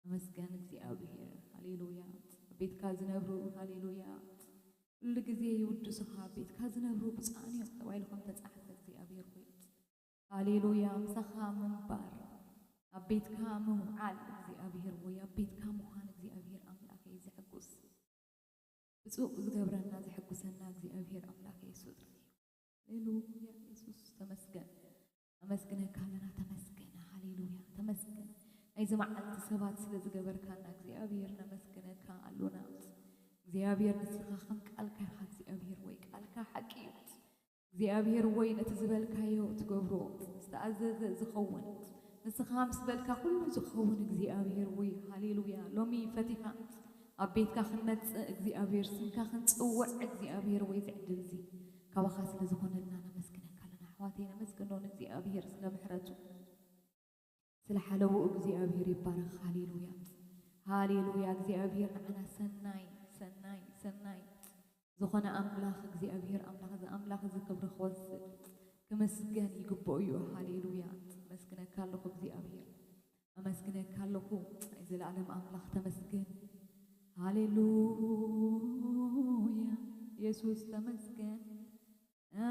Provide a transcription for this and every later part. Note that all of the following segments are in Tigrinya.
ተመስገን እግዚአብሔር ሃሌሉያ ቤትካ ዝነብሩ ሃሌሉያ ሁሉ ጊዜ ይውድሱኻ ቤትካ ዝነብሩ ብፃዕን እዮም ተባሂልኩም ተጻሕፈ እግዚአብሔር ሆይ ሃሌሉያ ምሳኻ ምንባር ኣብ ቤትካ ምውዓል እግዚአብሔር ሆይ ኣብ ቤትካ ምዃን እግዚአብሔር ኣምላከይ ዝሕጉስ ብፁዕ ዝገብረና ዝሕጉሰና እግዚአብሔር ኣምላከይ ይስጥ ሃሌሉያ ኢየሱስ ተመስገን ተመስገነካ ለና ተመስገን ሃሌሉያ ተመስገን أي زمان سبات سلز جبر كان እግዚአብሔር نمسكنك علونا እግዚአብሔር نسخخم قالك حق እግዚአብሔር وي قالك حقي እግዚአብሔር وي نتزبلك يو تغبرو استعزز زخون نسخام سبلك كل زخون እግዚአብሔር وي هاليلويا لومي فتيكا ابيتك خنت እግዚአብሔር سمك خنصوع እግዚአብሔር وي زعدلزي كبخا سلزخوننا نمسكنك لنا حواتي نمسكنون እግዚአብሔር سلمحرته سلحلو እግዚአብሔር ይባረክ ሃሌሉያ ሃሌሉያ እግዚአብሔር ንዓና ሰናይ ዝኾነ ኣምላኽ እግዚአብሔር ኣምላኽ ዝክብር ክወስድ ክመስገን ይግብኦ እዩ ሃሌሉያ መስግነካ ኣለኹ እግዚአብሔር ኣመስግነካ ኣለኹ ዘለዓለም ኣምላኽ ተመስገን ሃሌሉያ ኢየሱስ ተመስገን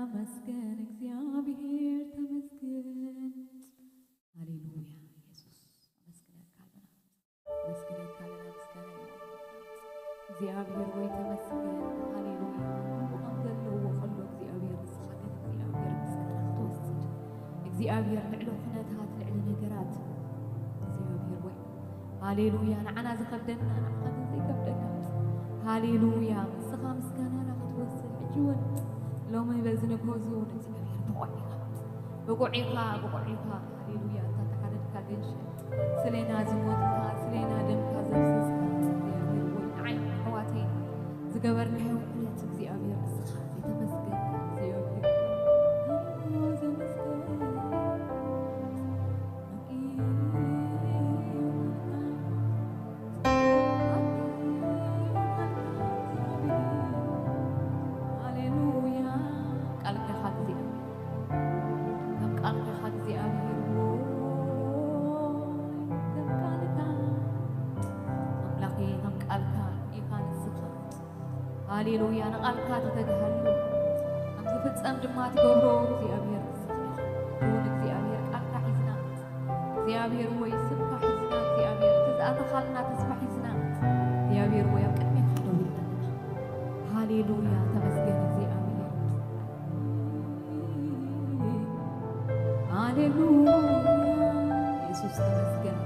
ኣመስገን እግዚአብሔር ተመስገን ሃሌሉያ مسكنك على مسكنك እግዚአብሔር ወይ ተመስገን ሃሌሉያ ወንዘል ወخلو እግዚአብሔር ስሓገት እግዚአብሔር ምስጋና ተወስድ እግዚአብሔር ልዕለ ኩነታት ልዕለ ነገራት እግዚአብሔር ወይ ሃሌሉያ ንዓና ዝከብደና ንዓና ዘይከብደና ሃሌሉያ ምስኻ ምስጋና ንኽትወስድ ሕጅውን ሎሚ በዝንግሆዙ እግዚአብሔር ተቆዒኻ ሃሌሉያ ተተሓደድካ ገንሽ ስለና ዝሞትካ ስለና ደምካ ዘብስስካ እግዚአብሔር ወይ ንዓይ ሕዋተይ ዝገበርካዮ ዕለት እግዚአብሔር ንስኻ የተመስገንካ እግዚአብሔር ሃሌሉያ ንቃልካ ተተግሃሉ ኣብ ዝፍጸም ድማ ትገብሮ እግዚአብሔር ይሁን እግዚአብሔር ቃልካ ሒዝና እግዚአብሔር ወይ ስምካ ሒዝና እግዚአብሔር ተዛእተኻልና ተስፋ ሒዝና እግዚአብሔር ወይ ኣብ ቅድሚካ ደው ኢልና ሃሌሉያ ተመስገን እግዚአብሔር ሃሌሉያ ኢየሱስ ተመስገን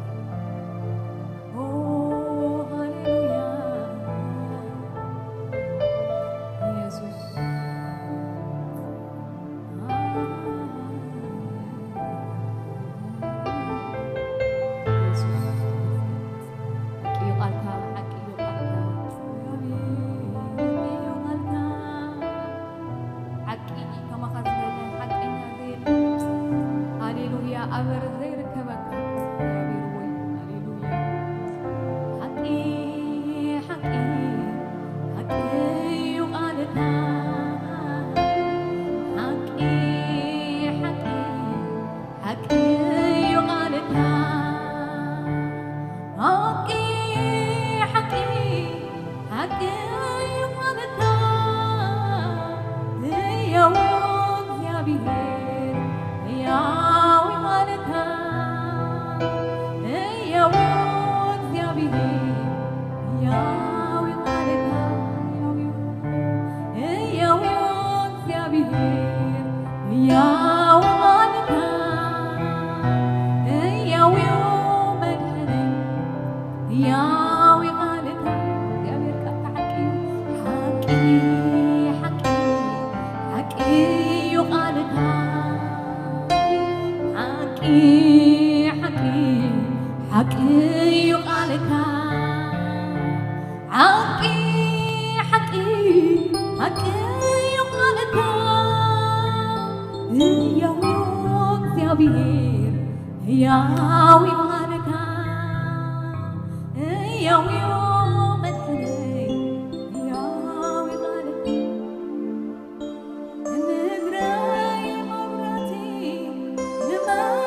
Never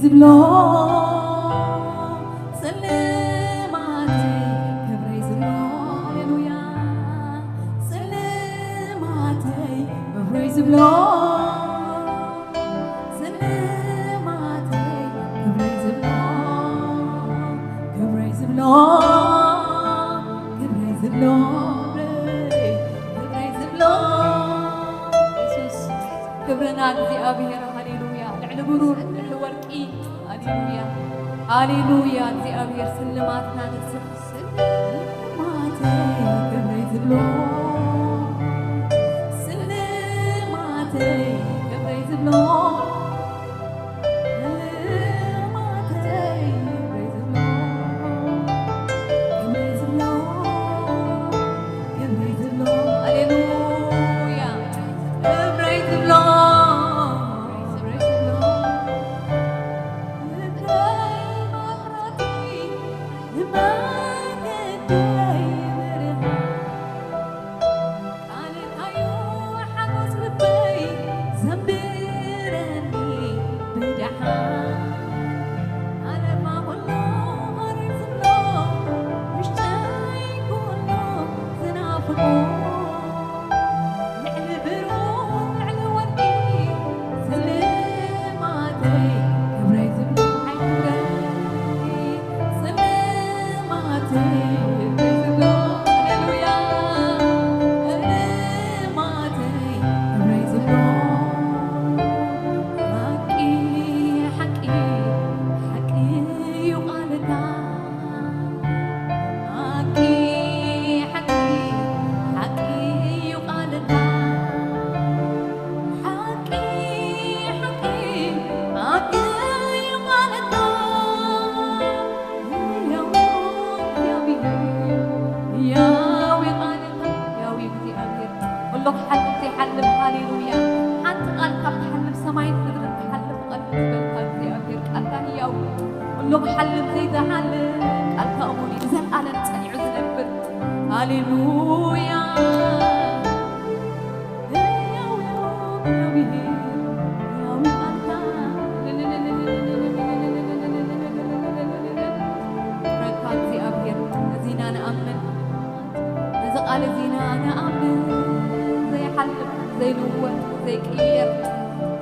زبلو سلماتي كبري زبلو هاليلويا سلماتي كبري زبلو سلماتي كبري زبلو كبري زبلو كبري زبلو كبري زبلو يسوس كبرنا እግዚአብሔር ሃሌሉያ ልዕል ብሩር ልዕል ወርቂ ሃሌሉያ ሃሌሉያ እግዚአብሔር ስልማትና ንስር ስልማቴ ክብሬ ዝብሎ ስልማቴ ክብሬ ዝብሎ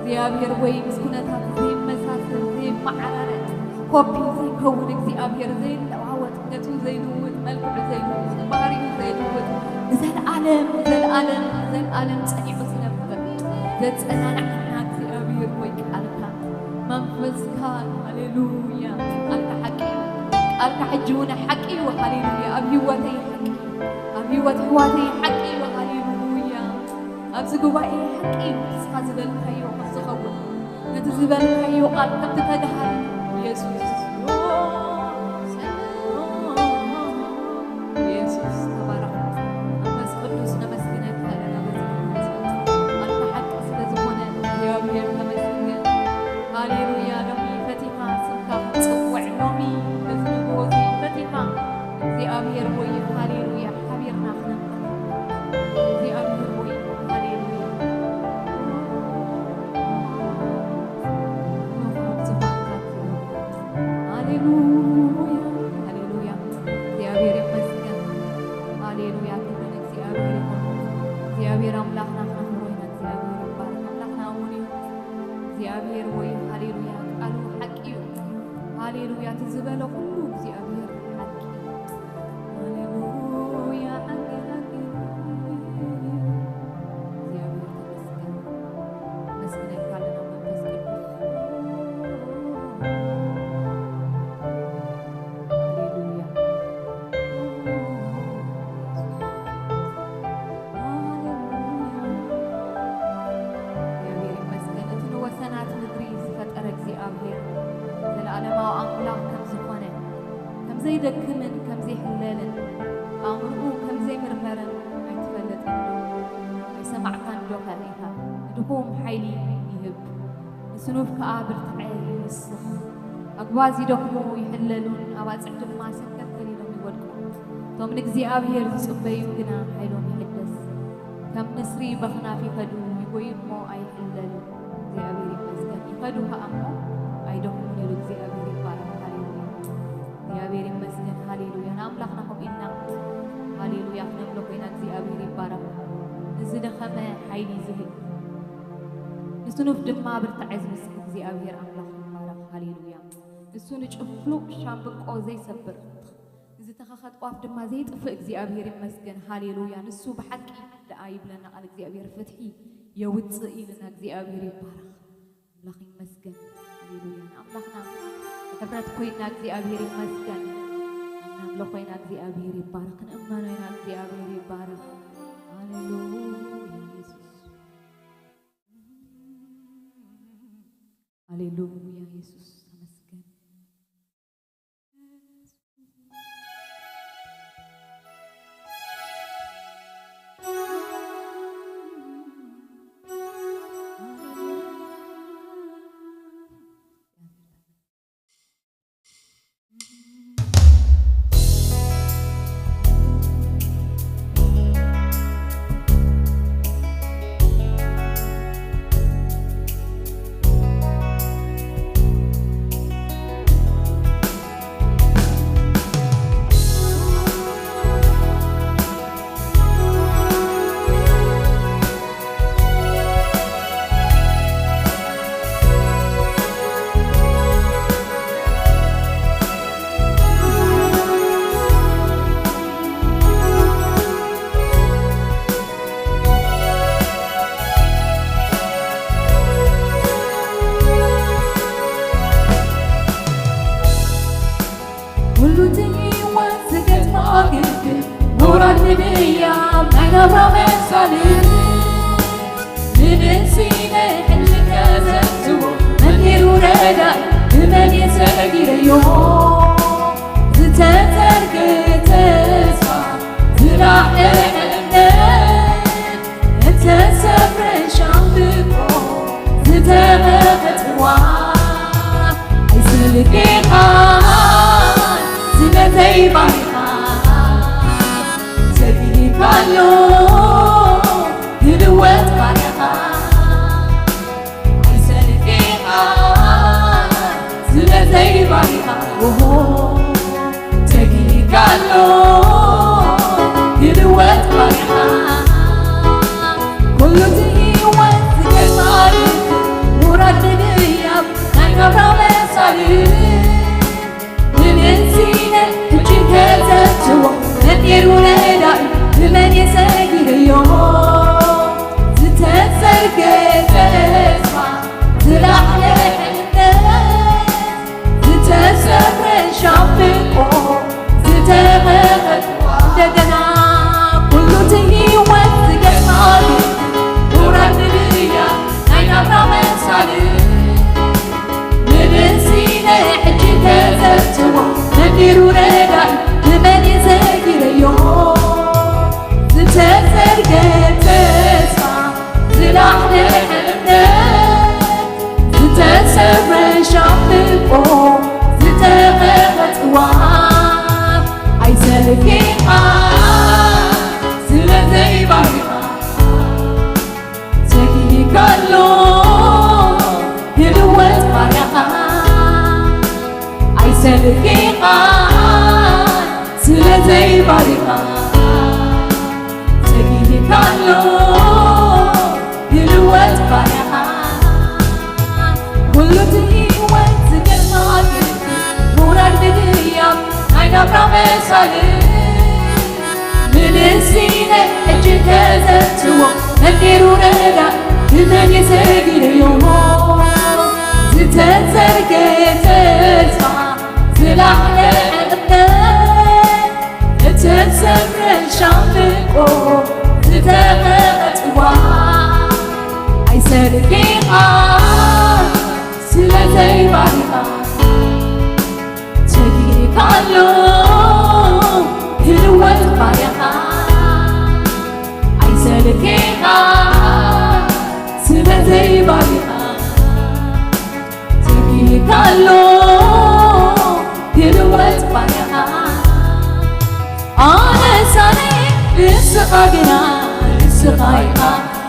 እግዚአብሔር ወይ ምስኩነታት ዘይ መሳሰል ዘይ ማዓራረት ኮፒ ዘይ ከውን እግዚአብሔር ዘይ ለዋወጥ ነቱ ዘይ ልውጥ መልክዕ ዘይ ልውጥ ባህሪው ዘይ ልውጥ ዘለዓለም ጸኒዑ ዝነብር ዘጸናንዓና እግዚአብሔር ወይ ቃልካ መንፈስካ ሃሌሉያ ቃልካ ሓቂ ቃልካ ሕጂ እውን ሓቂ እዩ ሃሌሉያ ኣብ ህይወተይ ሓቂ ኣብ ህይወት ኣሕዋተይ ሓቂ እዩ ሃሌሉያ ኣብዚ ጉባኤ ሓቂ እዩ ንስኻ ዝበልካዮ ዝኸውን ነቲ ዝበልካዮ ቃል ከምቲ ተጋሃር ኢየሱስ ኢየሱስ ተባረክ መንፈስ ቅዱስ ነመስግነካ ኣለና በዚ ቃልካ ሓቂ ስለዝኾነ እግዚአብሔር ተመስገን ሃሌሉያ ሎሚ ፈቲኻ ስምካ ክፅውዕ ሎሚ በዚ ንግሆ እዚ ፈቲኻ እግዚአብሔር ወይ ሃሌሉያ ሓቢርና ክነምልኽ እግዚአብሔር ወይ ሃሌሉያ ሃሌሉያ ሃሌሉያ እግዚአብሔር ይመስገን ሃሌሉያ ክብር እግዚአብሔር ይሁን እግዚአብሔር አምላክና ክነክብሮ ኢና እግዚአብሔር ይባረክ አምላክና እውን እዩ እግዚአብሔር ወይ ሃሌሉያ ቃሉ ሓቂ እዩ ሃሌሉያ ትዝበለ ኩሉ እግዚአብሔር ሓቂ ሃሌሉያ ሓቂ እግዚአብሔር ተመስገን መስግነካ ኣለና መንፈስ ቅዱስ ዘይደክምን ከም ዘይሕለልን ኣእምርኡ ከም ዘይምርመርን ኣይትፈልጥን ኣይሰማዕካን ዶ ካልኢኻ ንድኹም ሓይሊ ይህብ ንስኑፍ ከዓ ብርትዐ ይውስኽ ኣግባዝ ይደኽሙ ይሕለሉን ኣባፅዕ ድማ ሰከተል ኢሎም ይወድቁ እቶም ንእግዚአብሔር ዝጽበዩ ግና ሓይሎም ይሕደስ ከም ንስሪ በኽናፍ ይኸዱ ይጎዩ እሞ ኣይሕለሉ እግዚአብሔር ይመስገን ይኸዱ ከዓ እሞ አይደክሙን ኢሉ እግዚአብሔር ይባረክ። ሃሌሉያ እግዚአብሔር ይመስገን። ሃሌሉያ ንኣምላኽና ከምኢልና ሃሌሉያ ክነምልኾ ኢና። እግዚአብሔር ይባረክ። ንዝደኸመ ሓይሊ ዝህብ ንስኑፍ ድማ ብርታዕ ዝምስል እግዚአብሔር ኣምላኽ ይባረክ። ሃሌሉያ እሱ ንጭፍሉቕ ሻምብቆ ዘይሰብር ዝተኸኸት ቋፍ ድማ ዘይጥፍእ እግዚአብሔር ይመስገን። ሃሌሉያ ንሱ ብሓቂ ደኣ ይብለና ቃል እግዚአብሔር ፍትሒ የውፅእ ኢልና እግዚአብሔር ይባረክ። ኣምላኽ ይመስገን። ሃሌሉያ ንኣምላኽና ብሕብረት ኮይና እግዚአብሔር ይመስገን። ንኣምልኾ ኢና እግዚአብሔር ይባረክ። ንእመኖ ኢና እግዚአብሔር ይባረክ። ሃሌሉያ ኢየሱስ ሃሌሉያ ኢየሱስ ተመስገን።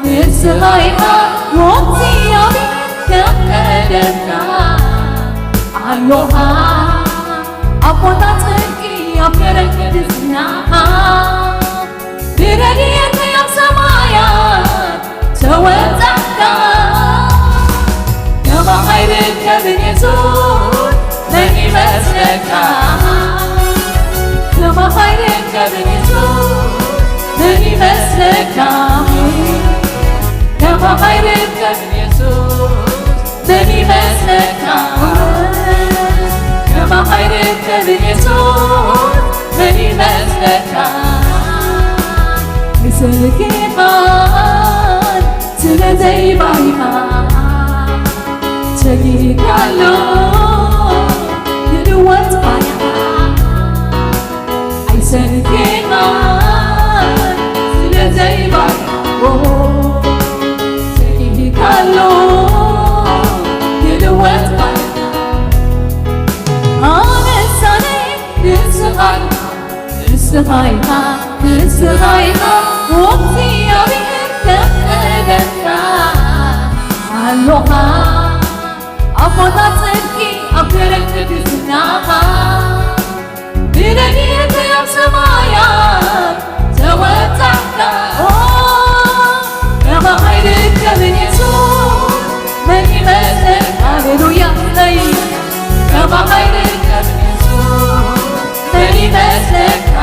ንስኻይኻ ሞቲ ኣብካ ከደካ አሎሃ አቦታጽቂ አፍረክድስና ብረድየት ያሰማያት ተወጣዳ ከማይርቅ ከብኔሱን ለሚመስለካ ከማይርቅ ከብኔሱን ለሚመስለካ ከማይርቅ ከብኔሱን ለሚመስለካ ከማይርቅ ከብኔሱን ለሚመስለካ ምስልኬኻን ስለዘይባይኻ ተጊካሎ ይልወጥ ባይኻ አይሰልኬኻን ስለዘይባይኻ ተጊካሎ ይልወጥ ባይኻ አነሳኔ ንስኻይኻ ወቅቲ አብሔር ተመለካ አሎሃ አቦታጽቂ አፍረክድስናኻ ብረድየት ያሰማያት ተወጣዳ ከማይርቅ ከብኔሱን ለሚመስለካ ሃሌሉያ ከማይርቅ ከብኔሱን ለሚመስለካ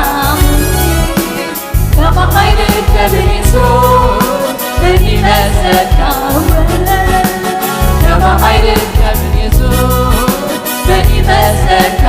ከማይርቅ ከብኔሱን ለሚመስለካ ከማይርቅ ከብኔሱን ለሚመስለካ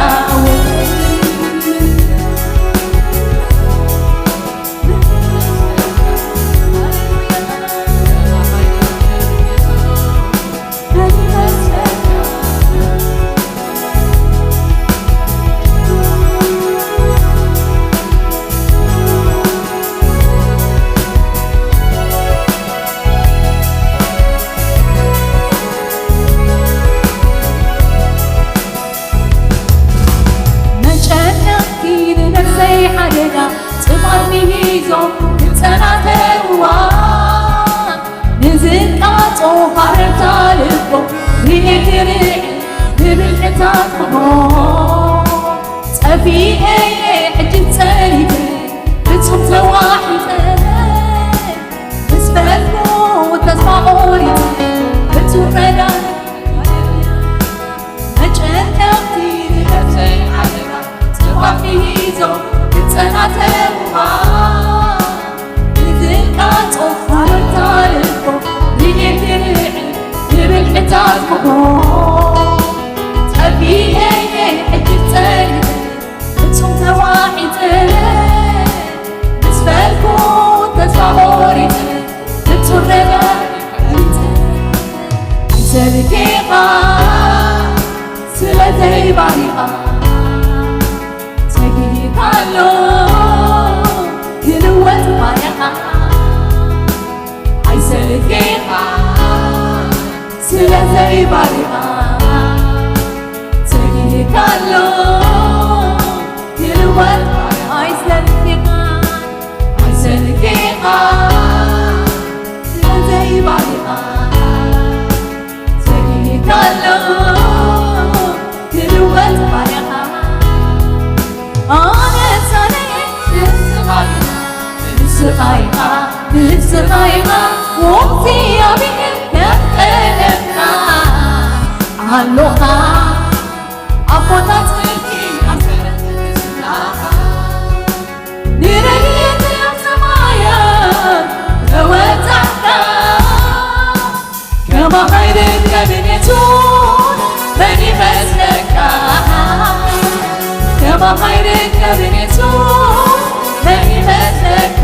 ስለዘይባይኻ ተጊካሎ ይልወጥ ባይኻ አይሰልኬኻ ስለዘይባይኻ ተጊካሎ ይልወጥ አይሰልኬኻ ስለዘይባይኻ ተጊካሎ ይልወጥ ባይኻ አነሳኔ ንስኻይኻ ወቅቲ አብሔር ተመለካ አሎሃ አቦታጽቂ አፍረክድስናኻ ብረድየት ያሰማያት ተወጣዳ ከማይርቅ ከብኔሱን ለሚመስለካ ከማይርቅ ከብኔሱን ለሚመስለካ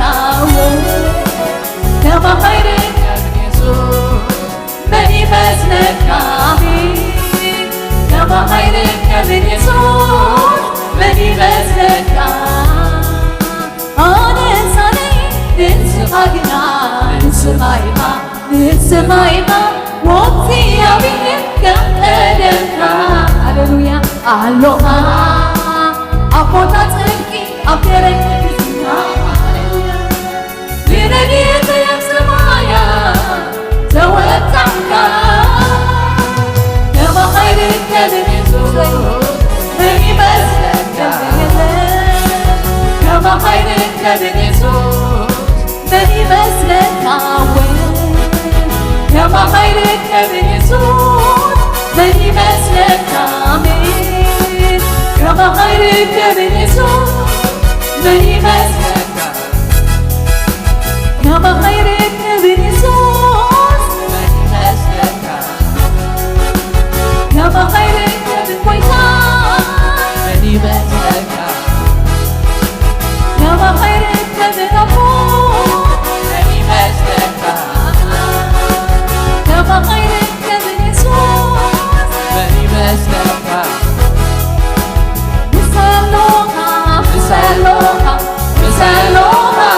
ከማይርቅ ከብኔሱን ለሚመስለካ ከማይርቅ ከብኔሱን ለሚመስለካ አነሳኔ ንስኻይኻ ወቅቲ አብሔር ተመለካ ሃሌሉያ አሎሃ አቦታጽቂ አፍረክድስናኻ ብረድየት ያሰማያት ተወጣዳ ከማይርቅ ከብኔሱን خيرك من يسوع من يمسك كما خيرك من يسوع من يمسك كما خيرك من ويتان من يمسك كما خيرك من أبوه من يمسك كما خيرك من يسوع من يمسك مسلوها مسلوها مسلوها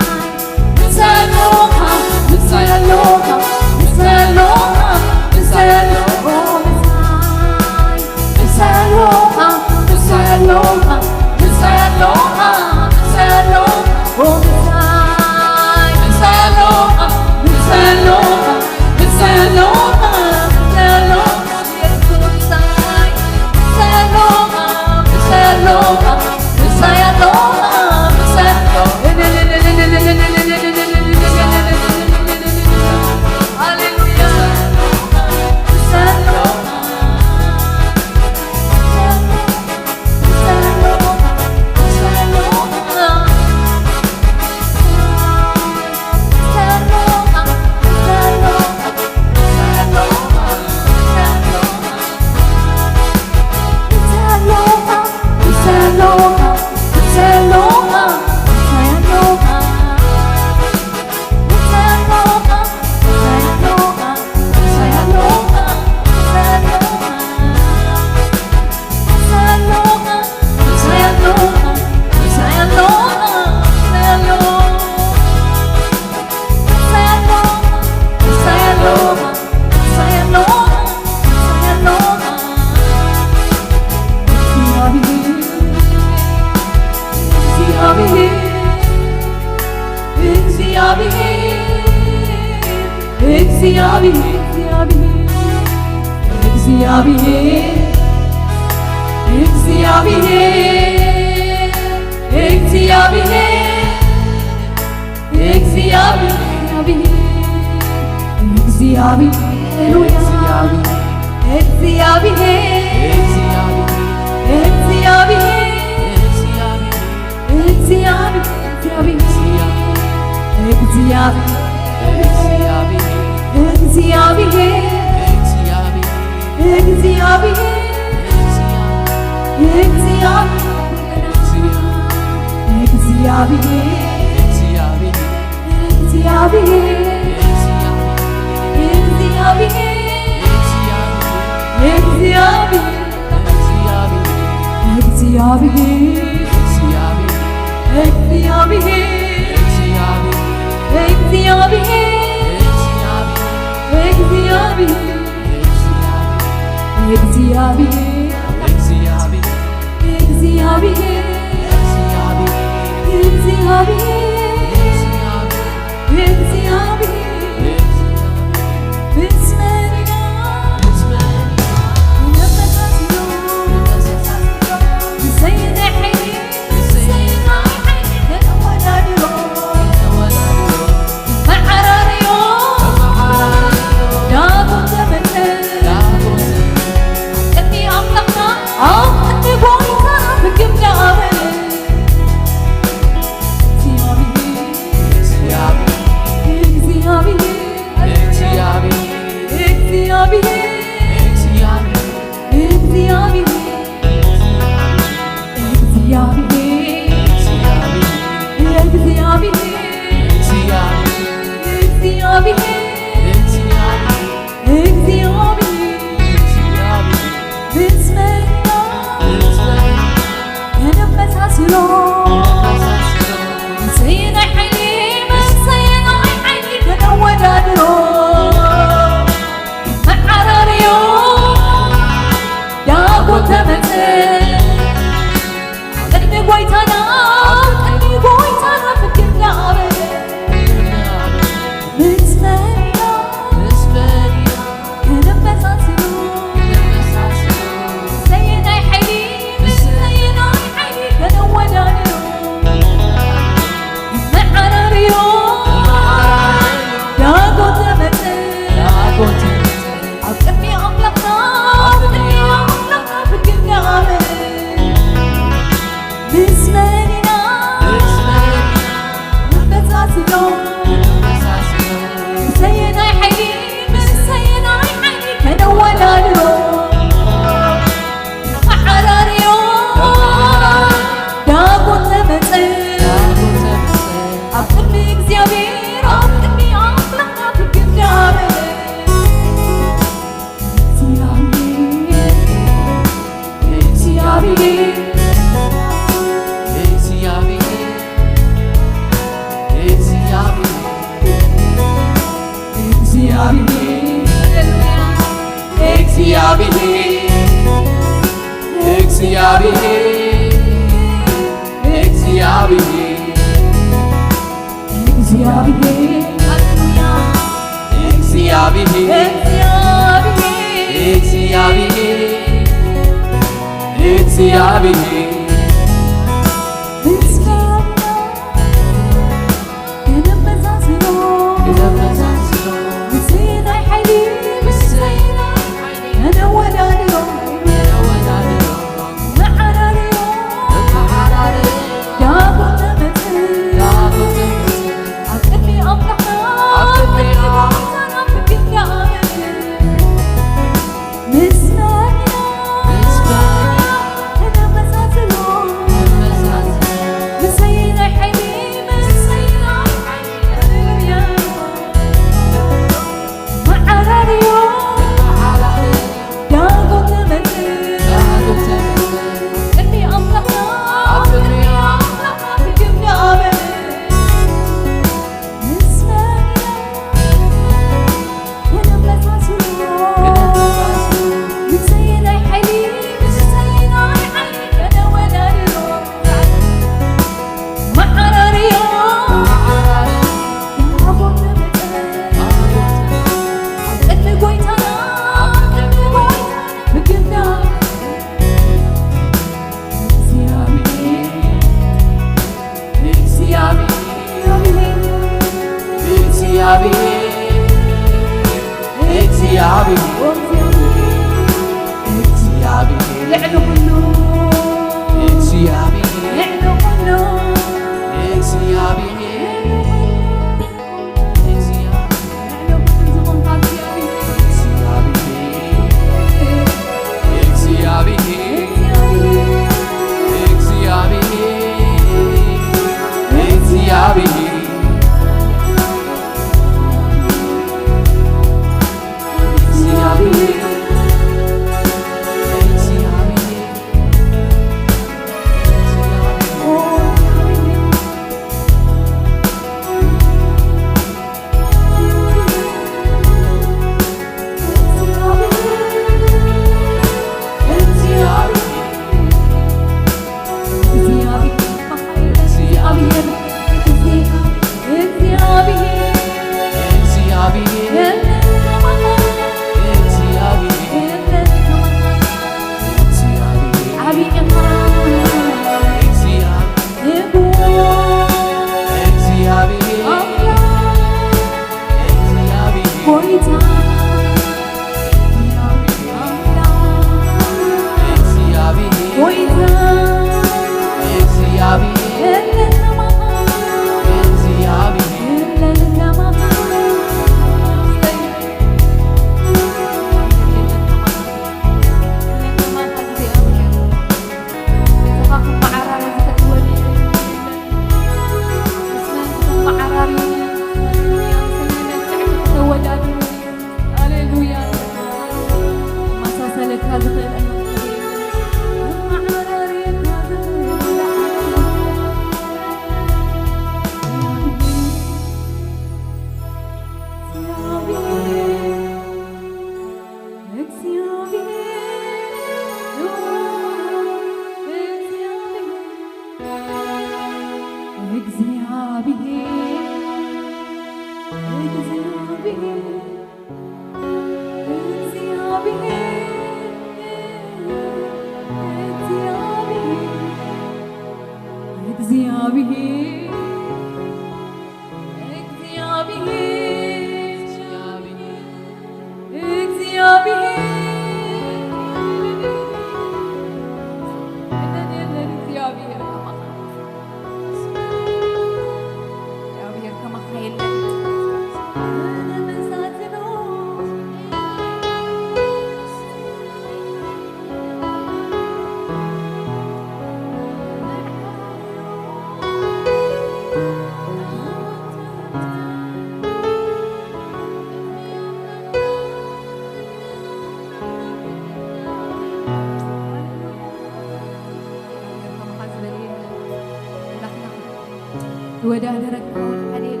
ወዳደረግ عليه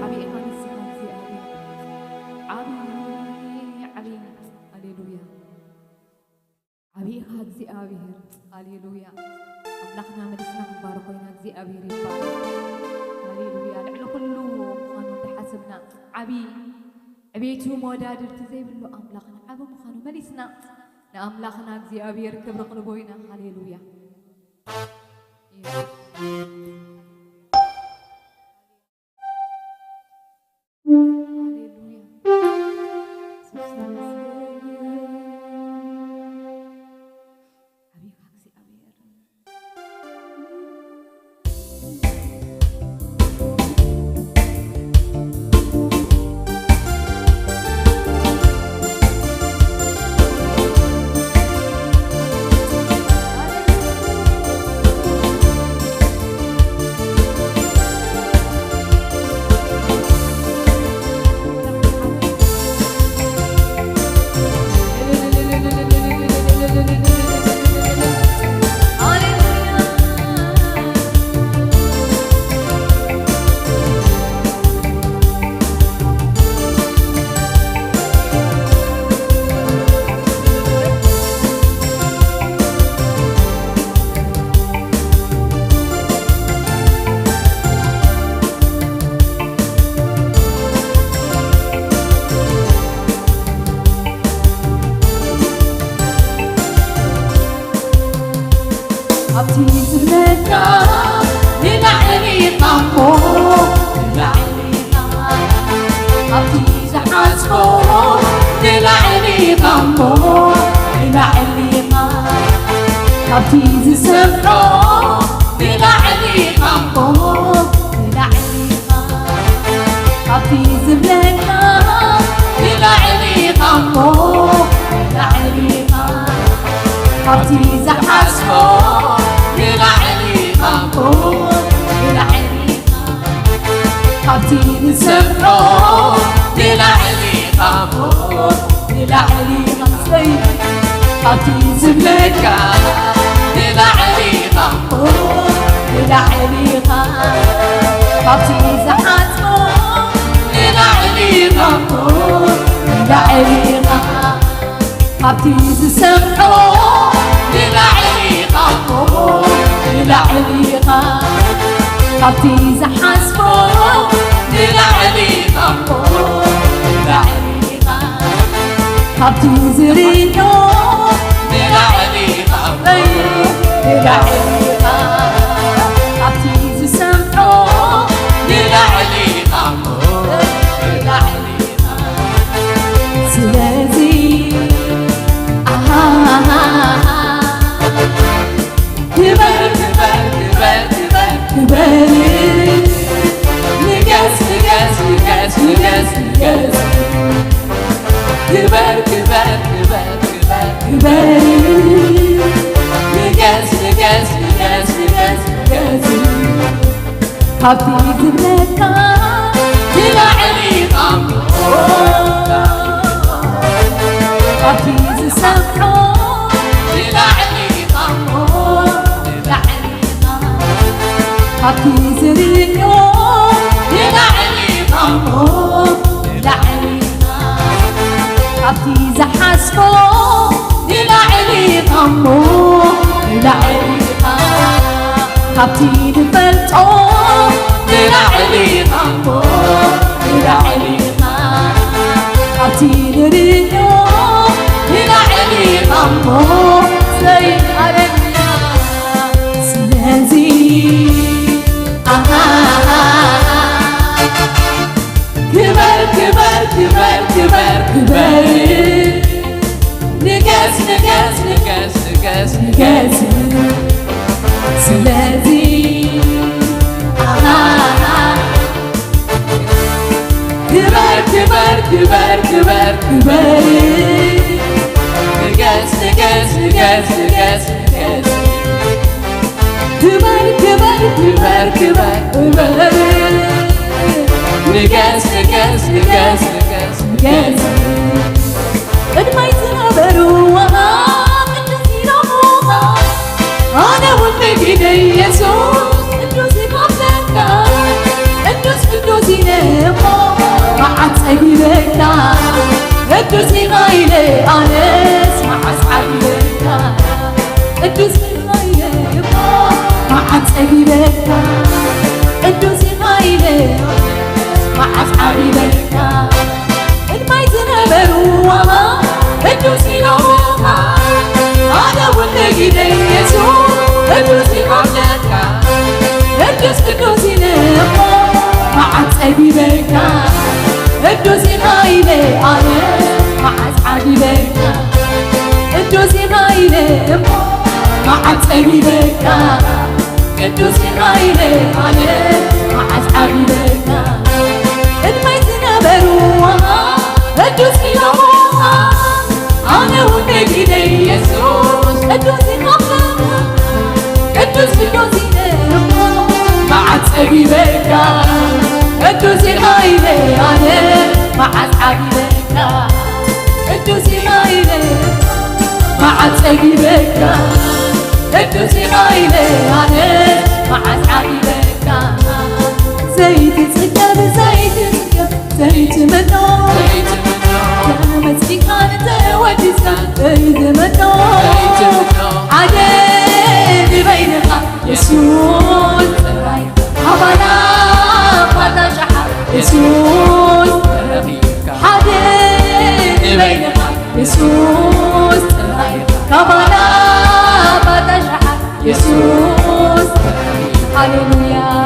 عبي خالص زي عبي هاليلويا عبي خالص زي هاليلويا أملاخنا مدسنا مباركونا زي يبارك هاليلويا لعلو كله مخانو تحسبنا عبيتو مودادر تزيب له أملاخنا عبو مخانو مدسنا لأملاخنا زي كبر قلبوينا هاليلويا Jesus, بكا قدوسي خايلة مع أصحابي بكا الماي زنبروا قدوسي لوكا أنا ولقي لي يسوع قدوسي قبلكا قدوسي نقو مع أصحابي بكا قدوسي خايلة أنا مع أصحابي بكا قدوسي خايلة مع أصحابي بكا قدوسي خايلة أنا مع أصحابي بكا الماي زنبروا قدوسي لوكا أنا ولقي لي يسوع قدوسي قبلكا قدوسي نقو مع أصحابي بكا قدوسي خايلة أنا مع أصحابي بكا قدوسي خايلة مع أصحابي بكا قدوسي خايلة أنا مع أصحابي بكا زيت سكر زيت سكر زيت منو مسكي كانت وديسا زيت منو عدل بينها يسوع حبنا فتا شحر يسوع حدين بينها يسوع حبنا فتا شحر يسوع هاليلويا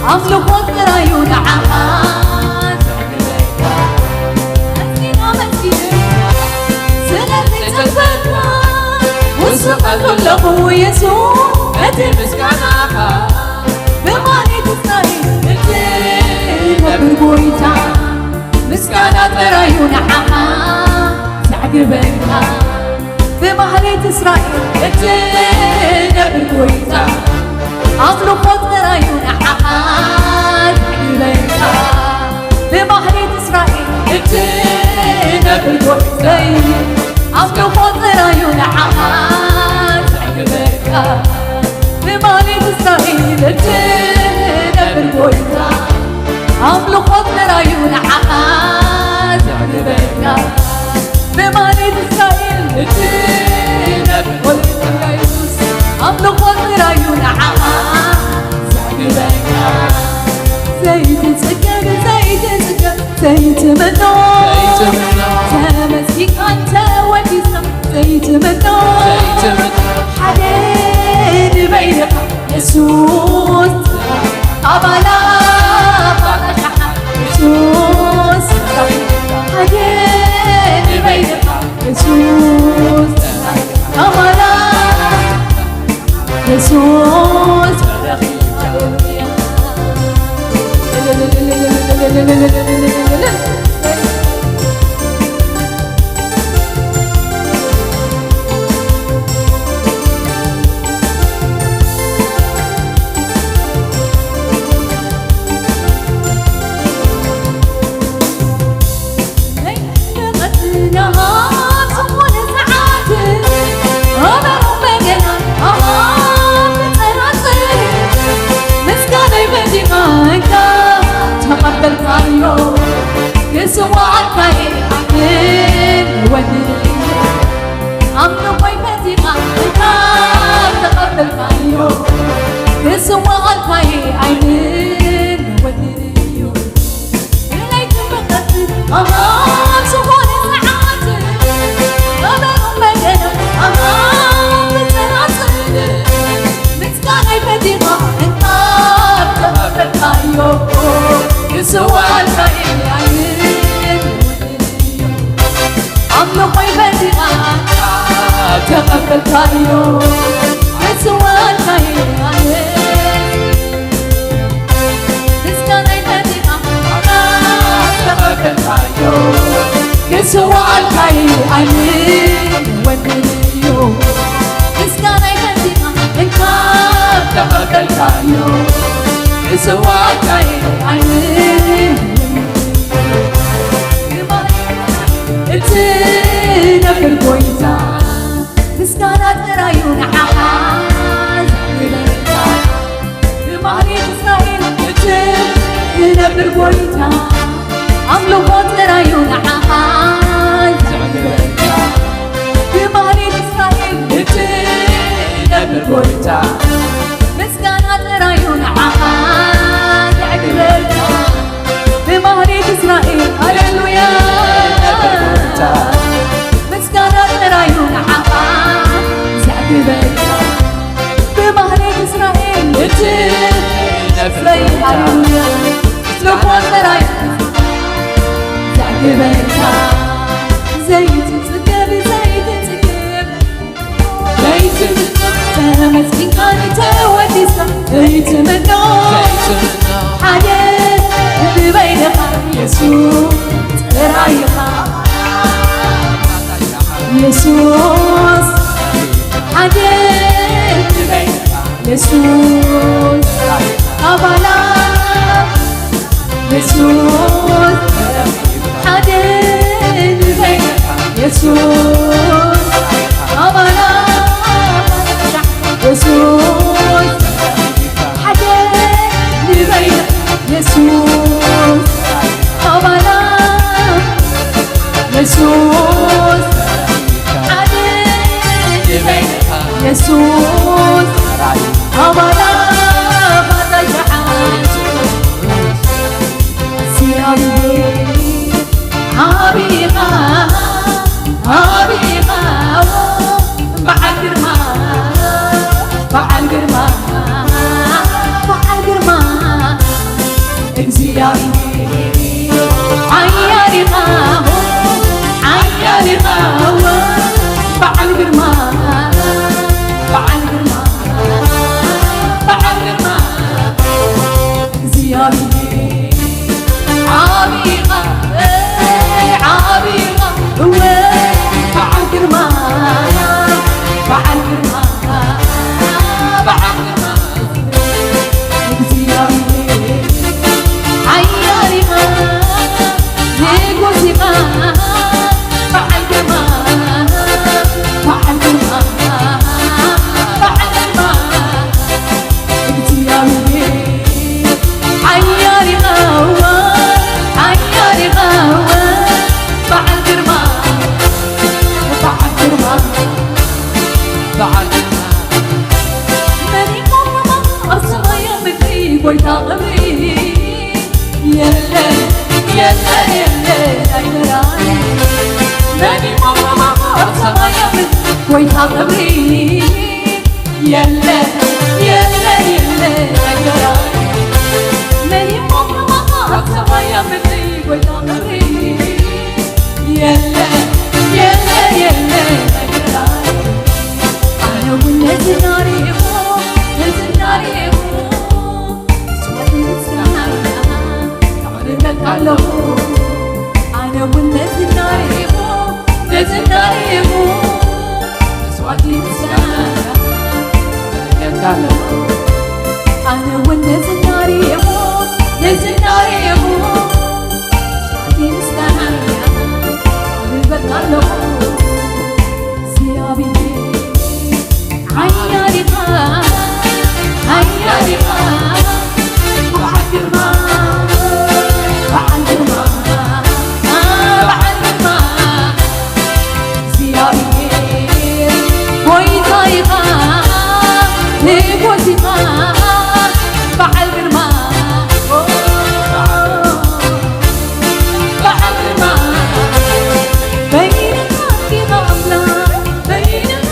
أملك رايون عمان مسكينة سنتي تكبرنا وسقط له يسوع أتي مسكناها بماني تسرائيل نتينا بربويتا مسكنة رايون عمان تعقبنا بماني إسرائيل نتينا بربويتا أملك رايون عمان تعقبنا بماني إسرائيل نتينا بربويتا أملك رايون عمان تعقبنا بماني إسرائيل نتينا بربويتا أملك رايون عمان تعقبنا بماني إسرائيل نتينا بربويتا أملك رايون عمان تعقبنا زيت سكر زيت سكر زيت منو تمسكي أنت وديسا زيت منو حدين بينك يسوع قبلا فتا شحر يسوع حدين بينك يسوع قبلا يسوع አለው የሰዋታይ አይን እትነብር ጎይታ ምስጋና ጥራዩን ዓዝ ይበልታ ማህሌት እስራኤል እትነብር ጎይታ አምልኮ ጥራዩን ዓዝ ይበልታ ማህሌት እስራኤል እትነብር ጎይታ ምስጋና ጥራዩን ዓዝ ይበልታ ማህሌት እስራኤል ሃሌሉያ ምስጋና ጥራዩን ዓዝ ይበልታ በማህሌት እስራኤል እትነፍረይ ሃሌሉያ አምልኮ ጥራዩን ይበልታ ዘይት ጽገብ ዘይት ጽገብ ዘይት ተመስኪን ቃል ተወዲሳ ዘይት መኖ ሓደ ንበይነኻ ኢየሱስ ጥራይኻ ኢየሱስ ሓደ ንበይነኻ ኢየሱስ አባላ ኢየሱስ ሓደ ንበይነኻ ኢየሱስ አባላ ኢየሱስ ሓደ ንበይነኻ ኢየሱስ አባላ ኢየሱስ ሓደ ንበይነኻ ኢየሱስ አባላ ባታይሓን ሲያብዬ አቢኻ አቢኻ በዓል ግርማ በዓል ግርማ በዓል ግርማ እግዚአብሔር አያሪኻ አያሪኻ በዓል ግርማ በዓል ግርማ በዓል ግርማ እግዚአብሔር አቢኻ አቢኻ በዓል ግርማ በዓል ግርማ በዓል ግርማ እግዚአብሔር አያሪኻ ንጉሲኻ በዓል ግርማ በዓል ግርማ በዓል ግርማ እግዚአብሔር አያሪኻ አያሪኻ በዓል ግርማ በዓል ግርማ በዓል ግርማ መሪቆማ አሰማያ ምድሪ ጎይታ እምሪ የለ የለ የለ አይመራይ መሪቆማ አሰማያ ምድሪ ጎይታ እምሪ የለ የለ የለ አይመራይ መሪቆማ አሰማያ ምድሪ ጎይታ እምሪ የለ የለ የለ አይመራይ አነው ለዝናሬሁ ለዝናሬሁ አለው አነው ለዝናሬሁ ለዝናሬሁ መስዋዕት ምስጋና አለው አነው ለዝናሬሁ ለዝናሬሁ መስዋዕት ምስጋና አለው ሲያብዬ አያሪኻ አያሪኻ በዓል ግርማ በዓል ግርማ በዓል ግርማ እግዚአብሔር ጎይታይኻ ንጉሲኻ በዓል ግርማ በዓል ግርማ በይንኻ ጌታ አምላክ በይንኻ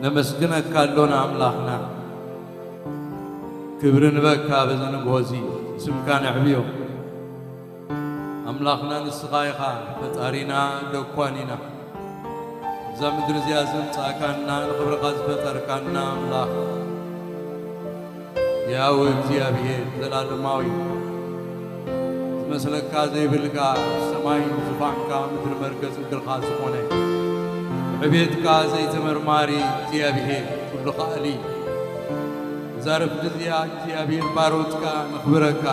نمسكنك كالونا أملاخنا كبرن بكا بزن بوزي سمكان عبيو أملاخنا نسخايخا فتارينا دوكوانينا زمدر زيازن ساكاننا الخبر قاز فتركاننا أملاخ يا وبزيا بيه زلال ماوي مسلك كازي بلقا سماي زفانكا مدر مركز مدر خاصموني عبيدك زي تمرماري تيابيه كل خالي زارف دزيا تيابيه باروتك نخبرك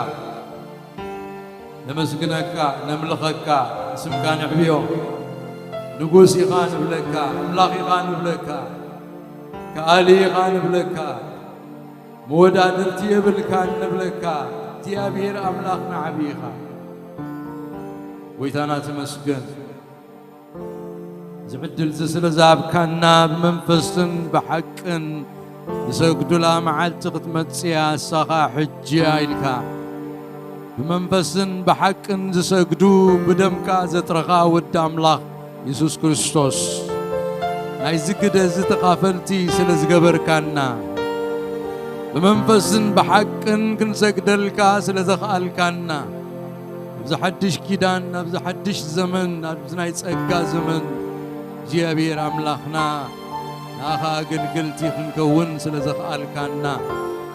نمسكنك نملخك اسمك نحبيو نقوسي خان بلك ملاقي خان بلك كالي خان بلك موداد تيابلك نبلك تيابير املاخنا عبيخا ويتانا تمسكن زبدل زسل زاب كنا بمنفسن بحقن يسجدوا لا معلت قتمتسيا سخا حجيا إلكا بمنفسن بحقن يسجدوا بدمكا زترخا ودام الله يسوع كريستوس نايزكد زتقافلتي سلزقبر كنا بمنفسن بحقن كنسجدلكا سلزخال كنا بزحدش كيدان بزحدش زمن بزنايت أجا زمن جيابير أملاخنا ناخا قلقلتي خنكون سلزخال كانا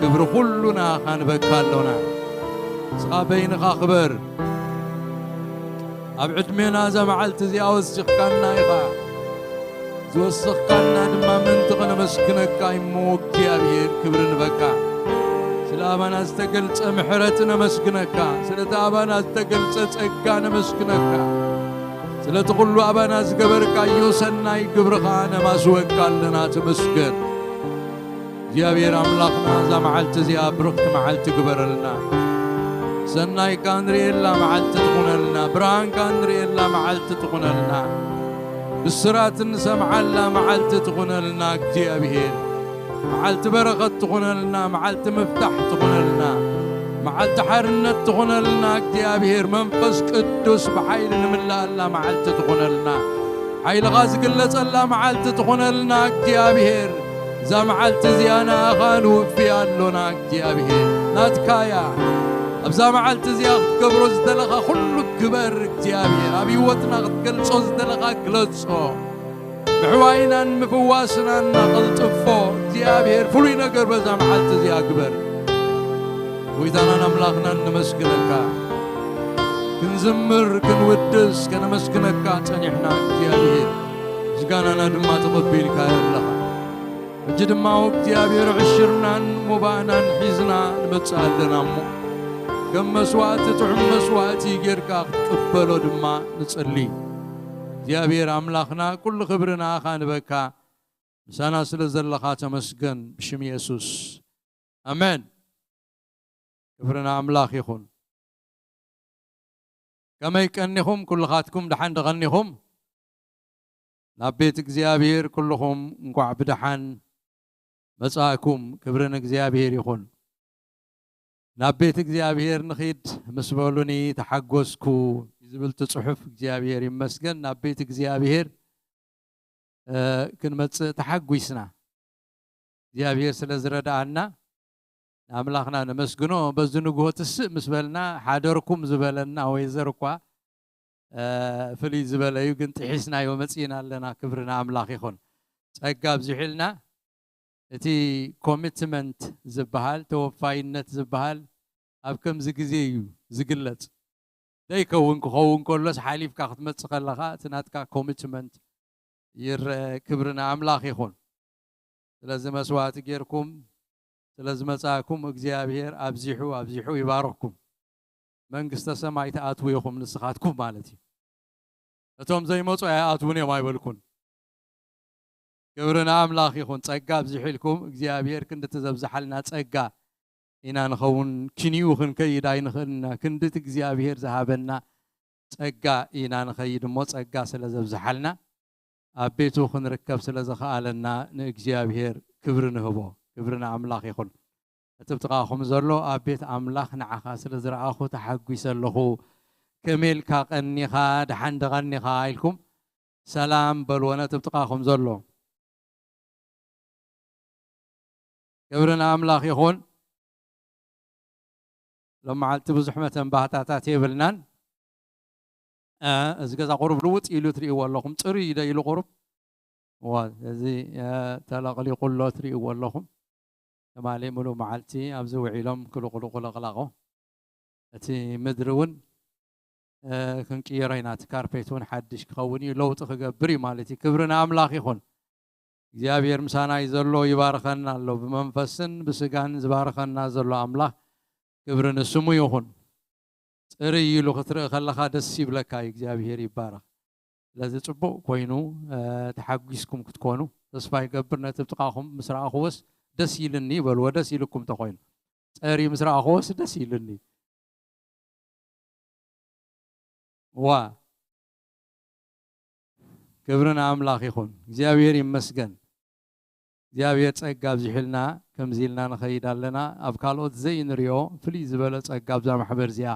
كبر كلنا خان بكالونا صابين خاخبر أبعد مينا زمعلت زي أوسخ كانا يخا زوسخ كانا دما منطقنا مسكنك كايموك جيابير كبرن بكا سلابنا استقلت محرتنا مسكنك سلتابنا استقلت أجانا مسكنك سلا تقول له أبانا زقبرك أيوسنا يقبرخانا ما سوك لنا تمسكن زيابير أملاقنا زا معلت زياب رخت معلت قبر لنا سناي كان ريلا معلت تخونلنا بران كان ريلا معلت تخونلنا بالسرات نسمع الله معلت تخونلنا እግዚአብሔር معلت بركة تخونلنا معلت مفتاح تخونلنا معلت حرنت تخونلنا እግዚአብሔር منفس قدوس بحيل نملا الله معلت تخونلنا حيل غاز قلص الله معلت تخونلنا እግዚአብሔር ዛ معلت زيانا اخان وفي اللونا እግዚአብሔር ناتكايا ابزا معلت زياخ كبرز دلخا كل كبر እግዚአብሔር ابيوتنا قلصو زدلخا قلصو بحواينا مفواسنا نقلطفو እግዚአብሔር فلوي ነገር በዛ معلت زيا كبر ويتانا نملاخنا نمسكنك كنزمر كنودس كنمسكنك صنيحنا እግዚአብሔር زغانانا دما تقبلك يالله اجدما እግዚአብሔር عشرنا مبانا حزنا نمصالنا مو كم مسوات تعم مسواتي غيركا تقبلو دما نصلي እግዚአብሔር አምላኽና كل خبرنا خانبكا مسانا ስለዘለኻ ተመስገን بشم ኢየሱስ አሜን كبرنا أملاخ يخون كما يكنيهم كل خاتكم دحان دغنيهم نبيت እግዚአብሔር كلهم انقع بدحان مساكم كبرنا እግዚአብሔር يخون نبيت እግዚአብሔር نخيد مسبولوني تحقوسكو يزبل تصحف እግዚአብሔር يمسكن نبيت እግዚአብሔር كنمص تحقويسنا እግዚአብሔር ስለዝረዳአና أملاخنا نمسكنو بزنقو تسق مسبلنا حادركم زبلنا ويزركوا فلي زبلا يمكن تحسنا يوم مسينا لنا كبرنا أملاخ يخون تأجاب زحلنا تي كوميتمنت زبهال توفاينت زبهال أبكم زجزيو زجلت ده يكون كلش حليف كاخت متسقلها تناتكا كوميتمنت ير كبرنا أملاخ يخون لازم أسوات غيركم لازم أساكم እግዚአብሔር أبزحوا يبارككم መንግስተ ሰማይ ተአትው ይኹም ንስኻትኩም ማለት እዩ እቶም ዘይመጹ አያአትውን የማይበልኩን ክብርና አምላኽ ይኹን ጸጋ ኣብዝሕልኩም እግዚአብሔር ክንድ ተዘብዝሐልና ጸጋ ኢና ንኸውን ክንዩ ክንከይድ ኣይንኽእልና ክንድት እግዚአብሔር ዝሃበና ጸጋ ኢና ንኸይድ እሞ ጸጋ ስለዘብዝሐልና ኣብ ቤቱ ክንርከብ ስለዝኸኣለና ንእግዚአብሔር ክብሪ ንህቦ كبرنا أملاخ يخون تبتقاهم زلوا أبيت أملاخ نعخا سلزرعاخو تحقوي سلخو كميل كاقني خا دحند غني خايلكم سلام بلونا تبتقاهم زلوا كبرنا أملاخ يخون لما علت بزحمة بهتاتات يبلنان أزجز قرب لوت إلو تري واللهم تري إذا إلو قرب وهذه تلاقي قلة تري واللهم مالي ملو معلتي أبزو علم كلو غلاغو أتي مدرون كن كيرينات كاربيتون حدش كوني لو تخبري مالتي كبرنا أملاخ يخون እግዚአብሔር ምሳና ይዘሎ ይባርከና አለው በመንፈስን በስጋን ዝባርከና ዘሎ አምላኽ ክብርን ስሙ ይሁን ጽሪ ይሉ ክትረ ከለኻ ደስ ይብለካ እግዚአብሔር ይባረክ ለዚህ ጽቡቅ ኮይኑ ተሐጉስኩም ክትኮኑ ተስፋ ይገብር ነጥብጥቃኹም ምስራኹስ ደስ ይልኒ በል ወደስ ይልኩም ተኮይኑ ጽሪ ምስራኹስ ደስ ይልኒ ዋ ክብርን አምላኽ ይሁን እግዚአብሔር ይመስገን እግዚአብሔር ጸጋ ብዝሕልና ከምዚልና ንኸይዳለና ኣብ ካልኦት ዘይንሪዮ ፍልይ ዝበለ ጸጋ ብዛ ማሕበር እዚኣ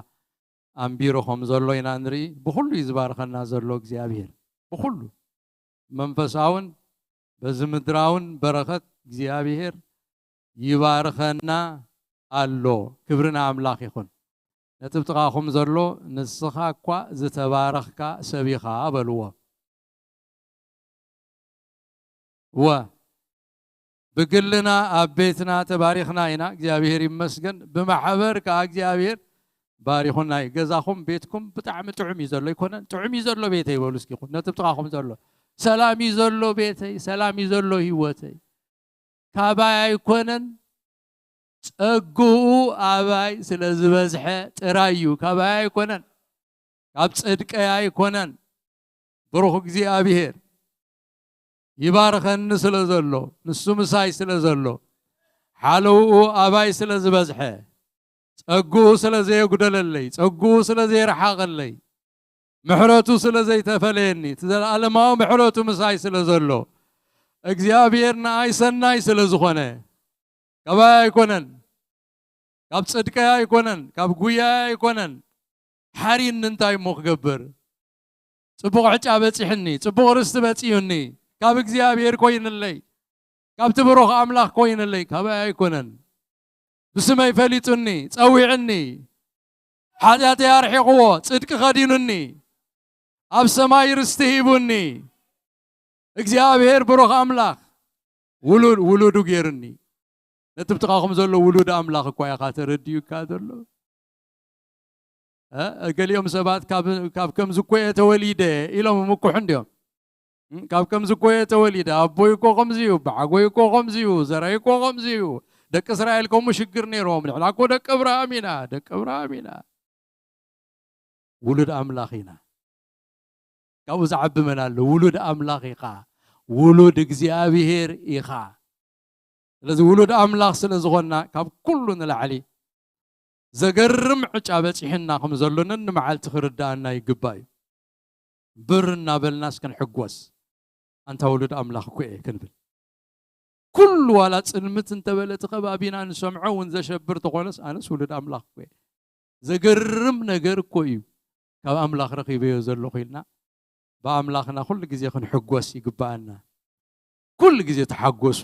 ኣንቢሮኹም ዘሎ ኢና ንርኢ ብኩሉ ይዝባርከና ዘሎ እግዚአብሔር ብኩሉ መንፈሳውን በዝምድራውን በረኸት እግዚአብሔር ይባርከና ኣሎ ክብርን አምላኽ ይሁን ነጥብጥቃኹም ዘሎ ንስኻ እኳ ዝተባረኽካ ሰቢኻ በልዎ و بقلنا أبيتنا تباريخنا هنا እግዚአብሔር ይመስገን بمحبر كእግዚአብሔር باريخنا جزاكم بيتكم بتعم تعم يزلو يكونن تعم يزلو بيتي يقولوا سكيكون نتبتقاكم زلو سلام يزلو بيتي سلام يزلو هيوتي كاباي يكونن ጸጉኡ አባይ ስለዝበዝሐ ጥራዩ كاباي يكونن ካብ ጽድቀ አይኮነን ብሩኽ እግዚአብሔር يبارخن سلازلو نسو مساي سلازلو حالو أباي سلازبزحه ጸጉ ስለዘይ ጉደለለይ ጸጉ ስለዘይ ረሓቀለይ ምሕረቱ ስለዘይ ተፈለየኒ ተዘላለማዊ ምሕረቱ ምሳይ ስለዘሎ እግዚአብሔርና አይሰናይ ስለዝኾነ ከባይ አይኮነን ካብ ጽድቀይ አይኮነን ካብ ጉያይ አይኮነን ሓሪን እንታይ ሞ ክገብር ጽቡቕ ዕጫ በጺሕኒ ጽቡቕ ርስቲ በጺዩኒ ካብ እግዚአብሔር ኮይንለይ ካብ ትብሩኽ ኣምላኽ ኮይንለይ ከባይ አይኮነን ብስመይ ፈሊጡኒ ጸዊዕኒ ሓጢአተይ ኣርሒቕዎ ጽድቂ ኸዲኑኒ ኣብ ሰማይ ርስቲ ሂቡኒ እግዚአብሔር ብሩኽ ኣምላኽ ውሉዱ ገይሩኒ ነቲ ብጥቓኹም ዘሎ ውሉድ ኣምላኽ እኳ ኢኻ ተረድዩካ ዘሎ ገሊኦም ሰባት ካብ ከምዚ ኮየ ተወሊደ ኢሎም ምኩሕ እንዲዮም ካብ ከምዚ ኮየ ተወሊደ ኣቦይ እኮ ከምዚ እዩ ብዓጎይ እኮ ከምዚ እዩ ዘራይ እኮ ከምዚ እዩ ደቂ እስራኤል ከምኡ ሽግር ነይሮም ንሕና እኮ ደቂ እብራሂም ኢና ውሉድ ኣምላኽ ኢና ካብኡ ዝዓብመና ኣሎ ውሉድ ኣምላኽ ኢኻ ውሉድ እግዚአብሔር ኢኻ ስለዚ ውሉድ ኣምላኽ ስለ ዝኾንና ካብ ኩሉ ንላዕሊ ዘገርም ዕጫ በፂሕና ከም ዘሎ ነንመዓልቲ ክርዳእና ይግባእ እዩ ብር እናበልናስ ክንሕጎስ ኣንታ ውሉድ ኣምላኽ እኮ እየ ክንብል ኩሉ ዋላ ጽልምት እንተበለቲ ከባቢና ንሰምዖ እውን ዘሸብር ተኾነስ ኣነስ ውሉድ ኣምላኽ እኮ እየ ዘገርም ነገር እኮ እዩ ካብ ኣምላኽ ረኺበዮ ዘለኹ ኢልና በኣምላኽና ኩሉ ግዜ ክንሕጎስ ይግባአና ኩሉ ግዜ ተሓጎሱ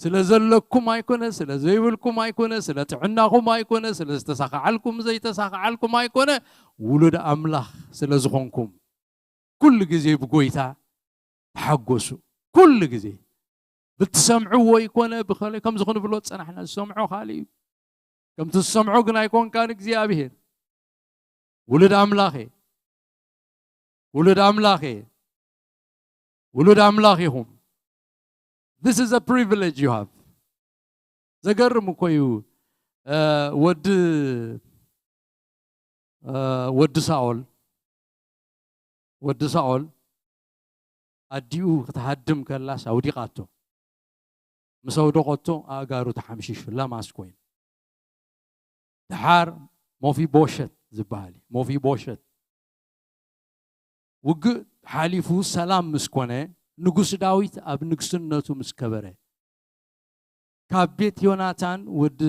ስለ ዘለኩም ኣይኮነ ስለ ዘይብልኩም ኣይኮነ ስለ ጥዕናኹም ኣይኮነ ስለ ዝተሳኽዓልኩም ዘይተሳኽዓልኩም ኣይኮነ ውሉድ ኣምላኽ ስለ ዝኾንኩም ኩሉ ግዜ ብጎይታ ተሓጎሱ ኩሉ ግዜ ብትሰምዑዎ ይኮነ ብኸለይ ከም ዝኽንብሎ ፀናሕና ዝሰምዖ ካሊእ እዩ ከምቲ ዝሰምዖ ግን ኣይኮንካን እግዚኣብሔር ውሉድ ኣምላኽ ኢኹም This is a privilege you have. ዘገርም እኮ እዩ ወዲ ሳኦል ኣዲኡ ክትሃድም ከላስ ኣውዲቓቶ ምስ ኣውደቐቶ ኣእጋሩ ተሓምሺሹ ለማስ ኮይኑ ድሓር ሞፊቦሸት ዝበሃል ሞፊቦሸት ውግእ ሓሊፉ ሰላም ምስ ኮነ ንጉስ ዳዊት ኣብ ንግስነቱ ምስ ከበረ ካብ ቤት ዮናታን ወዲ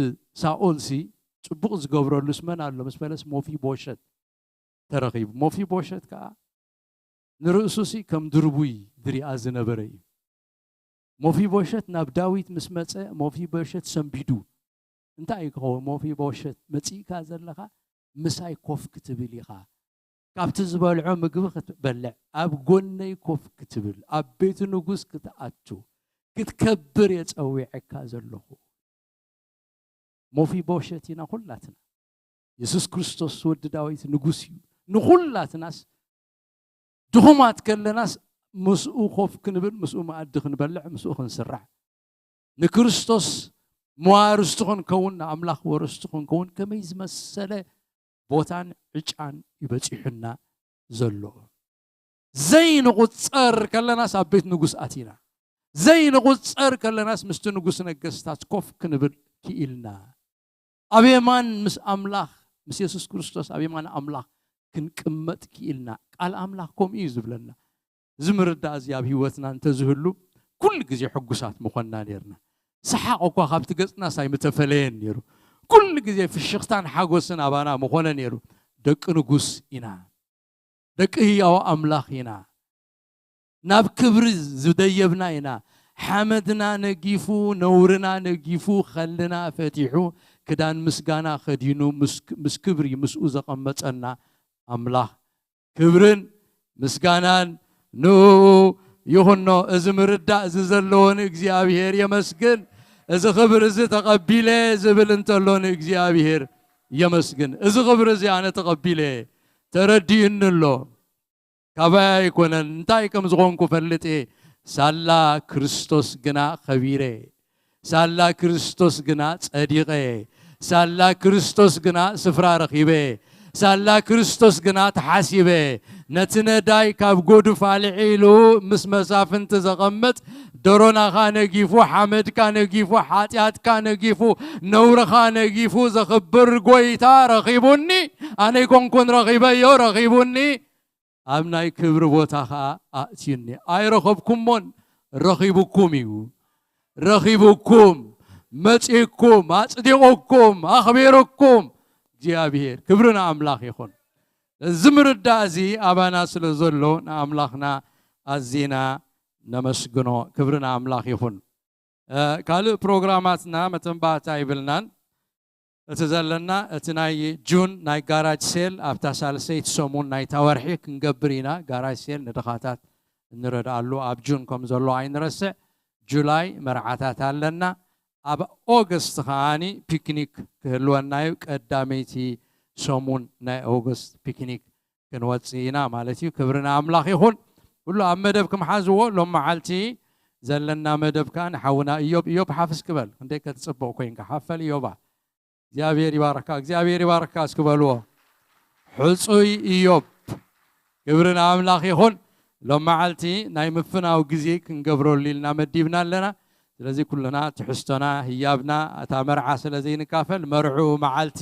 ሳኦልሲ ጽቡቕ ዝገብረሉ ስመን ኣሎ ምስ በለስ ሞፊቦሸት ተረኺቡ ሞፊቦሸት ከዓ ንርእሱሲ ከም ድርቡይ ድሪኣ ዝነበረ እዩ ሞፊቦሸት ናብ ዳዊት ምስ መፀ ሞፊቦሸት ሰንቢዱ እንታይ ይክኸውን ሞፊቦሸት መፂእካ ዘለኻ ምሳይ ኮፍ ክትብል ኢኻ ካብቲ ዝበልዖ ምግቢ ክትበልዕ ኣብ ጎነይ ኮፍ ክትብል ኣብ ቤት ንጉስ ክትኣቱ ክትከብር የፀዊዐካ ዘለኹ ሞፊቦሸት ኢና ኩላትና ኢየሱስ ክርስቶስ ወዲ ዳዊት ንጉስ እዩ ንኩላትናስ ድኹማት ከለናስ ምስኡ ኮፍ ክንብል ምስኡ ማኣዲ ክንበልዕ ምስኡ ክንስራሕ ንክርስቶስ መዋርስቲ ክንከውን ንኣምላኽ ወርስቲ ክንከውን ከመይ ዝመሰለ ቦታን ዕጫን ይበፂሑና ዘሎ ዘይንቁፀር ከለናስ ኣብ ቤት ንጉስ ኣቲና ዘይንቁፀር ከለናስ ምስቲ ንጉስ ነገስታት ኮፍ ክንብል ክኢልና ኣብ የማን ምስ ኣምላኽ ምስ ኢየሱስ ክርስቶስ ኣብ የማን ኣምላኽ ክንቅመጥ ክኢልና ቃል ኣምላኽ ከምኡ እዩ ዝብለና ዝምርዳእ እዚ ኣብ ሂወትና እንተዝህሉ ኩሉ ግዜ ሕጉሳት ምኾንና ነርና ሰሓቕ እኳ ካብቲ ገጽና ሳይምተፈለየን ነይሩ ኩሉ ግዜ ፍሽኽታን ሓጎስን ኣባና ምኾነ ነይሩ ደቂ ንጉስ ኢና ደቂ ህያው ኣምላኽ ኢና ናብ ክብሪ ዝደየብና ኢና ሓመድና ነጊፉ ነውርና ነጊፉ ኸልና ፈቲሑ ክዳን ምስጋና ኸዲኑ ምስ ክብሪ ምስኡ ዘቐመፀና ኣምላኽ ክብርን ምስጋናን ኑ ይኹኖ እዚ ምርዳእ እዚ ዘለዎን እግዚኣብሔር የመስግን እዚ ክብር እዚ ተቐቢለ ዝብል እንተሎን እግዚኣብሔር የመስግን እዚ ክብር እዚ ኣነ ተቐቢለ ተረዲእኒ ኣሎ ካባይ ኣይኮነን እንታይ ከም ዝኾንኩ ፈልጤ ሳላ ክርስቶስ ግና ኸቢረ ሳላ ክርስቶስ ግና ጸዲቐ ሳላ ክርስቶስ ግና ስፍራ ረኺበ ሳላ ክርስቶስ ግና ተሓሲበ ነቲ ነዳይ ካብ ጎድፍ ኣልዒሉ ምስ መሳፍንቲ ዘቐመጥ ደሮናኻ ነጊፉ ሓመድካ ነጊፉ ሓጢኣትካ ነጊፉ ነውርኻ ነጊፉ ዘኽብር ጎይታ ረኺቡኒ ኣነ ይኮንኩን ረኺበዮ ረኺቡኒ ኣብ ናይ ክብሪ ቦታኻ ኣእትዩኒ ኣይረኸብኩሞን ረኺቡኩም እዩ ረኺቡኩም መጺኩም ኣጽዲቑኩም ኣኽቢሩኩም እግዚአብሔር ክብርና ኣምላኽ ይኹን ዝምርዳ እዚ ኣባና ስለ ዘሎ ንኣምላኽና ኣዚና ነመስግኖ ክብርና ኣምላኽ ይኹን ካልእ ፕሮግራማትና መተንባህታ ይብልናን እቲ ዘለና እቲ ናይ ጁን ናይ ጋራጅ ሴል ኣብታ ሳልሰይቲ ሰሙን ናይ ታወርሒ ክንገብር ኢና ጋራጅ ሴል ንድኻታት እንረዳሉ ኣብ ጁን ከም ዘሎ ኣይንረስዕ ጁላይ መርዓታት ኣለና ኣብ ኦገስት ኸዓኒ ፒክኒክ ክህልወናዩ ቀዳመይቲ ሰሙን ናይ ኦገስት ፒክኒክ ክንወፅእ ኢና ማለት እዩ ክብርና ኣምላኽ ይኹን ኩሉ ኣብ መደብ ክምሓዝዎ ሎም መዓልቲ ዘለና መደብ ከዓ ንሓውና ኢዮብ ሓፍስ ክበል ክንደይ ከተፅብቕ ኮይንካ ሓፈል ኢዮባ እግዚአብሔር ይባርካ እስክበልዎ ሕፁይ ኢዮብ ክብርና ኣምላኽ ይኹን ሎም መዓልቲ ናይ ምፍናው ግዜ ክንገብረሉ ኢልና መዲብና ኣለና ስለዚህ ኩልና ትሕዝቶና ህያብና እታ መርዓ ስለዘይንካፈል መርዑ መዓልቲ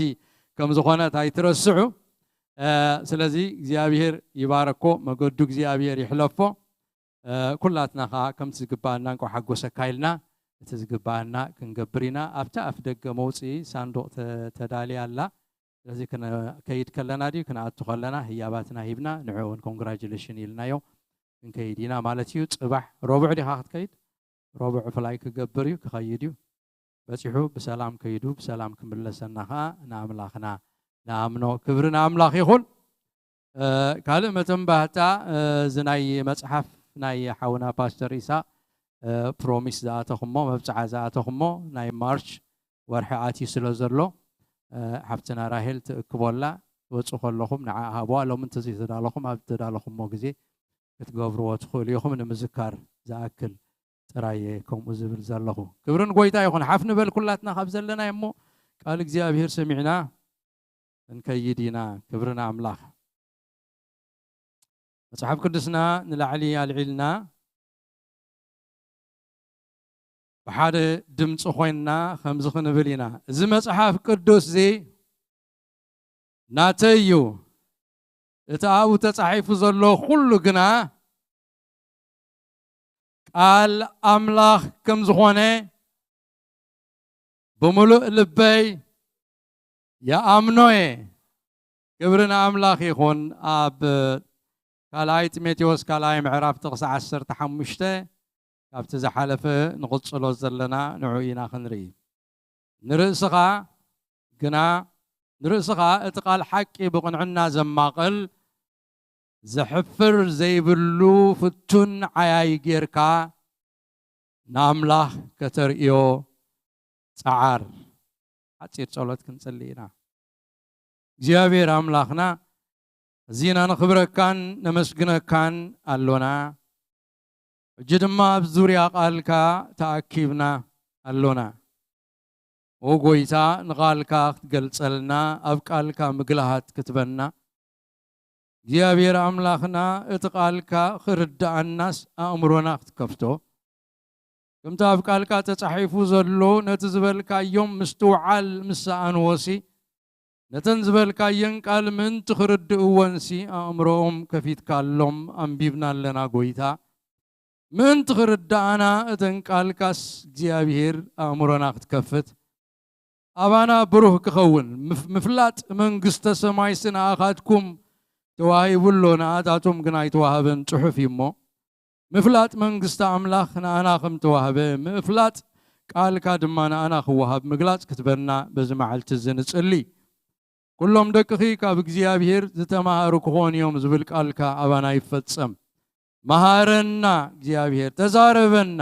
ከም ዝኾነት ኣይትረስዑ ስለዚህ እግዚአብሔር ይባረኮ መገዱ እግዚአብሔር ይሕለፎ ኩላትና ከዓ ከምቲ ዝግባአና እንኳ ሓጎሰካ ኢልና እቲ ዝግባአና ክንገብር ኢና ኣብታ ኣፍ ደገ መውፅኢ ሳንዱቕ ተዳልያ ኣላ ስለዚህ ከይድ ከለና ድዩ ክንኣቱ ከለና ህያባትና ሂብና ንዕኡን ኮንግራጁሌሽን ኢልናዮ ክንከይድ ኢና ማለት እዩ ፅባሕ ረቡዕ ዲኻ ክትከይድ ረቡዕ ፍላይ ክገብር እዩ ክኸይድ እዩ በፂሑ ብሰላም ከይዱ ብሰላም ክምለሰና ከዓ ንኣምላኽና ንኣምኖ ክብርና ኣምላኽ ይኹን ካልእ መተንባህታ እዚ ናይ መፅሓፍ ናይ ሓውና ፓስተር ኢሳቅ ፕሮሚስ ዝኣተኹሞ መብፅዓ ዝኣተኹሞ ናይ ማርች ወርሒ ኣትዩ ስለ ዘሎ ሓፍትና ራሄል ትእክቦላ ትወፅኡ ከለኹም ንዓ ሃብዋ ሎሚ እንተዘይተዳለኹም ኣብ ተዳለኹሞ ግዜ ክትገብርዎ ትኽእሉ ኢኹም ንምዝካር ዝኣክል ጥራይ ከምኡ ዝብል ዘለኹ ክብርን ጎይታ ይኹን ሓፍ ንበል ኩላትና ካብ ዘለና እሞ ቃል እግዚአብሔር ሰሚዕና እንከይድ ኢና ክብርና ኣምላኽ መጽሓፍ ቅዱስና ንላዕሊ ኣልዒልና ብሓደ ድምፂ ኮይንና ከምዚ ክንብል ኢና እዚ መጽሓፍ ቅዱስ እዚ ናተይ እዩ እቲ ኣብኡ ተጻሒፉ ዘሎ ኩሉ ግና ቃል ኣምላኽ ከም ዝኾነ ብምሉእ ልበይ ይኣምኖ ክብርና ኣምላኽ ይኹን ኣብ ካልኣይ ጢሞቴዎስ ካልኣይ ምዕራፍ ጥቕሲ 15 ካብቲ ዝሓለፈ ንቕፅሎ ዘለና ንዑ ኢና ክንርኢ ንርእስኻ እቲ ቃል ሓቂ ብቕንዕና ዘማቕል ዘሕፍር ዘይብሉ ፍቱን ዓያይ ጌርካ ንኣምላኽ ከተርእዮ ፃዓር ሓፂር ጸሎት ክንጽሊ ኢና እግዚአብሔር ኣምላኽና እዚና ንኽብረካን ነመስግነካን ኣሎና እጅ ድማ ኣብ ዙርያ ቃልካ ተኣኪብና ኣሎና ወጎይታ ንቃልካ ክትገልጸልና ኣብ ቃልካ ምግላሃት ክትበና እግዚአብሔር ኣምላኽና እቲ ቃልካ ክርዳእናስ ኣእምሮና ክትከፍቶ ከምቲ ኣብ ቃልካ ተጻሒፉ ዘሎ ነቲ ዝበልካዮም ምስትውዓል ምሳኣንወሲ ነተን ዝበልካየን ቃል ምንቲ ክርድእወንሲ ኣእምሮኦም ከፊትካሎም ኣንቢብና ኣለና ጎይታ ምንቲ ክርዳእና እተን ቃልካስ እግዚአብሔር ኣእምሮና ክትከፍት ኣባና ብሩህ ክኸውን ምፍላጥ መንግስተ ሰማይ ስንኣኻትኩም ተዋሂቡሎ ንኣታቶም ግን ኣይተዋህበን ጽሑፍ እሞ ምፍላጥ መንግስተ ኣምላኽ ንኣና ከም ተዋህበ ምፍላጥ ቃልካ ድማ ንኣና ክወሃብ ምግላጽ ክትበና በዚ መዓልቲ ዝንጽሊ ኩሎም ደቅኺ ካብ እግዚአብሔር ዝተማሃሩ ክኾኑ እዮም ዝብል ቃልካ ኣባና ይፈጸም መሃረና እግዚአብሔር ተዛረበና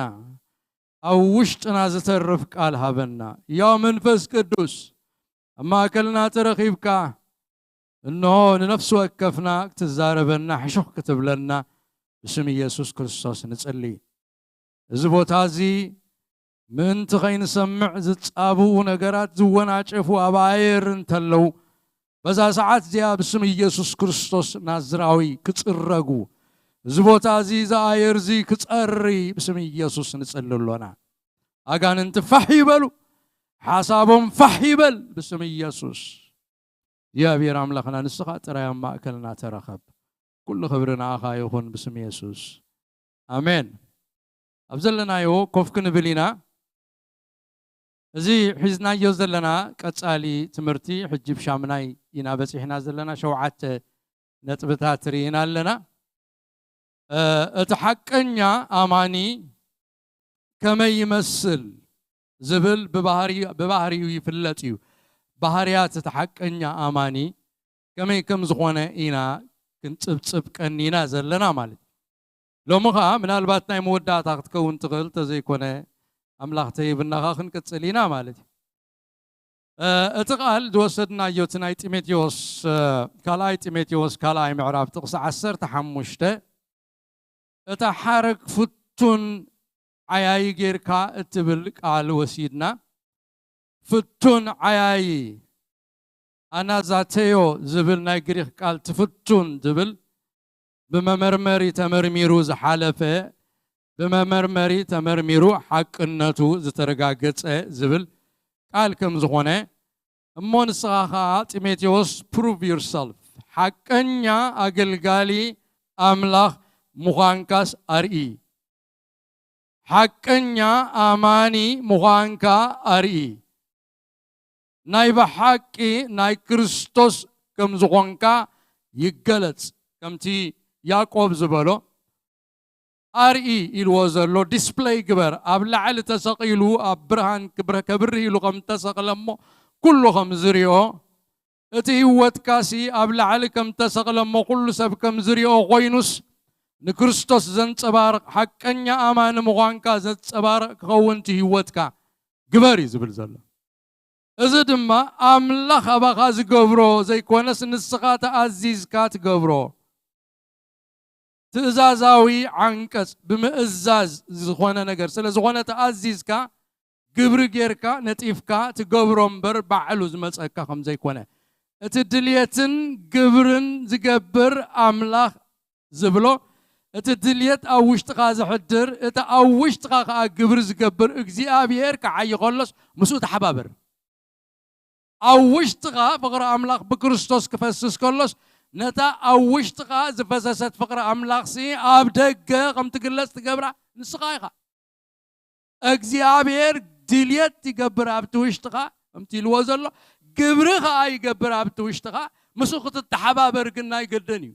ኣብ ውሽጥና ዝተርፍ ቃል ሃበና ያው መንፈስ ቅዱስ ማእከልና ተረኺብካ እነሆ ንነፍስ ወከፍና ክትዛረበና ሕሹኽ ክትብለና ብስም ኢየሱስ ክርስቶስ ንጽሊ እዚ ቦታ እዚ ምንቲ ኸይንሰምዕ ዝጻብኡ ነገራት ዝወናጨፉ ኣብ ኣየር እንተለው በዛ ሰዓት ዚያ በስም ኢየሱስ ክርስቶስ ናዝራዊ ክጽረጉ ዝቦታ እዚ ዘአየር እዚ ክጸሪ በስም ኢየሱስ ንጸልሎና አጋንንት ፈሕ ይበሉ ሐሳቦም ፈሕ ይበል በስም ኢየሱስ እግዚአብሔር አምላክና ንስኻ ጥራይ ማእከልና ተረኸብ ኩሉ ክብርና አኻ ይኹን በስም ኢየሱስ አሜን አብዘለናዮ ኮፍ ክንብሊና እዚ ሒዝናዮ ዘለና ቀጻሊ ትምህርቲ ሕጅብ ሻምናይ ኢና በፂሕና ዘለና ሸውዓተ ነጥብታት ርኢና ኣለና እቲ ሓቀኛ አማኒ ከመይ ይመስል ዝብል ብባህሪው ይፍለጥ እዩ ባህሪያት እቲ ሓቀኛ አማኒ ከመይ ከም ዝኾነ ኢና ክንጽብጽብ ቀኒና ዘለና ማለት ሎሚ ኸዓ ምናልባት ናይ መወዳእታ ክትከውን ትኽእል ተዘይኮነ አምላኽተይ ብናኻ ክንቅጽል ኢና ማለት እቲ ቃል ዝወሰድናዮ እቲ ናይ ጢሞቴዎስ ካልኣይ ጢሞቴዎስ ካልኣይ ምዕራፍ ጥቕሲ 15 እታ ሓረግ ፍቱን ዓያይ ጌርካ እትብል ቃል ወሲድና ፍቱን ዓያይ አናዛቴዮ ዝብል ናይ ግሪክ ቃል ትፍቱን ዝብል በመመርመሪ ተመርሚሩ ዝሓለፈ በመመርመሪ ተመርሚሩ ሓቅነቱ ዝተረጋገጸ ዝብል ቃል ከም ዝኾነ እሞ ንስኻ ጢሞቴዎስ prove yourself ሓቀኛ አገልጋሊ አምላኽ ሙኻንካስ አርኢ ሓቀኛ አማኒ ሙኻንካ አርኢ ናይ በሓቂ ናይ ክርስቶስ ከም ዝኾንካ ይገለጽ ከምቲ ያዕቆብ ዝበሎ አርኢ ኢልዎ ዘሎ ዲስፕሌይ ግበር ኣብ ላዕሊ ተሰቂሉ ኣብ ብርሃን ከብሪ ኢሉ ከም ተሰቕለሞ ኩሉ ከም ዝሪኦ እቲ ህይወትካሲ ኣብ ላዕሊ ከም ተሰቕለሞ ኩሉ ሰብ ከም ዝሪኦ ኮይኑስ ንክርስቶስ ዘንጸባርቕ ሓቀኛ አማኒ ምዃንካ ዘንጸባርቕ ክኸውን እቲ ህይወትካ ግበር እዩ ዝብል ዘሎ እዚ ድማ አምላኽ ኣባኻ ዝገብሮ ዘይኮነስ ንስኻ ተኣዚዝካ ትገብሮ ትእዛዛዊ ዓንቀጽ ብምእዛዝ ዝኾነ ነገር ስለ ዝኾነ ተኣዚዝካ ግብሪ ጌርካ ነጢፍካ ትገብሮ እምበር ባዕሉ ዝመፀካ ከም ዘይኮነ እቲ ድልየትን ግብርን ዝገብር አምላኽ ዝብሎ እቲ ድልየት ኣብ ውሽጥኻ ዝሕድር እቲ ኣብ ውሽጥኻ ከዓ ግብሪ ዝገብር እግዚአብሔር ክዓይ ከሎስ ምስኡ ተሓባበር ኣብ ውሽጥኻ ፍቅሪ አምላኽ ብክርስቶስ ክፈስስ ከሎስ ነታ ኣብ ውሽጥኻ ዝፈሰሰት ፍቅሪ አምላኽሲ ኣብ ደገ ከም ትግለጽ ትገብራ ንስኻ ኢኻ እግዚአብሔር ድልየት ይገብር ኣብቲ ውሽጥኻ ከምቲ ኢልዎ ዘሎ ግብሪ ከዓ ይገብር ኣብቲ ውሽጥኻ ምስኡ ክትተሓባበር ግን ኣይገድን እዩ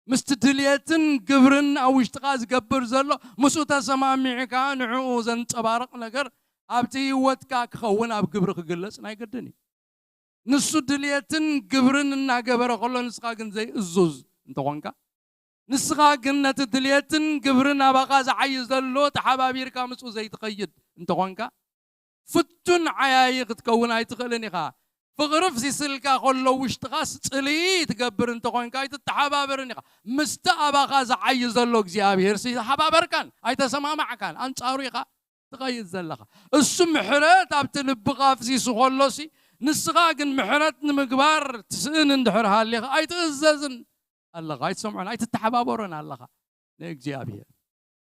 ምስቲ ድልየትን ግብርን ኣብ ውሽጥኻ ዝገብር ዘሎ ምስኡ ተሰማሚዕካ ንዕኡ ዘንጸባርቕ ነገር ኣብቲ ህይወትካ ክኸውን ኣብ ግብሪ ክግለጽ ኣይገድን እዩ ንሱ ድልየትን ግብርን እናገበረ ከሎ ንስኻ ግን ዘይእዙዝ እንተኾንካ ንስኻ ግን ነቲ ድልየትን ግብርን ኣባኻ ዝዓይ ዘሎ ተሓባቢርካ ምስኡ ዘይትኸይድ እንተኾንካ ፍቱን ዓያይ ክትከውን ኣይትኽእልን ኢኻ ፍቅሪ ፍሲስልካ ከሎ ውሽጥኻ ጽልይ ትገብር እንተኾንካ ኣይትተሓባበርን ኢኻ ምስቲ ኣባኻ ዝዓይ ዘሎ እግዚአብሔር ተሓባበርካን ኣይተሰማማዕካን አንጻሩ ኢኻ ትኸይድ ዘለኻ እሱ ምሕረት ኣብቲ ልብኻ ፍሲሱ ከሎሲ ንስኻ ግን ምሕረት ንምግባር ትስእን እንድሕር ሃሊኻ ኣይትእዘዝን ኣለኻ ኣይትሰምዑን ኣይትተሓባበሩን ኣለኻ ንእግዚአብሔር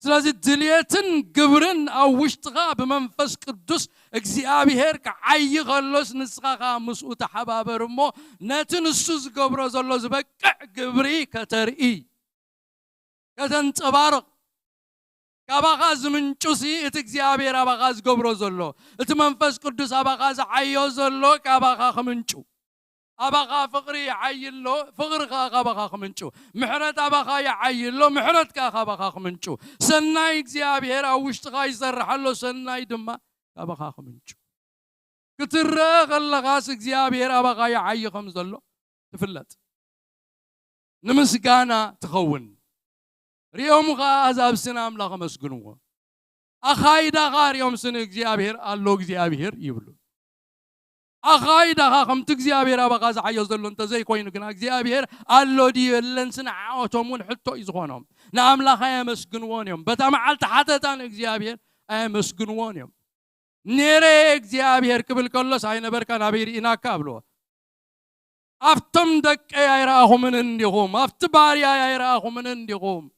ስለዚ ድልየትን ግብርን ኣብ ውሽጥኻ ብመንፈስ ቅዱስ እግዚአብሔር ክዓይ ከሎስ ንስኻ ከዓ ምስኡ ተሓባበር እሞ ነቲ ንሱ ዝገብሮ ዘሎ ዝበቅዕ ግብሪ ከተርኢ ከተንጸባርቕ ካባኻ ዝምንጩሲ እቲ እግዚአብሔር ኣባኻ ዝገብሮ ዘሎ እቲ መንፈስ ቅዱስ ኣባኻ ዝዓዮ ዘሎ ካባኻ ክምንጩ ኣባኻ ፍቅሪ ይዓይሎ ፍቅርካ ካባኻ ክምንጩ ምሕረት ኣባኻ ይዓይሎ ምሕረትካ ካባኻ ክምንጩ ሰናይ እግዚአብሔር ኣብ ውሽጥኻ ይሰርሓሎ ሰናይ ድማ ካባኻ ክምንጩ ክትረአ ከለኻስ እግዚአብሔር ኣባኻ ይዓይ ከም ዘሎ ትፍለጥ ንምስጋና ትኸውን ሪኦምኻ ኣዛብ ስነ ኣምላኽ መስግንዎ ኣኻይዳኻ ሪኦም ስነ እግዚአብሔር ኣሎ እግዚአብሔር ይብሉ ኣኻይዳኻ ከምቲ እግዚአብሔር ኣባኻ ዝዓዮ ዘሎ እንተዘይኮይኑ ግና እግዚአብሔር ኣሎ ድዩ የለን ስነ ዓኦቶም እውን ሕቶ እዩ ዝኾኖም ንኣምላኽ ኣየመስግንዎን እዮም በታ መዓልቲ ሓተታ ንእግዚአብሔር ኣየመስግንዎን እዮም ነረ እግዚአብሔር ክብል ከሎስ ኣይነበርካ ናበይ ርኢናካ ኣብልዎ أفتم دك يا يراهم من عندهم أفتبار يا يراهم من عندهم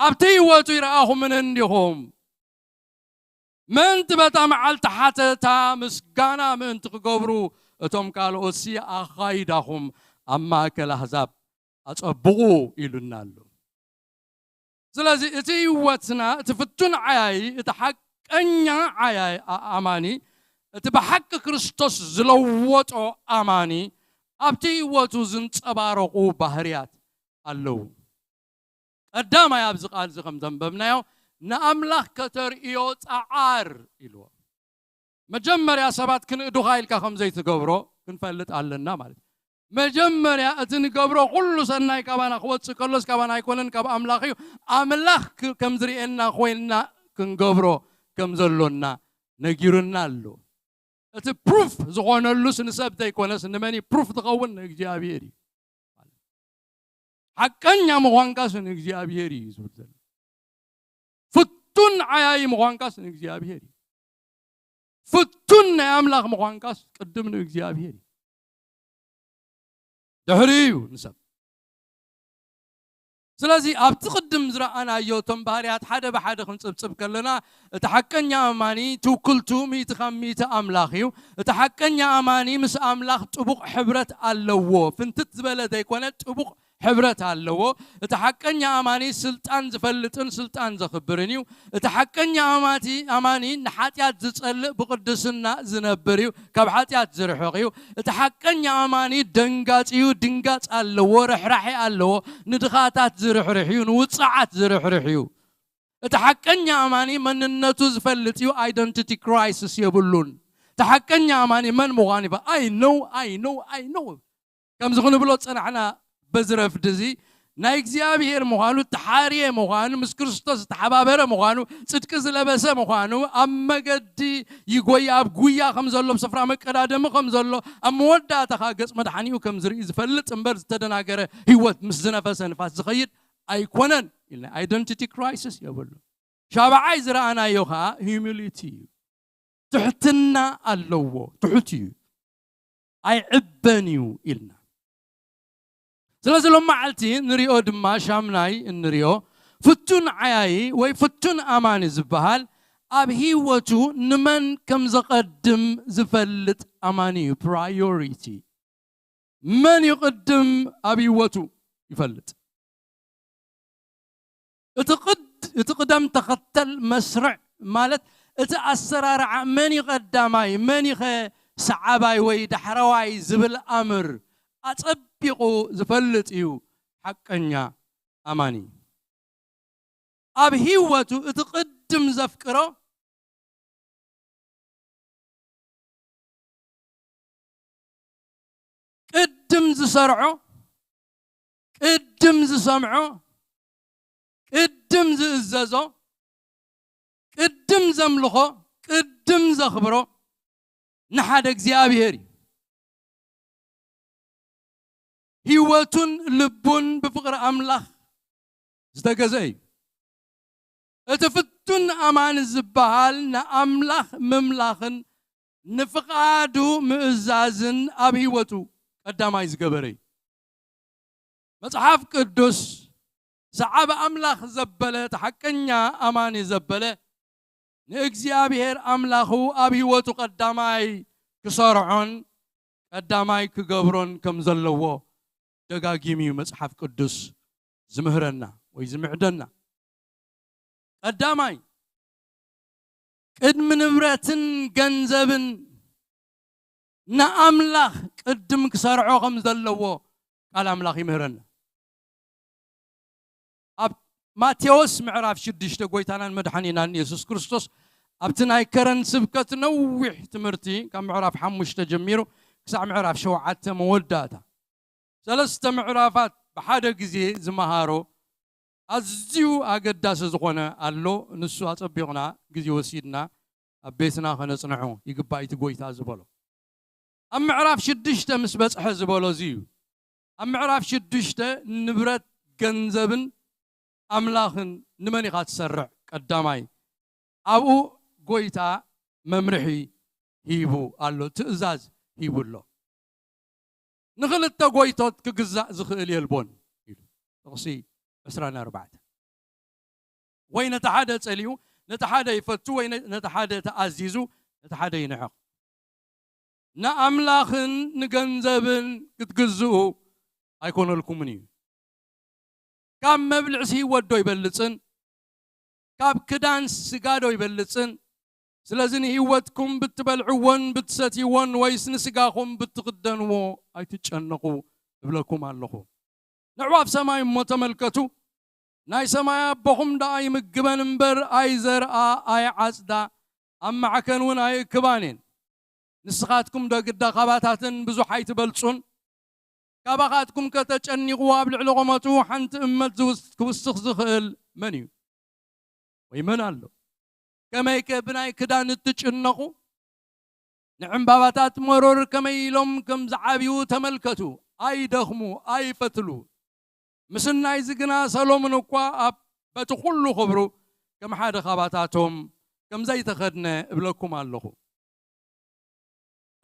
أبتي وتو يراهم من عندهم من تبتا معلت حتى تا مسكانا من تقبرو توم قالوا أسي أخايدهم أما كالأحزاب أصبغوا إلنا سلازي إتي واتنا تفتون عياي إتحق أنيا عياي أماني إتبحق كريستوس زلوات أو أماني أبتي واتو زنت أبارقو بحريات اللو قدام يا أبزق ألزقم ذنبنا نأملخ كتر إيوت أعار إلو مجمر يا سبات كن إدوغايل كخم زي تقبرو كن فلت علنا مالك مجمر يا أتني قبرو كل سنة كبانا خوات سكولس كبانا يكونن كب أملاخيو أملاخ كم زرينا خوينا كن قبرو كم زلنا نجيرنا له أت proof زغون اللوس نسبت يكونس نماني proof تقول نجيابيري حقاً مغانكاس نجيابيري زودل فتون عياي مغانكاس نجيابيري فتون أملاخ مغانكاس قدم نجيابيري دهريو نسب سلازي أبتقدم زرا أنا يوتم باريات حدا بحدا خنصب كلنا تحكن يا أماني توكلتو ميت خميت أملاخيو تحكن يا أماني مس أملاخ تبوق حبرة اللو فنتت بلد يكونت تبوق حبرة اللو تحكن يا أماني سلطان زفلتن سلطان زخبرنيو تحكن يا أماني نحاتيات زصل بقدسنا زنبريو كبحاتيات زرحقيو تحكن يا أماني دنقاتيو دنقات اللو رحرحي اللو ندخاتات زرحرحيو نوصعات زرحرحيو تحكن يا أماني من النتو زفلتيو identity crisis يبلون تحكن يا أماني من مغانبة I know كم زغنو بلوت صنعنا بزرف دزي نايكزيابير مغانو تحاريه مغانو مس كريستوس تحبابره مغانو صدق زلبسه مغانو اما قدي يغوي اب غويا خمزلو بسفرا مقدادم خمزلو ام وداتا خاغص مدحانيو كم زري زفلط امبر تدناغره هيوت مس زنفس نفاس زخيد ايكونن الى ايدنتيتي كرايسيس يبلو شابعاي زرانا يوها هيوميليتي تحتنا اللو تحتي اي عبنيو إلنا سلازي لما عالتي نريو دما شامناي نريو فتون عياي وي فتون أماني زبهال أب هيوتو نمن كم زقدم زفلت أماني priority من يقدم أب هيوتو يفلت اتقدم تختل مسرع مالت اتأسرار من يقدماي من يخ سعباي وي دحرواي زبل أمر أتبقو زفلت إيو حقنيا أماني أب هيوتو اتقدم زفكرو قدم زسرعو قدم زسمعو قدم زإزازو قدم زملخو قدم زخبرو نحادك زيابيهري هيوتون لبون بفقر أملاخ زتجزي اتفتون أمان الزبال نأملاخ مملاخن نفقادو مئزازن أب هيوتو قدام عايز قبري مصحف قدس سعب أملاخ زبلة تحكنيا أماني زبلة نأكزيابيهر أملاخو أب هيوتو قداماي كسارعون قداماي كقبرون كم زلوو دقاقيمي مصحف قدس زمهرنا ويزمعدنا قداماي قدم نبرتن جنزبن نأملاخ قدم كسرعو خمزلوو قال أملاخ يمهرنا أب ماتيوس معرف شدش تقويتانا المدحنينا يسوس كريستوس أبتناي كرن سبكت نوح تمرتي كم معرف حمش تجميرو كسع معرف شوعات موداتا ثلاثة معرفات بحدا جزي زمهارو أزيو أقداس زغنا اللو نسوا أصبيغنا جزي وسيدنا أبيتنا خنصنعو يقباي تقوي تازبولو أم معرف شدشته مسبس حزبولو زيو أم معرف شدشته نبرت جنزبن أملاخن نمني قات سرع قداماي أبو قويتا ممرحي هيبو اللو تأزاز هيبو اللو نخلت تقويتوت كجزاء زخيل يلبون تقصي 24 وين نتحدى تسأليو نتحدى يفتو وين نتحدى تأزيزو نتحدى ينحق نأملاخن نجنزبن كتجزو أيكون لكم مني كم مبلعسي ودو يبلسن كاب كدان سجادو يبلسن سلازن هيوتكم بتبلعون بتستيون ويسن سجاكم بتقدنوا أي تتشنقوا بلكم الله نعواف سماي متملكتو ناي سماي بهم داي مجبن بر أي زرع أي عزدا أما عكنون أي كبانين نسخاتكم دا قد خباتاتن بزو حي تبلسون كابخاتكم كتتشنقوا بالعلوماتو حنت أمت كوسخ زخل منيو ويمن الله كما يكبناي كدان تتشنقوا نعم باباتات مرور كما يلوم كم زعابيو تملكتو أي دخمو أي فتلو مسنا يزقنا سلومن وقوا بتخلو خبرو كم حاد خباتاتهم كم زي تخدنا بلكم الله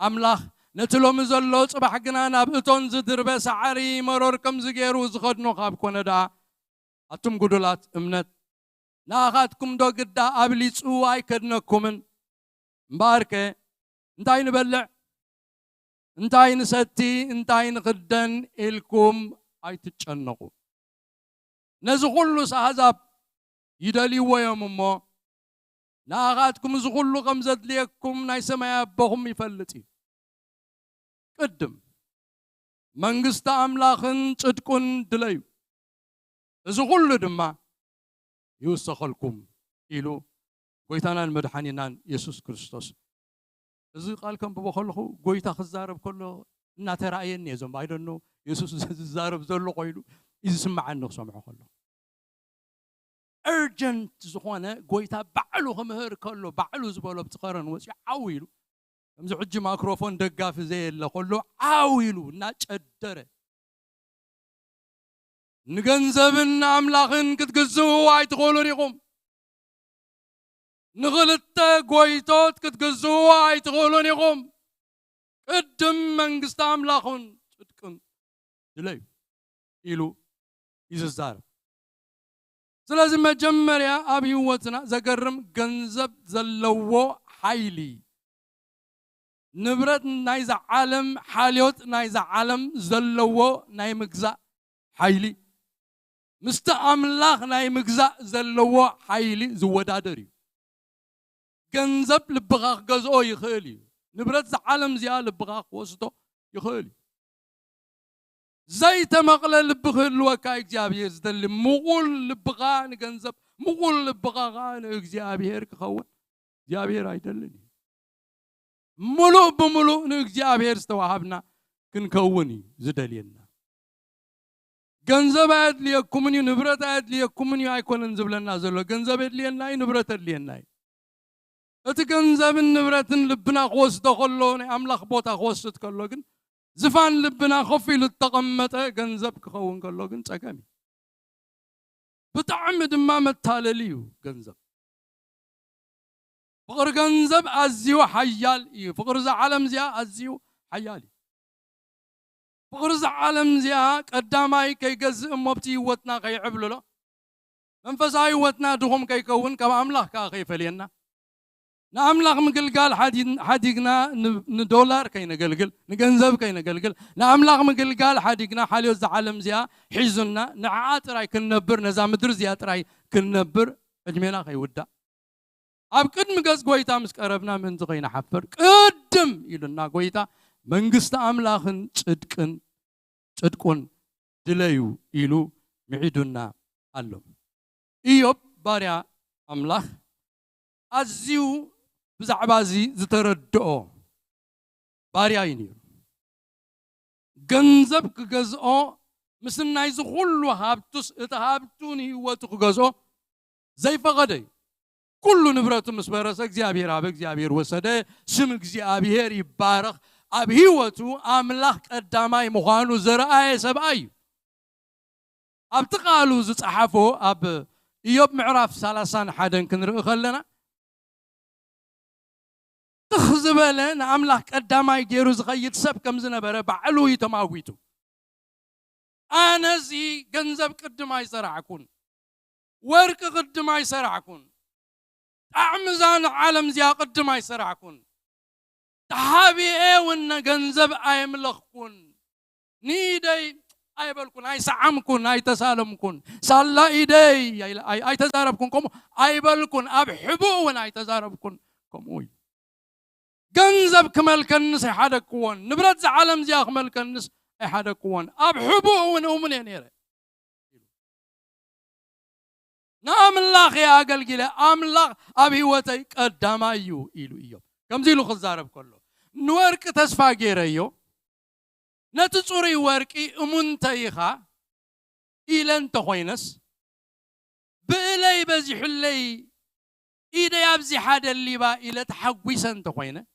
أملاخ نتلوم زلو صباح حقنا نابتون زدرب سعري مرور كم زجيرو زخدنو خاب كوندا أتم قدولات امنت ناخاتكم دو قدا أبليسو أي كدنكمن مباركة انتاي نبلع انتاي نستي انتاي نقدن إلكم أي تتشنقوا نزغلو سهزاب يدلي ويممو ناخاتكم زغلو غمزت ليكم ناي سمايا بهم يفلتي قدم منغست أملاخن صدقن دليو زغلو دما يوسخلكم إلو قويتانا المدحانينا يسوس كريستوس إذا قال كم ببخلخو قويتا خزارب كله ناترأيين يزوم I don't know يسوس زارب زلو قيلو إذا سمع عنه سمعه خلو urgent زخوانه قويتا بعلو خمهر كله بعلو زبالو بتقارن وسي عاويلو امز عجي مايكروفون دقاف زي اللي خلو عاويلو ناتشدره نجنزبن أملاخن كتجزوا أي تقولون يقوم نغلط قويتوت كتجزوا أي تقولون يقوم قدم منجست أملاخن تكن دليل إلو يززار سلازم مجمر يا أبي وطنا زقرم جنزب زلوا حيلي نبرت نايز عالم حاليوت نايز عالم زلوا ناي مجزا حيلي مستأملاخ ناي مجزاء زلوا حيلي زودادري جنزب لبغاق جزء يخالي نبرت عالم زيال لبغاق وسطه يخالي زي تمقل لبغل وكايك جابير زدل مغول لبغان جنزب مغول لبغان جابير كخون جابير ايدلني ملو بملو جابير استوهبنا كنكوني زدلينا جنزب أدلي كومني نبرت أدلي كومني أيكون نزب لنا زلوا جنزب أدلي الناي نبرت أدلي الناي أتجنزب النبرت لبنا خوس دخلون أملاخ بوتا خوس تكلوجن زفان لبنا خفي للتقمت جنزب كخون كلوجن سكامي بتعمد ما متالليو جنزب فقر جنزب أزيو حيال فقر زعلم زيا أزيو حيالي فقرز عالم زيها قداماي كي جزء مبتي وتنا كي عبلو له منفساي وتنا دهم كي كون كما أملاخ كاخي فلينا نأملاخ مقلقال حديقنا ندولار كي نقلقل نجنزب كي نقلقل نأملاخ مقلقال حديقنا حاليوز عالم زيها حيزنا نعات راي كنبر نزام درزيات راي كنبر اجمينا كي ودا أبكد مقاس قويتا مسكربنا من زغينا حفر قدم يلنا قويتا منغست أملاخن صدقن دليو إلو معيدنا اللهم إيوب باريا أملاخ أزيو بزعبازي زتردو باريا ينير جنزب كجزء مثل نايز كل هابتوس اتهابتوني وتقجزو زي فقدي كل نبرة مسبرة እግዚአብሔር አብ እግዚአብሔር ወሰደ ስም እግዚአብሔር ይባረክ አብ ህይወቱ አምላክ ቀዳማይ መዃኑ ዘርአየ ሰብአይ አብ ተቃሉ ዝጻሐፎ አብ ኢዮብ ምዕራፍ 31 ክንርኢ ከለና تخزبلن أملاك قداماي جيرو زخيت سب كم زنبرة بعلو يتماويتو أنا زي جنزب قدماي سرعكون ورك قدماي سرعكون أعمزان عالم زي قدماي سرعكون تحابي ون جنزب أيملخكون نيدي أيبلكون أي سعمكون أي تسالمكون سالا إيدي أي تزاربكون كم أيبلكون أبحبون أي تزاربكون كموي جنزب كمال كنس حدا كون نبرد زعلم زي كمال كنس حدا كون أبحبون أمني نيره نعم الله يا قلقلة أملاق أبي وتي قدام أيو إلو إيو كم زيلو خزارب كله نورك تسفى غيريو نتصوري وركي أمنتيخا إلان تخوينس بإلي بزي حلي إيدا يابزي حدا اللي با إلا تحقويسان تخوينة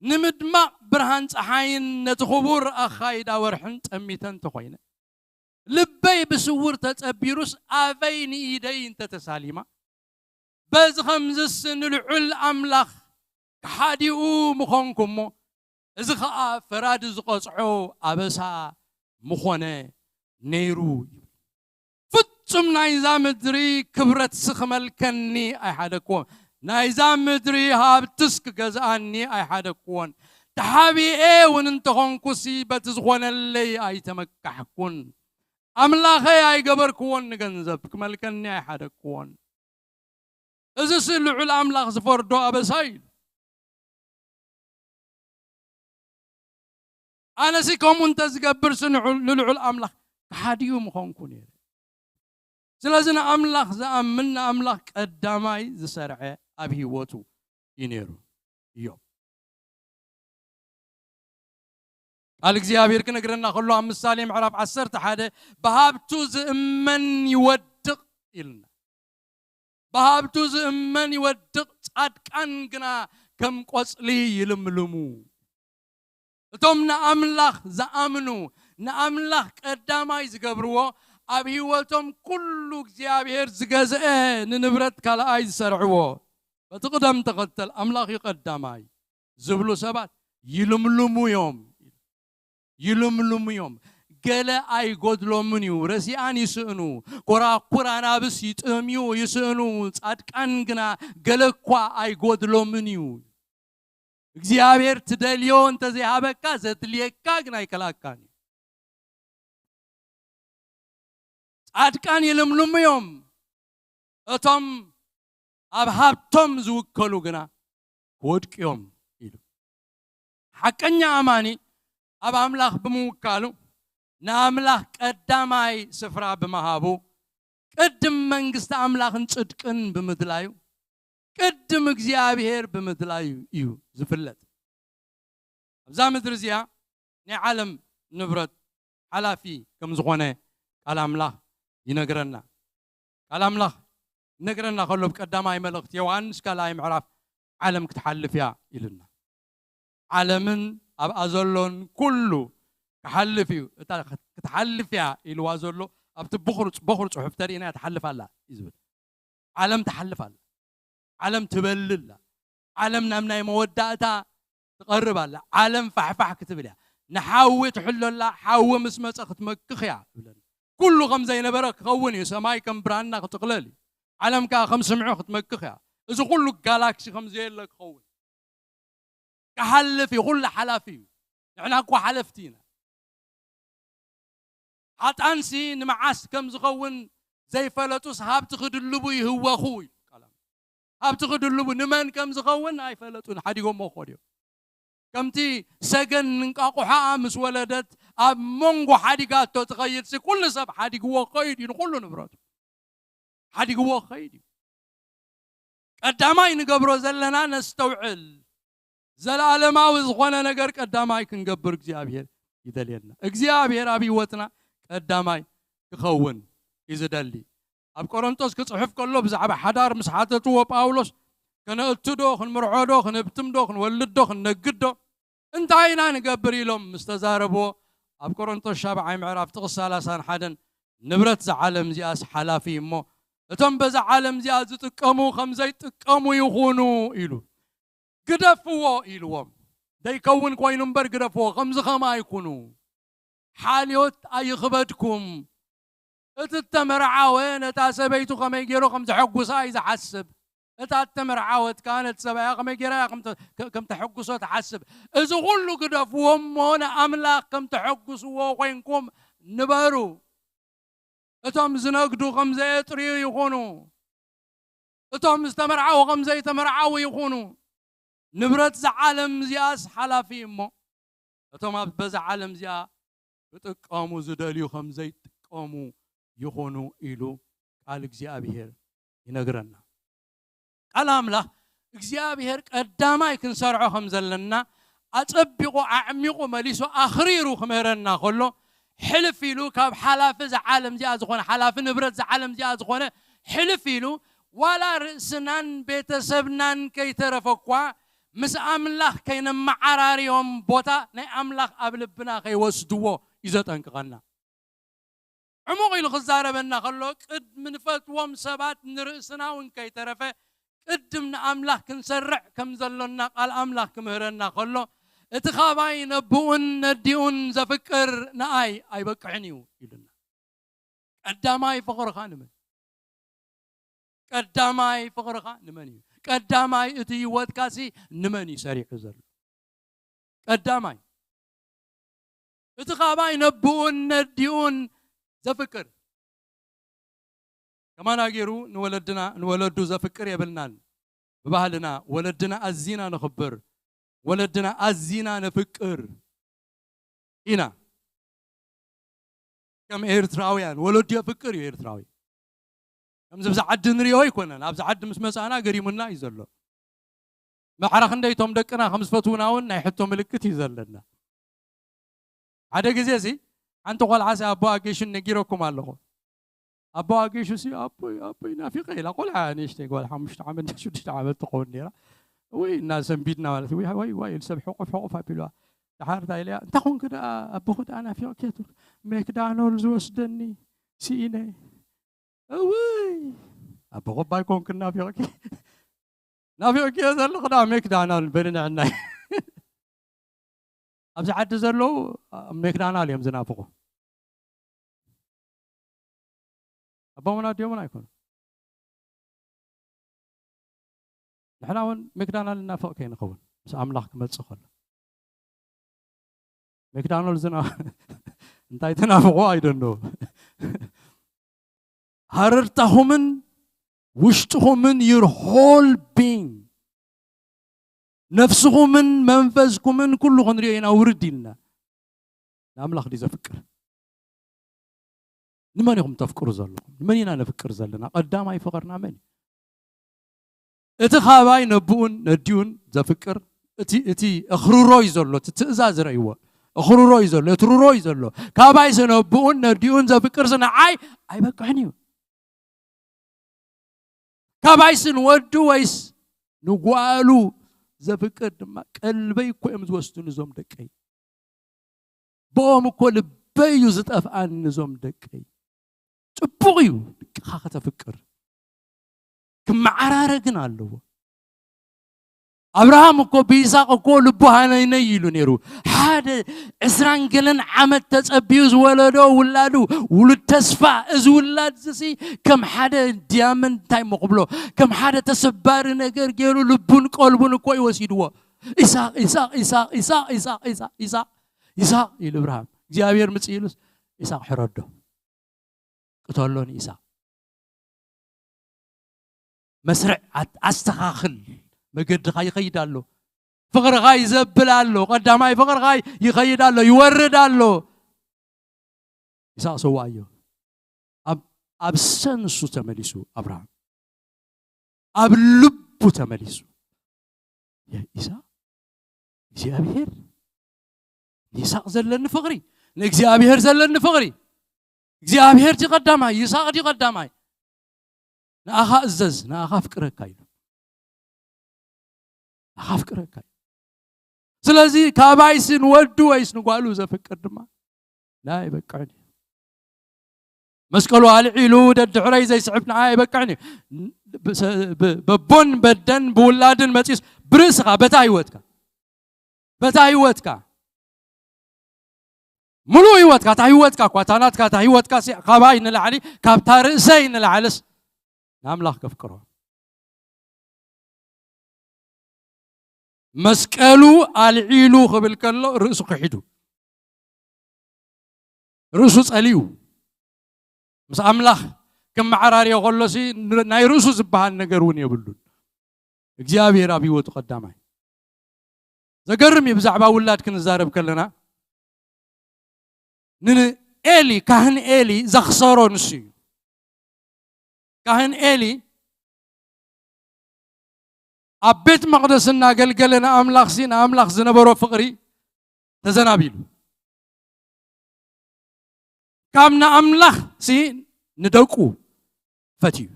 نمدما برهان تحاين نتخبور أخايدا ورحن تأميتان تخوينة لبي بسور تتأبيروس آفين إيدين تتساليما بز خمز السن العل أملاخ كحاديو مخونكمو إذا فراد زقصعو أبسا مخونة نيرو فتم نايزام دري كبرت سخمل كني أي حدا كون نايزام دري هابتسك جزاني أي حدا كون تحابي إيه وننتخون كسي بتزخون اللي أي تمكحكون أملاخي أي قبر كون نجنزب كمل كني أي حدا كون إذا سلعوا الأملاخ زفردو أبسايل أنا سيكون منتزقبر سنعو للعو الأملاخ كحاديو مخونكوني سلازنا أملاخ زأمنا أملاخ قداماي زسرعي أبي ووتو ينيرو يوم قال እግዚአብሔር كنقرنا خلو عم السالي معرف عسرت حدا بهابتو زأمن يودق إلنا بهابتو زأمن يودق صادقان قنا كم قصلي يلملمو توم نأملاخ زأمنو نأملاخ قداماي زقبرو أبي وتم كله እግዚአብሔር زجزء ننبرت كلا أي سرعو فتقدم تقتل أملاخ قداماي زبلو سبات يلملمو يوم قلا أي قدلو منيو رسيان يسأنو قرانا بس يتأميو يسأنو صادقان قنا قلقوا أي قدلو منيو እግዚአብሔር ትደልዮ እንተ ዘይሃበካ ዘትልየካ ግን አይከላካኒ ጻድቃን ይልምልሙ እዮም እቶም ኣብ ሃብቶም ዝውከሉ ግና ወድቅዮም ኢሉ ሐቀኛ አማኒ ኣብ አምላኽ ብምውካሉ ንአምላኽ ቀዳማይ ስፍራ በመሃቡ ቅድም መንግስት አምላኽን ጽድቅን ብምድላዩ قدم እግዚአብሔር بمدلاዩ እዩ ዝፍለጥ ኣብዛ ምድር እዚኣ ናይ ዓለም ንብረት ሓላፊ ከም ዝኾነ ቃል አምላኽ ይነግረና ቃል አምላኽ ይነግረና ከሎ በቀዳማይ መልእክት ዮሐንስ ካልኣይ ምዕራፍ ዓለም ክትሓልፍ እያ ኢልና ዓለምን ኣብ ኣዘሎን ኩሉ ክሓልፍ እዩ እታ ክትሓልፍ እያ ኢልዋ ዘሎ ኣብቲ ብኹር ጽሑፍ ተሪእና ትሓልፍ ኣላ ይዝብል ዓለም ትሓልፍ ኣላ عالم تبلل عالم نامنا مودعتا تقرب الله عالم فحفح كتبلها نحاول تحل الله حاول مسمى سخت مكخيا كله خمسة ينبرك خوني سماي كم برانا تقللي عالم كا خمس سمعوا خت مكخيا إذا كله جالاكسي خمسة لك خون كحلف يقول حلافي يعني أقوى حلفتينا حتى أنسي نمعس كم زخون زي فلتوس هاب تخد اللبوي هو أخوي أبتقد اللبو نمان كم زخون أي فلتون حديقهم مخوريو كمتي سجن نقاقو حامس ولدت أب مونغو حديقات تتغير سي كل سب حديقوا خيدي نقولو نبرات حديقوا خيدي قداماي نقبرو زلنا نستوعل زلالماوي زخونا نقر قداماي كنقبر እግዚአብሔር يدلينا እግዚአብሔር أبي وتنا قداماي يخون يزدلي أب كورنثوس كصحف كله بزعبة حدار مسحاتته وباولوس كنا أتدو خن مرعودو خن ابتمدو خن ولدو خن نقدو انت عينا نقبري لهم مستزاربو أب كورنثوس شابع معرف تغسل سان حدن نبرت زعلم زياس حلافي مو اتم بزعلم زياس تقامو خمزي تقامو يخونو إلو قدفوا إلوم ديكون كوينم بر قدفوا خمس خما يكونوا حاليوت أي خبتكم اتتمر عاوين تاسبيتو خما يجيرو خمس حقو سايز حسب اتتمر عاوت كانت سبايا خما يجيرا كم تحقو صوت حسب إذا كله قدفوهم هنا أملاك كم تحقو سوا وينكم نبارو اتهم زنقدو خمسة يطري يخونوا اتهم استمرعوا خمسة يتمرعوا يخونوا نبرت زعالم زياس حلافي امو اتهم بزعالم زيا يتقاموا زداليو خمسة يتقاموا يخونوا إلو قال እግዚአብሔር ينقرنا قال أملا እግዚአብሔር قداماي كنسرعو خمزلنا أتبقوا أعمقوا مليسو أخريرو خميرنا خلو حلف يلو كاب حلاف زعالم زي أزخونه حلاف نبرت زعالم زي أزخونه حلف يلو ولا رأسنان بيتسبنان كي ترفقوا مس أملاخ كينا معراريهم بوتا ني أملاخ قبل بنا كي وسدوه إذا تنقغنا عموغي الخزارة بنا خلو قد من فتوام سبات نرأسنا ونكي ترفه قد من أملاخ كنسرع كم زلنا قال أملاخ كمهرنا خلو اتخاباي نبون نديون زفكر ناي اي بقعنيو يلنا قداماي فقر خانم قداماي فقر خانمني قداماي اتي ودكاسي نمني سريع زل قداماي اتخاباي نبون نديون زفكر كمان اغيرو نولدو زفكر يبلنال ببحلنا ولدنا ازينا نخبر ولدنا أزينا نفكر هنا كم إيرتراويان ولد يفكر إيرتراوي كم زبزعد نريو يكونن أبزعد مسمسانا قريمنا يزلو ما حرخن ديتهم دكنا خمس فتوناون نحطهم ملكت يزلنا هذا جزيزي أنتو قال عسى أبو أجيش نجيركم الله أبو أجيش سي أبو نافقي لا قول عنيش تقول حمش تعمل شو تعمل تقول نيرا وي الناس بيدنا ولا وي السبح وقف بيلوا تعرف إلى تكون كده أبو خد أنا في أكيد ماكدونالدز وسدني سيني وي أبو خد بايكون كنا في أكيد نافي أكيد زلوا خدا ماكدونالدز بيننا عنا أبز عد زلوا ماكدونالدز يوم زنا فوق أبو منا ديومنا يكون نحن هون ماكدونالدز نافق كين خون بس أملاك ملصقل ماكدونالدز أنا أنت يتنافقوا I don't know هررتهم وشتهم من your whole being نفسهم من منفذكم من كل خنريين أوردينا أملاك دي زفكر نماني هم تفكروا زلوا نماني نفكر زلنا قدام أي فقرنا مني اتخاباي نبون نديون زفكر اتي اخروروي زلو تتأزاز رأيوه اخروروي زلو اتروروي زلو كاباي سنبون نديون زفكر سنعاي اي بقعنيو كاباي سنودو ويس نقوالو زفكر دما قلبي كو امزوستو نزوم دقي بوم كو لبيو زطفان نزوم دقي صبغيو خاخه تفكر كم عرارقنا له أبراهام كو بيساق كو لبوهانا ينيلو نيرو حاد عسران قلن عمد تسأبيوز ولدو ولادو ولد تسفى از ولاد زسي كم حدا ديامن تاي مقبلو كم حدا تسبار نقر جيرو لبون قلبون كوي وسيدوا إساق إساق إساق إساق إساق إساق إساق إساق إلى إبراهام جابير مسيلوس إساق حردو قتلون إساق مسرع أستخاخل مقد غاي يخيدالو فقر غاي يزبلالو قداماي فقر غاي يخيدالو يوردالو إساق سوايو أب سنسو تمليسو أبراهام أب لبو تمليسو يا إساق እግዚአብሔር ይስሐቅ ዘለኒ ፍቅሪ ንእግዚአብሔር ዘለኒ ፍቅሪ እግዚአብሔር ተቀዳማይ ይስሐቅ ተቀዳማይ ንኣኻ እዘዝ ንኣኻ ፍቅረካ ኢሉ ንኣኻ ፍቅረካ ስለዚ ካባይስን ወዱ ወይስ ንጓሉ ዘፍቅር ድማ لا يبقعني مسكلو العيلو ددحري زي سعبنا عاي بقعني ببون بدن بولادن متيس برسخه بتا هيوتك ملو هيوتك تا هيوتك كواتاناتك تا هيوتك قباي نلعلي كابتا رأسي نلعلس ناملاخ كفكرو مسكلو العيلو قبل كله رأسه قحيدو رأسه صليو مس أملاخ كم عراري يقول سي ناي رأسه زبان نجرون يبلون እግዚአብሔር አብይወጡ ቀዳማይ ዘገርም ይብዛዕባ ውላድ ክንዛረብ ከለና ንን ኤሊ ካህን ኤሊ ዘኽሰሮ ንሱ ካህን ኤሊ አቤት መቅደስና አገልገለና አምላኽ ሲና አምላኽ ዝነበሮ ፍቅሪ ተዘናቢሉ ካምና አምላኽ ሲ ንደቁ ፈትዩ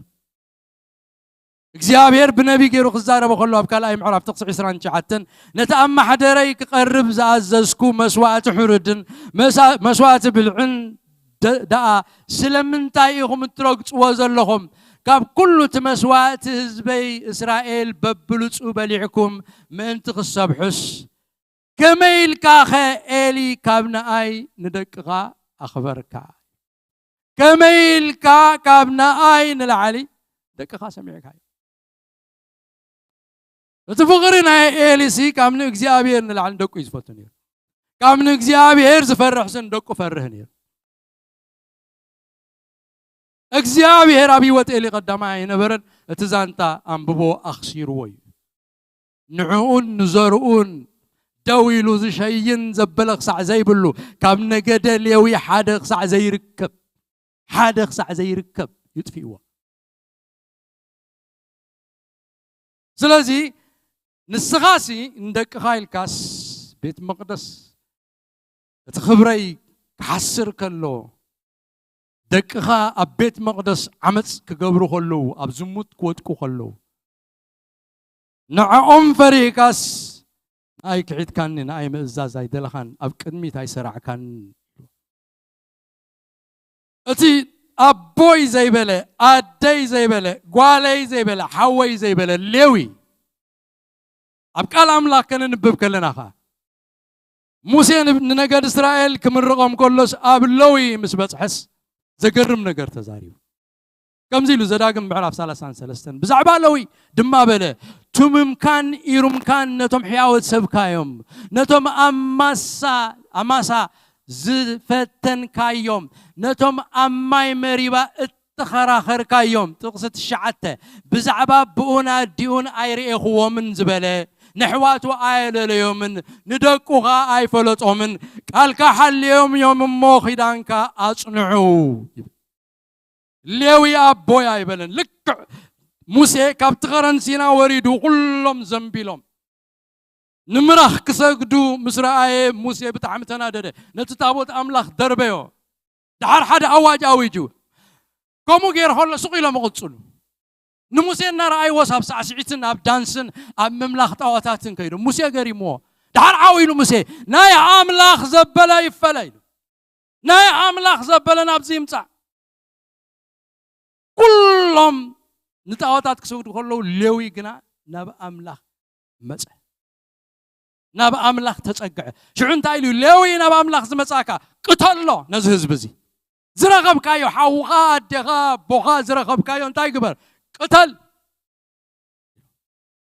እግዚአብሔር በነቢ ገይሩ ክዛረበ ከሎ አብካላይ ምዕራፍ ጥቅስ 29 ነተአማ ሐደረይ ክቀርብ ዘአዘዝኩ መስዋዕት ሕሩድን መስዋዕት ብልዕን ዳአ ስለምንታይ ኢኹም ትረግጽዎ ዘለኹም ካብ ኩሉ መስዋዕት ህዝበይ እስራኤል በብልጹ በሊዕኩም ምእንቲ ክሰብሑስ ከመይልካ ኤሊ ካብናኣይ ንደቅኻ ኣኽበርካ ከመይልካ ካብናኣይ ንላዕሊ ደቅኻ ሰሚዕካ እትፈቅሪና ኤሊሲ ካምነ እግዚአብሔር ንላዕሊ ደቁ ይዝፈቱ ነይሩ ካምነ እግዚአብሔር ዝፈርሕስን ደቁ ፈርህ ነይሩ እግዚአብሔር አብይወት ኤሊ ቀዳማይ ነበረን እትዛንታ አንብቦ አኽሲርዎ ንዑን ንዘርኡን ደዊሉ ዝሸይን ዘበለ ክሳዕ ዘይብሉ ካብ ነገደ ሌዊ ሓደ ክሳዕ ዘይርከብ ይጥፊዎ ስለዚ ንስኻሲ እንደቅኻ ኢልካስ ቤት መቅደስ እቲ ክብረይ ክሓስር ከሎ ደቅኻ ኣብ ቤት መቅደስ ዓመፅ ክገብሩ ከለዉ ኣብ ዝሙት ክወድቁ ከለዉ ንዕኦም ፈሪሕካስ ኣይ ክዒትካኒ ንኣይ ምእዛዝ ኣይደለኻን ኣብ ቅድሚት ኣይሰራዕካን እቲ ኣቦይ ዘይበለ ኣደይ ዘይበለ ጓለይ ዘይበለ ሓወይ ዘይበለ ሌዊ ኣብ ቃል ኣምላኽ ከነንብብ ከለናኻ ሙሴ ንነገድ እስራኤል ክምርቆም ከሎስ ኣብ ሌዊ ምስ በፅሐስ ዘገርም ነገር ተዛሪቡ ከምዚ ኢሉ ዘዳግም ምዕራፍ 33 ብዛዕባ ሌዊ ድማ በለ ቱምምካን ኢሩምካን ነቶም ሕያወት ሰብካዮም ነቶም ኣማሳ ዝፈተንካዮም ነቶም ኣማይ መሪባ እትኸራኸርካዮም ጥቕስ 9 ብዛዕባ ብኡና ዲኡን ኣይርኤኽዎምን ዝበለ نحوات آيل اليومن ندقوها آي فلطومن قالك حل يوم موخدانك أصنعو ليوي أبوي آيبلن لك موسى كابتغرن سينا وريدو كلهم زنبيلهم نمرخ كسقدو مسرعي موسى بتعمتنا ده نتتابوت أملاخ دربيو دحر حد أواج أويجو كمو غير هلا سقيلا مقصلو نموسى نرأي وصاب سعسعتن أب دانسن أب مملاخ طاوتاتن كيرو موسى غريمو دحر عاويلو موسى ناي أملاخ زبلا يفلايلو ناي أملاخ زبلا نابزيمتا كلهم نتاوتات كسودو كلو لوي غنا ناب أملاخ مصح ناب أملاخ تصقع شعون تايلو لوي ناب أملاخ زمصاكا قتلو نزه حزبزي زرغبكايو حوغا دغا بوغا زرغبكايو انتاي غبر قتل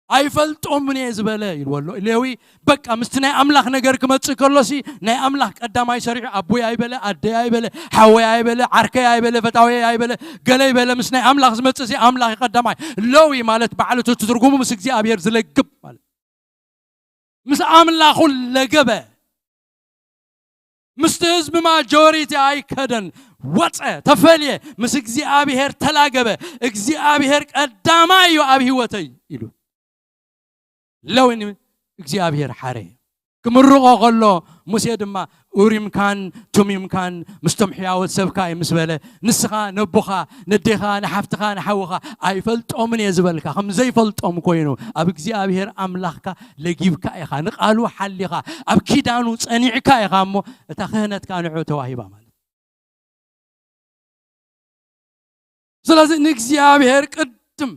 አይፈልጦም ምን ይዝበለ ይልወሎ ሌዊ በቃ ምስትናይ አምላኽ ነገር ከመጽ ከሎሲ ናይ አምላኽ ቀዳማይ ሸሪዕ አቦይ አይበለ አደይ አይበለ ሓወይ አይበለ ዓርከይ አይበለ ፈታዊ አይበለ ገለይ በለ ምስትናይ አምላኽ ዝመጽሲ አምላኽ ቀዳማይ ሌዊ ማለት በዓለቱ ትርጉሙ ምስ እግዚአብሔር ዝለግብ ማለት ምስ አምላኹ ለገበ ምስት ህዝብ ማጆሪቲ አይከደን ወጸ ተፈልየ ምስ እግዚአብሔር ተላገበ እግዚአብሔር ቀዳማይ ኣብ ህይወተይ ይሉ لوين እግዚአብሔር ሓረ ክምርቆ ከሎ ሙሴ ድማ ኡሪም ካን ቱሚም ካን ምስቶም ሕያወት ሰብካይ ምስ በለ ንስኻ ነቡኻ ነዴኻ ንሓፍትኻ ንሓውኻ ኣይፈልጦምን የዝበልካ ከም ዘይፈልጦም ኮይኑ ኣብ እግዚአብሔር ኣምላኽካ ለጊብካ ኢኻ ንቃሉ ሓሊኻ ኣብ ኪዳኑ ጸኒዕካ ኢኻ እሞ እታ ክህነትካ ንዑ ተዋሂባ ማለት ስለዚህ ንእግዚአብሔር ቅድም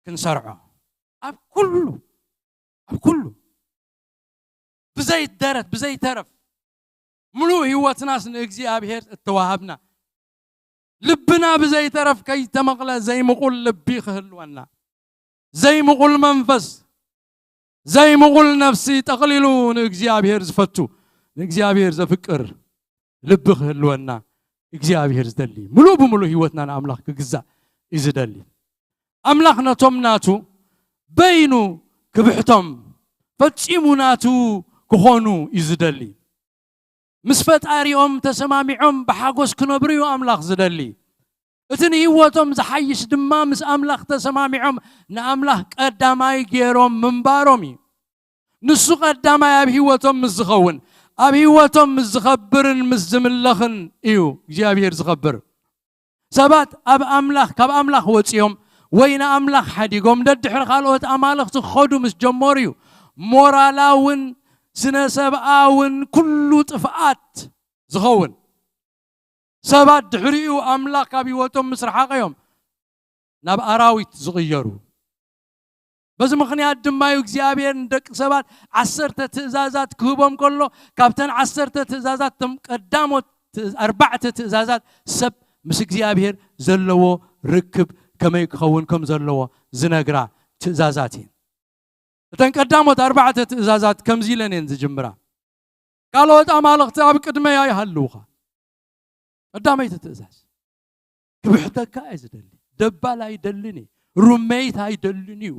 ክንሰርዖ ኣብ ኩሉ ብዘይ ደረት ብዘይ ተረፍ ሙሉእ ህይወትናስ ንእግዚአብሔር እተዋሃብና ልብና ብዘይ ተረፍ ከይተመቕለ ዘይምቁል ልቢ ክህልወና ዘይምቁል መንፈስ ዘይምቁል ነፍሲ ጠቕሊሉ ንእግዚአብሔር ዝፈቱ ንእግዚአብሔር ዘፍቅር ልቢ ክህልወና እግዚአብሔር ዝደሊ ሙሉእ ብሙሉእ ህይወትና ንኣምላኽ ክግዛእ እዩ ዝደሊ ኣምላኽ ነቶም ናቱ በይኑ ክብሕቶም ፈፂሙ ናቱ ክኾኑ እዩ ዝደሊ ምስ ፈጣሪኦም ተሰማሚዖም ብሓጎስ ክነብሩ እዩ ኣምላኽ ዝደሊ እቲ ንህይወቶም ዝሓይሽ ድማ ምስ ኣምላኽ ተሰማሚዖም ንኣምላኽ ቀዳማይ ገይሮም ምንባሮም እዩ ንሱ ቀዳማይ ኣብ ህይወቶም ምስ ዝኸውን ኣብ ህይወቶም ምስ ዝኸብርን ምስ ዝምለኽን እዩ እግዚአብሔር ዝኸብር ሰባት ኣብ ኣምላኽ ካብ ኣምላኽ ወፂኦም ወይ ንኣምላኽ ሓዲጎም ደድሕሪ ካልኦት ኣማልኽቲ ክኸዱ ምስ ጀመሩ እዩ ሞራላውን ስነ ሰብኣውን ኩሉ ጥፍኣት ዝኸውን ሰባት ድሕሪኡ ኣምላኽ ካብ ህይወቶም ምስ ረሓቐዮም ናብ ኣራዊት ዝቕየሩ በዚ ምኽንያት ድማ እግዚአብሔር ንደቂ ሰባት 10 ትእዛዛት ክህቦም ከሎ ካብተን 10 ትእዛዛት ቀዳሞት 4 ትእዛዛት ሰብ ምስ እግዚአብሔር ዘለዎ ርክብ ከመይ ክኸውን ከም ዘለዎ ዝነግራ ትእዛዛት እየን እተን ቀዳሞት 4 ትእዛዛት ከምዚ ኢለን እየን ዝጅምራ ካልኦት ኣማልኽቲ ኣብ ቅድመያ ይሃልውኻ ቀዳመይቲ ትእዛዝ ክብሕተካ እየ ዝደሊ ደባል ኣይደልን ሩመይት ኣይደልን እዩ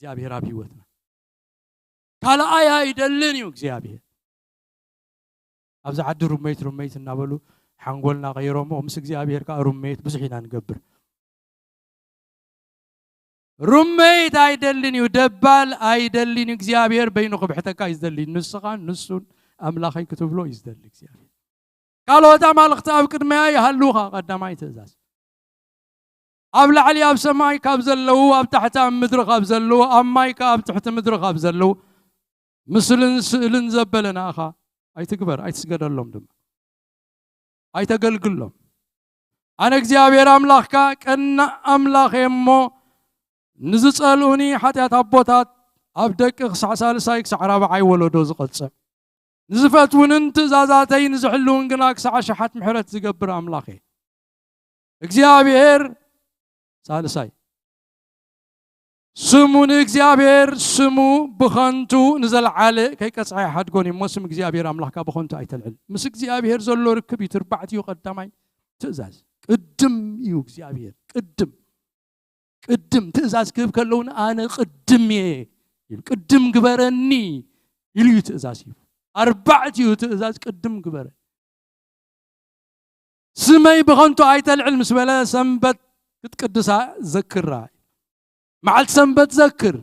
እግዚአብሔር ኣብ ህይወትና ካልኣይ ኣይደልን እዩ እግዚአብሔር ኣብዚ ዓዲ ሩመይት እናበሉ ሓንጎልና ቀይሮሞ ምስ እግዚአብሔር ካ ሩመይት ብዙሕ ኢና ንገብር ሩመይት ኣይደልን እዩ ደባል ኣይደልን እዩ እግዚአብሔር በይኑ ክብሕተካ እዩ ዝደሊ ንስኻን ንሱን ኣምላኸይ ክትብሎ እዩ ዝደሊ እግዚአብሔር ካልኦት ኣማልኽቲ ኣብ ቅድመያ ይሃልውኻ ቀዳማይ ትእዛዝ ኣብ ላዕሊ ኣብ ሰማይ ካብ ዘለዉ ኣብ ታሕቲ ኣብ ምድሪ ካብ ዘለዉ ኣብ ማይ ካብ ትሕቲ ምድሪ ካብ ዘለዉ ምስልን ስእልን ዘበለናኻ ኣይትግበር ኣይትስገደሎም ድማ ኣይተገልግሎም ኣነ እግዚአብሔር ኣምላኽካ ቀናእ ኣምላኽ እሞ ንዝጸልኡኒ ሓጢኣት ኣቦታት ኣብ ደቂ ክሳዕ ሳልሳይ ክሳዕ ራብዓይ ወለዶ ዝቐጽዕ ንዝፈትውንን ትእዛዛተይ ንዝሕልውን ግና ክሳዕ ሸሓት ምሕረት ዝገብር ኣምላኽ እየ እግዚአብሔር ሳልሳይ ስሙ ንእግዚአብሔር ስሙ ብኸንቱ ንዘለዓለ ከይቀጽዐ ሓድጎን እሞ ስም እግዚአብሔር ኣምላኽካ ብኸንቱ ኣይተልዕል ምስ እግዚአብሔር ዘሎ ርክብ እዩ ትርባዕት እዩ ቀዳማይ ትእዛዝ ቅድም እዩ እግዚአብሔር ቅድም ትእዛዝ ክህብ ከለውን ኣነ ቅድም እየ ኢሉ ቅድም ግበረኒ ኢሉ እዩ ትእዛዝ እዩ ኣርባዕት እዩ ትእዛዝ ቅድም ግበረ ስመይ ብኸንቱ ኣይተልዕል ምስ በለ ሰንበት ክትቅድሳ ዘክራ መዓልቲ ሰንበት ዘክር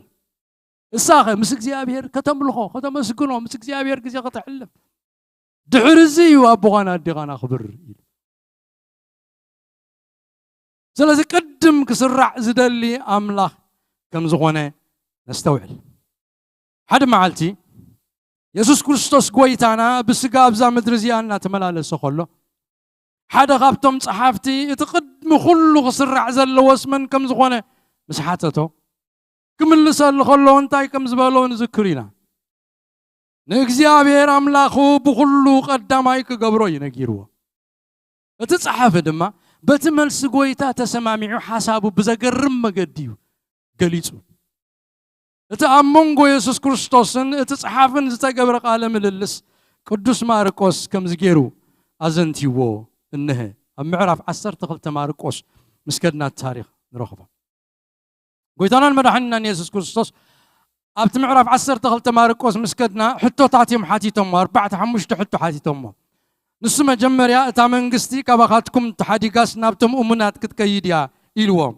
እሳኸ ምስ እግዚአብሔር ከተምልኾ ከተመስግኖ ምስ እግዚአብሔር ግዜ ከተሕልፍ ድሕርዚ እዩ ኣቦኻና ኣዴኻና ክብር ኢሉ ስለዚ ቅድም ክስራዕ ዝደሊ ኣምላኽ ከም ዝኾነ ነስተውዕል ሓደ መዓልቲ ኢየሱስ ክርስቶስ ጎይታና ብስጋ ኣብዛ ምድሪ እዚኣ እናተመላለሰ ከሎ ሓደ ካብቶም ጸሓፍቲ እቲ ቅድሚ ኩሉ ክስራዕ ዘለዎ ስመን ከም ዝኾነ ምስ ሓተቶ ክምልሰሉ ከሎ እንታይ ከም ዝበሎ ንዝክር ኢና ንእግዚአብሔር ኣምላኹ ብኩሉ ቀዳማይ ክገብሮ እዩ ነጊርዎ እቲ ጸሓፊ ድማ በቲ መልሲ ጎይታ ተሰማሚዑ ሓሳቡ ብዘገርም መገዲ እዩ ገሊጹ እቲ ኣብ መንጎ ኢየሱስ ክርስቶስን እቲ ጸሓፍን ዝተገብረ ቃለ ምልልስ ቅዱስ ማርቆስ ከም ዝገይሩ ኣዘንቲዎ እንሄ ኣብ ምዕራፍ 12 ማርቆስ ምስከድና ታሪኽ ንረኽቦ ጎይታናን መድሓኒናን ኢየሱስ ክርስቶስ ኣብቲ ምዕራፍ 12 ማርቆስ ምስከድና ሕቶታት እዮም ሓቲቶሞ 4-5 ሕቶ ሓቲቶሞ ንሱ መጀመርያ እታ መንግስቲ ካባኻትኩም ተሓዲጋስ ናብቶም እሙናት ክትከይድ እያ ኢልዎም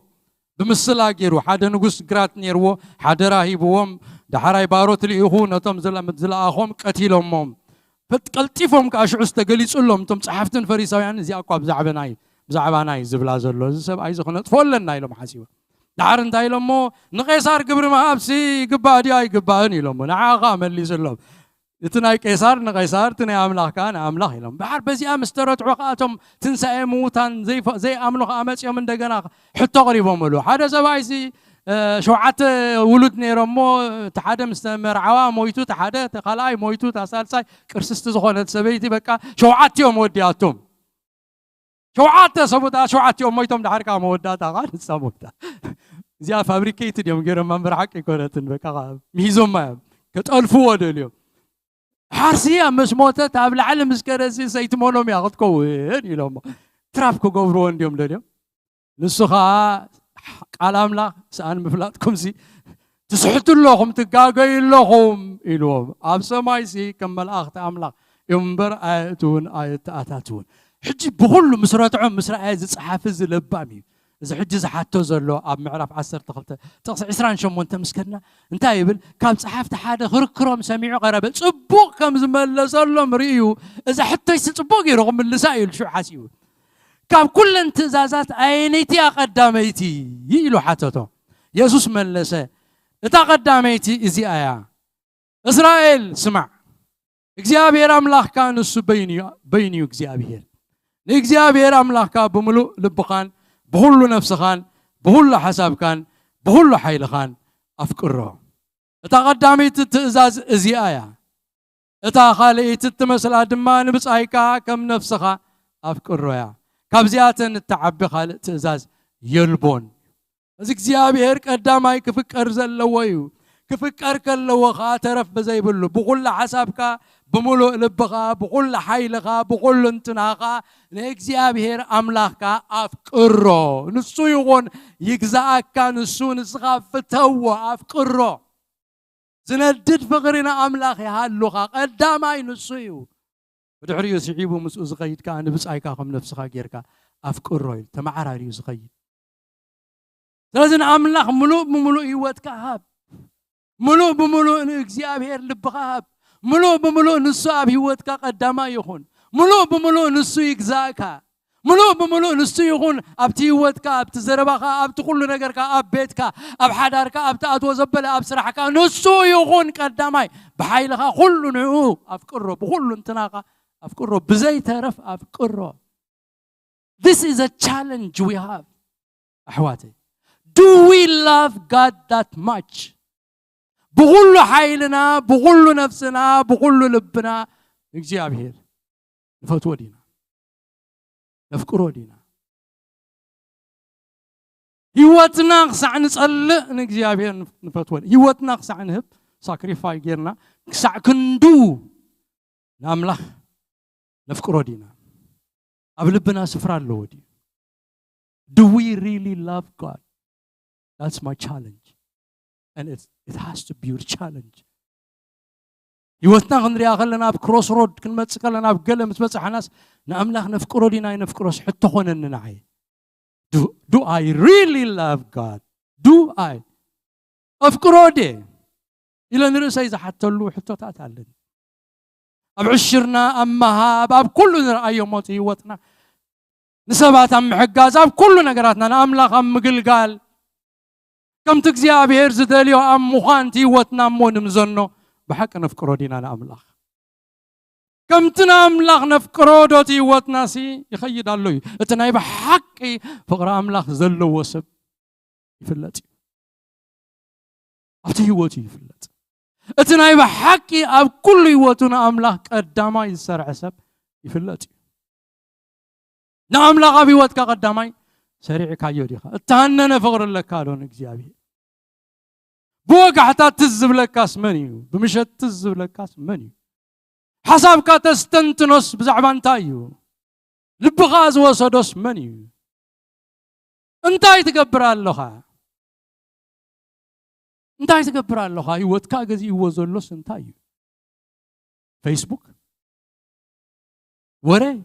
ብምስላ ገይሩ ሓደ ንጉስ ግራት ነይርዎ ሓደ ራሂብዎም ዳሕራይ ባሮት ልኢኹ ነቶም ዝለኣኾም ቀቲሎሞም ፈትቀልጢፎም ከኣሽዑ ዝተገሊጹሎም እቶም ጸሓፍትን ፈሪሳውያን እዚኣ እኳ ብዛዕባናይ ዝብላ ዘሎ እዚ ሰብኣይ ዝኽነጥፎ ኣለና ኢሎም ሓሲቦም ዳሕር እንታይ ኢሎሞ ንቄሳር ግብሪ መሃብሲ ይግባእ ድያ ኣይግባእን ኢሎሞ ንዓኻ መሊስሎም اتناي قيصر نقيصر تناي املاح كان املاح يلهم بحر بزي مسترت عقاتهم تنسى موتان زي املوخ امص يوم እንደገና حتى قريبهم له هذا زبايسي شوعت ولد نيرمو تحده مستمرعوا مويتو تحده تخلاي مويتو تسالساي قرسست زخونت سبيتي بقى شوعت يوم ودياتهم شوعت سبوتا شوعت يوم مويتهم دحركا موداتا قال سموتا زي فابريكيتد يوم غير منبر حق يكونتن بقى ميزوم ما كتالفو ودليو حارسيا مش موتت ابل علم مسكرسي سيتمونهم ياخذكو وين يلوم ترافكو غبرو انديوم دليو نسخا قال املاح سان مفلاتكم سي تسحت لهم تقاقي لهم يلوم اب سماي سي كمل اخت املاح ينبر ايتون ايت اتاتون حجي بكل مسراتهم مسرع زصحاف زلبامي اذا حجي زحاتو زلو اب معرف 10 تخلت تقص 28 مسكرنا انت يبل كاب صحافته حاده خركروم سميعو قرب صبوق كم زملسلهم ريو اذا حتى يصبوق يرغم اللسايل شو حاسيو كاب كل انتزازات عينيتي اقداميتي يلو حاتتو يسوس ملسه اتا قداميتي ازي ايا اسرائيل سمع እግዚአብሔር አምላክ ካን እሱ በይኒው እግዚአብሔር ለእግዚአብሔር አምላክ ካ በሙሉ ልብኻን በሁሉ ነፍስኻን በሁሉ ሐሳብኻን በሁሉ ኃይልኻን አፍቅሮ እታ ቀዳሚት ትእዛዝ እዚአያ እታ ኻልኢት ትመስላ ድማ ንብጻይካ ከም ነፍስኻ አፍቅሮያ ካብዚያተን ተዓቢ ኻልእ ትእዛዝ የልቦን እዚ እግዚአብሔር ቀዳማይ ክፍቀር ዘለዎ እዩ كفكر كلوخا ترف بزيبلو بقول حسابك بملو لبخا بقول حيلخا بقول انتناخا لإግዚአብሔር أملاخك أفكرو نسو يغون يجزاك نسو نسخافتو أفكرو زندد فقرنا أملاخ يهالوخا قداماي نسو يو بدحريو سعيبو مسؤول زغيد كان بسعيكا خم نفسخا غيركا أفكرو تمعراريو زغيد لازم أملاخ ملو بملو يوتك هاب ملو بملو እግዚአብሔር ልብኻብ ملو بملو ንሱ ኣብ ህይወትካ ቀዳማ ይኹን ملو بملو ንሱ ይግዛእካ ملو بملو ንሱ ይኹን ኣብቲ ህይወትካ ኣብቲ ዘረባኻ ኣብቲ ኩሉ ነገርካ ኣብ ቤትካ ኣብ ሓዳርካ ኣብ ተኣትዎ ዘበለ ኣብ ስራሕካ ንሱ ይኹን ቀዳማይ ብሓይልኻ ኩሉ ንዑ ኣፍቅሮ ብኩሉ እንትናኻ ኣፍቅሮ ብዘይተረፍ ኣፍቅሮ This is a challenge we have أحواتي Do we love God that much? بقول حيلنا بقول نفسنا بقول لبنا እግዚአብሔር نفتو دينا نفكرو دينا ህይወትና ክሳዕ ንጸልእ ንእግዚአብሔር نفتو ህይወትና ክሳዕ ንህብ ሳክሪፋይ ጌርና ክሳዕ ክንዱ ንኣምላኽ ነፍቅሮ ዲና ኣብ ልብና ስፍራ ኣለዎ ድዩ Do we really love God? That's my challenge. And it has to be your challenge. يوتنا غنريا خلنا بكروس رود كلمة سكلنا بقلم تبصح ناس نأملاخ نفكرو دينا نفكروس حتى خوننا نعي. Do I really love God? Do I? أفكرو دي. إلى نرسى إذا حتى اللو حتى تعتلن. أبعشرنا أمها باب كل نرأي يومات يوتنا. نسبات أم حجاز باب كل نجاراتنا نأملاخ أم قلقال. كم تكزيابير زدليو أم مخانتي وتنامون مزنو بحق نفكرو دينا أملاخ كم تناملاخ نفكرو دوتي وتناسي يخيد اللوي اتناي بحقي فقر أملاخ زلو وسب يفلتي أبتي وتي يفلت اتناي بحقي أب كل وتنا أملاخ قدامي يسرع سب يفلتي نأملاخ أبي وتك قدامي سريع كايو ديخا اتهننا فقر لك كالون እግዚአብሔር بوقع حتى تزب لك كاس منيو بمشت تزب لك كاس منيو حسابك تستنتنس بزعبان تايو لبغاز وصدوس منيو انتاي تقبر اللوخا انتاي تقبر اللوخا يوتكا غزي يوزلوس انتايو فيسبوك وري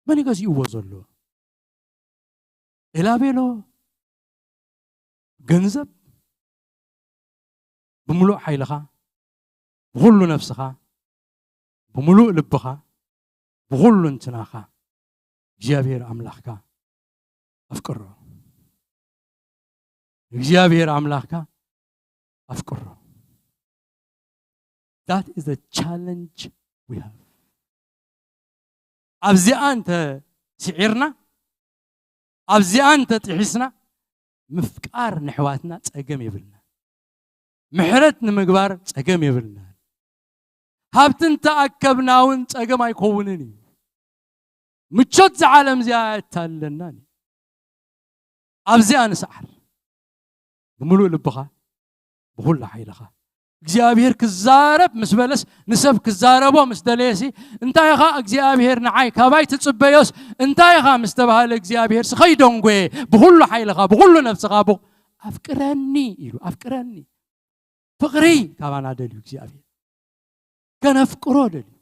من يغزي يوزلو إلا بيلو ገንዘብ بملوء حيلها بغل نفسها بملوء لبها بغل انتناخا እግዚአብሔር أملاخك أفكره እግዚአብሔር أملاخك أفكره That is the challenge we have. أبزي أنت سعرنا أبزي أنت تحسنا مفكار نحواتنا تأجم يبلنا محرتنا مقبار تأجم يبلنا هابتن تأكبنا وانت تأجم يكونني متشت عالم زيادة تلناني أبزي أنا سحر بملو لبخا بقول له حيلخا እግዚአብሔር ክዛረብ ምስ በለስ ንሰብ ክዛረቦ ምስ ደለሲ እንታይ ኻ እግዚአብሔር ንዓይ ካባይ ትጽበዮስ እንታይ ኻ ምስ ተባሃለ እግዚአብሔር ስኸይዶንጎ ብሁሉ ሓይልኻ ብሁሉ ነፍስኻ አፍቅረኒ ኢሉ አፍቅረኒ ፍቅሪ ካባና ደልዩ እግዚአብሔር ከነፍቅሮ ደልዩ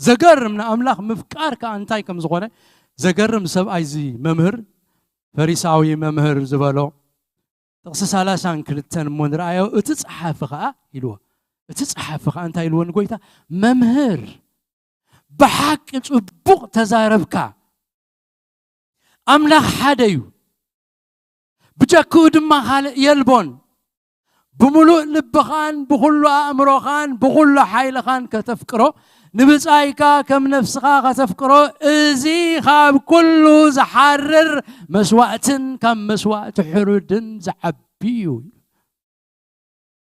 ዘገርምና አምላኽ ምፍቃር ከአንታይ ከም ዝኾነ ዘገርም ሰብ አይዚ መምህር ፈሪሳዊ መምህር ዝበሎ تقص سالاسان كلتن من رأيه اتتصحفها يلوه اتتصحفها أنت يلوه نقولته ممهر بحق تبوق تزاربك أملاك حديو بجاكود ما خال يلبون بملوء لبخان بخلو أمروخان بخلو حيلخان كتفكرو نبصايكا كم نفسخا كتفكرو ازي خاب كله زحرر مسواتن كم مسوات حردن زعبيو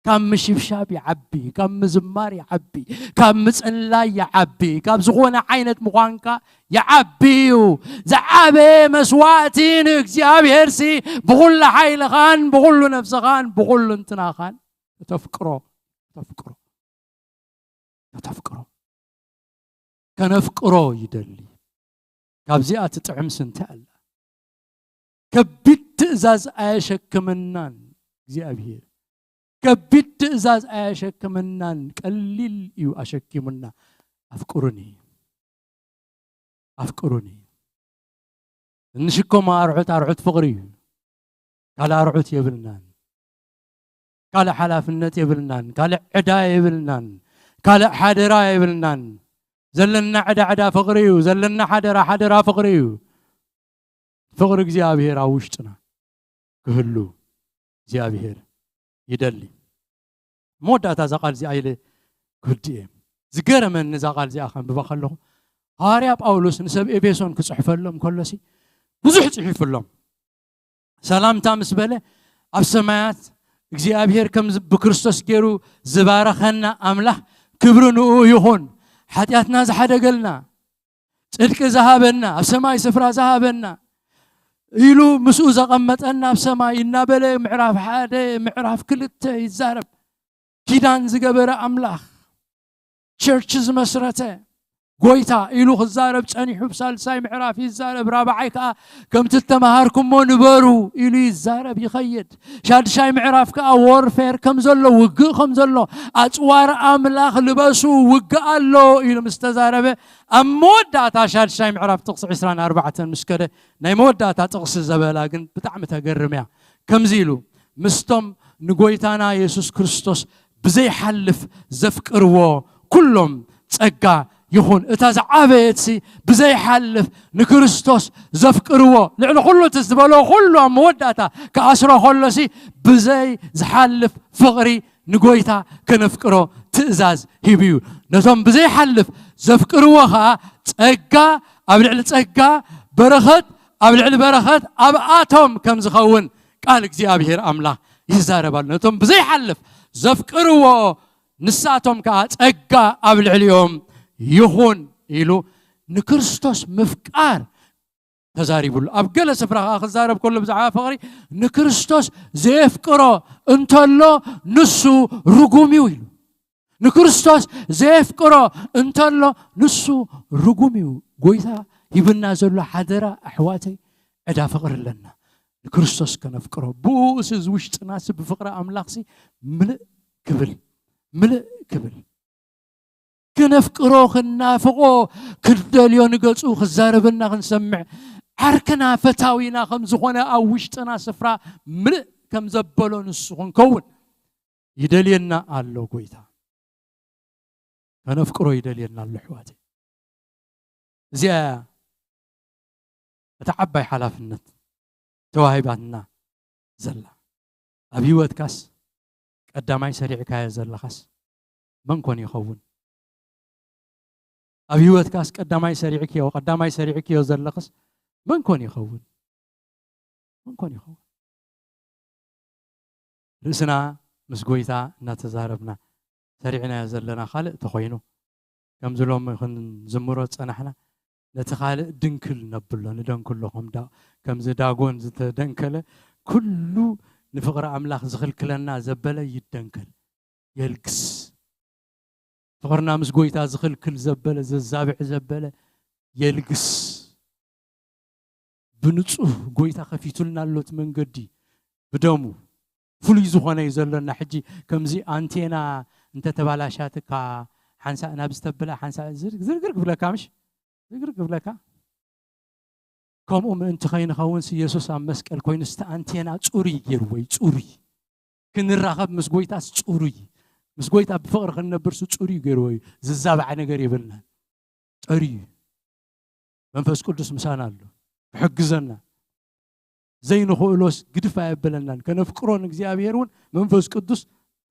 كم مشفشاب يعبي كم مزمار يعبي كم مسألا يعبي كم زغونا عينة مغانكا يعبيو زعبي مسواتين اكزياب هرسي بغل حيلخان بغل نفسخان بغل انتناخان تفكرو تفكرو تفكرو كنفقرو يدلي كابزيات تطعم سنتال كبيت ازاز ايشكمنان እግዚአብሔር كبيت ازاز ايشكمنان قليل يو اشكمنا افقروني افقروني نشكم ارعت فقري قال ارعت يبلنان قال حلافنت يبلنان قال عدا يبلنان قال حادرا يبلنان زلنا عدا فقريو زلنا حدرا فقريو فقر እግዚአብሔር አውሽጥና كهلو እግዚአብሔር يدلي مودات زقال زي ايله كدي زغرمن زقال زي اخن ببخلو حاريا ጳውሎስ ንሰብ ኤፌሶን ክጽሕፈሎም ከሎሲ ብዙሕ ጽሕፈሎም ሰላምታ ምስበለ ኣብ ሰማያት እግዚአብሔር ከም በክርስቶስ ገሩ ዝባረኸና አምላክ ክብሩ ንኡ ይሁን حتياتنا زحدقلنا صدق ذهبنا بسماي سفرا ذهبنا يلو مسؤ زقمطنا بسماي ينابله معراف حاده معراف كلته يزارب كيدان زغبر املاح churches مسرته ጎይታ ኢሉ خزارب ጸኒሑ ብሳልሳይ ምዕራፍ ይዛረብ ራብዓይካ ከም ተተማሃርኩም ነበሩ ኢሉ ይዛረብ ይኸይድ ሻድሻይ ምዕራፍ ከ warfare ከም ዘሎ ውግእ ከም ዘሎ አጽዋር አምላኽ ልበሱ ውግእ አሎ ኢሉ ምስተዛረበ አሞዳታ ሻድሻይ ምዕራፍ ጥቅስ 24 ምስከደ ናይ መወዳታ ጥቅስ ዘበላ ግን ብጣዕሚ ተገርምያ ከምዚ ኢሉ ምስቶም ንጎይታና ኢየሱስ ክርስቶስ ብዘይ ሓልፍ ዘፍቅርዎ ኩሎም ጸጋ يخون اتزعبتسي بزي حلف نكريستوس زفقروا لعل كله تزبلو كله موداتا كاسرو خلصي بزي زحلف فقري نغويتا كنفقرو تئزاز هيبيو نتوم بزي حلف زفقروها ጸጋ ابلعل ጸጋ برخت ابلعل برخت اباتهم كم زخون قال እግዚአብሔር አምላክ ይዛረባል ነቶም بزي حلف زفقروا نساتهم كጸጋ ابلعليهم يخون إلو نكريستوس مفكار تزاريبول أبقل سفرها آخر زارب كله بزعاء فقري نكريستوس زيفكرو انتلو نسو رقوميو إلو نكريستوس زيفكرو انتلو نسو رقوميو قويتا يبنا زلو حدرا أحواتي عدا فقر لنا نكريستوس كان فكرو بوس زوجت ناس بفقر أملاقسي ملء كبل كنفقرو خنافقو كدليو نقصو خزاربنا خنسمع عركنا فتاوينا خمزخونا اوشتنا سفرا ملء كم زبلو نسخون كون يدلينا الله قويتا كنفقرو يدلينا الله حواتي زي اتعباي حلافنت تواهيباتنا زلا ابيوت كاس قداماي سريعكايا زلخس من كون يخون أبيوت كاس قداماي سريعكيا وقداماي سريعكيا زلخس من كون يخون رسنا مسقويتا نتزاربنا سريعنا يزلنا خالق تخوينو كم زلوم يخن زمرات أنحنا نتخالق دنكل نبلا ندنكل لهم دا كم زداغون زتدنكل كله نفقر أملاخ زخل كلنا زبلة يدنكل يلكس فقرنا مسقويتا زخل كل زبلة زبع زبلة يلكس بنصوه قويتا خفيتلنا اللوت من قدي بدمو فلي زخانة يزلنا حجي كم زي أنتينا أنت تبالاشاتك حنسا أنا بستبلا حنسا زرق بلا كامش زرق بلا كا كم أنت خاين خاون سي يسوس عم مسك الكوين أنتينا توري يروي توري كن الرغب مسقويتا توري مسقويتا بفقر خلنا برسو توري يروي ززابع أنا قريبنا توري منفس قدس مسانا له بحجزنا زي نخولوس قدفا يبلنا كنفكرون እግዚአብሔርን መንፈስ ቅዱስ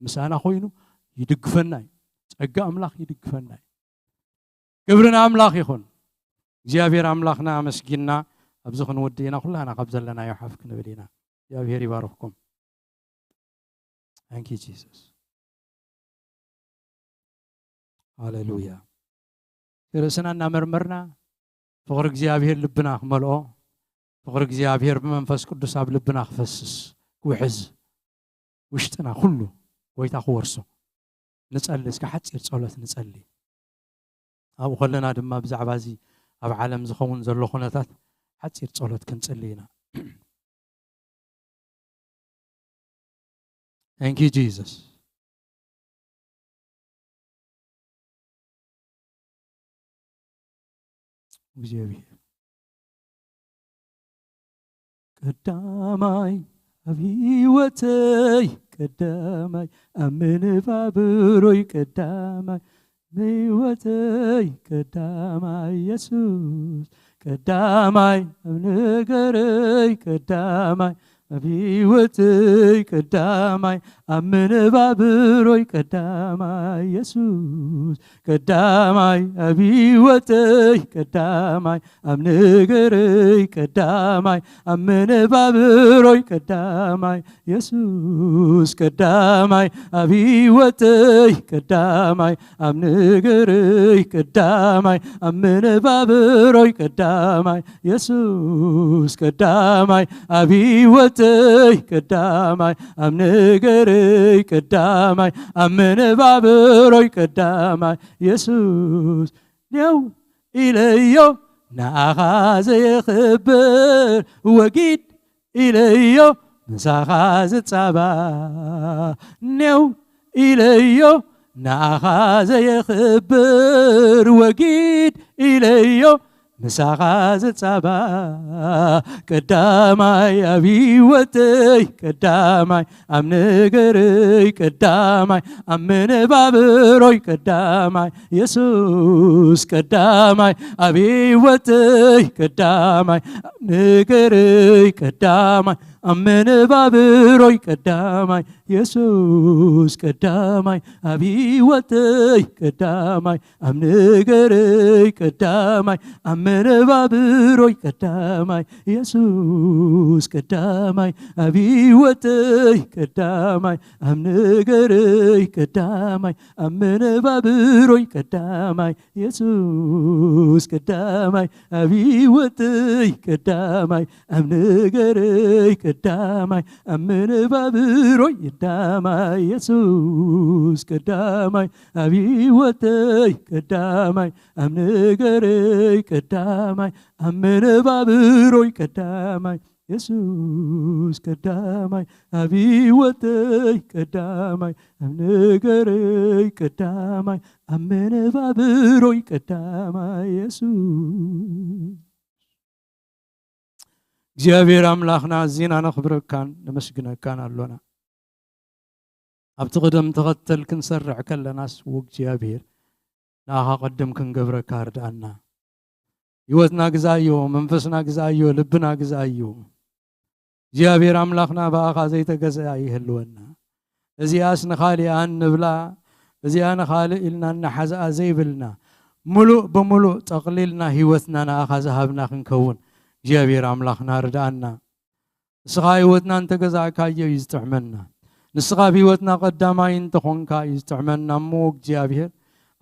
مسانا خوينو يدقفنا ጸጋ አምላክ ይደግፈና ክብርና አምላክ ይሁን እግዚአብሔር አምላክና መስጊና አብዝኹን ወዲና ሁላና qabዘለና ይሐፍክ ንብሊና እግዚአብሔር ይባርክኩም Thank you Jesus Hallelujah ክርስናና መርመርና ፍቅር እግዚአብሔር ልብና ከመልኦ ፍቅር እግዚአብሔር በመንፈስ ቅዱስ አብ ልብና ከፈስስ ኩሕዝ ውሽጥና ሁሉ ወይታ ክወርሶ نصلي اسك حصير صلوت نصلي ابو خلنا دما بزعبا زي اب عالم زخون زلو خناتات حصير صلوت كنصلينا Thank you Jesus እግዚአብሔር قدامي أبيوتي قدامي أمن بابروي قدامي بيوتي قدامي يسوس قدامي أمن قري قدامي أبيوتي قدامي أمن بابروي قدامي يسوس قدامي أبيوتي قدامي أمن قري قدامي أمن بابروي قدامي يسوس قدامي أبيوتي قدامي أمن قري قدامي أمن بابروي قدامي يسوس قدامي أبيوتي قدامي أمن قري قدامي أمن بابروي قدامي يسوس نيو إليو ناغاز يخبر وقيد إليو نساغاز تصابا نيو إليو ناغاز يخبر وقيد إليو مساغاز تصابا قدامي أبيوتي قدامي أمن قري قدامي أمن بابروي قدامي يسوس قدامي أبيوتي قدامي أمن قري قدامي أمن بابروي قدامي يسوس قدامي أبيوتي قدامي أمن قري قدامي أمن بابروي قدامي يسوس قدامي أبيوتي قدامي أمن قري قدامي أمن بابروي قدامي يسوس قدامي أبيوتي قدامي أمن قري قدامي أمن بابروي قدامي يسوس قدامي أبيوتي قدامي أمن قري قدامي أمن بابروي قدامي يسوس قدامي أبيوتي قدامي أمن قري قدامي أمن بابروي قدامي يسوس እግዚአብሔር አምላክና ዚና ነኽብረካን ነመስግነካን አሎና ኣብቲ ቅደም ተኸተል ክንሰርዕ ከለናስ ወእግዚአብሔር ናኻ ቀደም ክንገብረካ ርዳእና ህይወትና ግዛዮ መንፈስና ግዛዮ ልብና ግዛዮ እግዚአብሔር አምላክና በአኻ ዘይተገዛ ይህልወና እዚያስ ንኻሊኣን ንብላ እዚኣ ንኻልእ ኢልና እናሓዝኣ ዘይብልና ሙሉእ ብምሉእ ጠቕሊልና ህይወትና ንኣኻ ዝሃብና ክንከውን እግዚኣብሔር ኣምላኽና ርዳኣና ንስኻ ህይወትና እንተገዛእካዮ እዩ ዝጥዕመና ንስኻ ብህይወትና ቀዳማይ እንተኾንካ እዩ ዝጥዕመና እሞ እግዚኣብሔር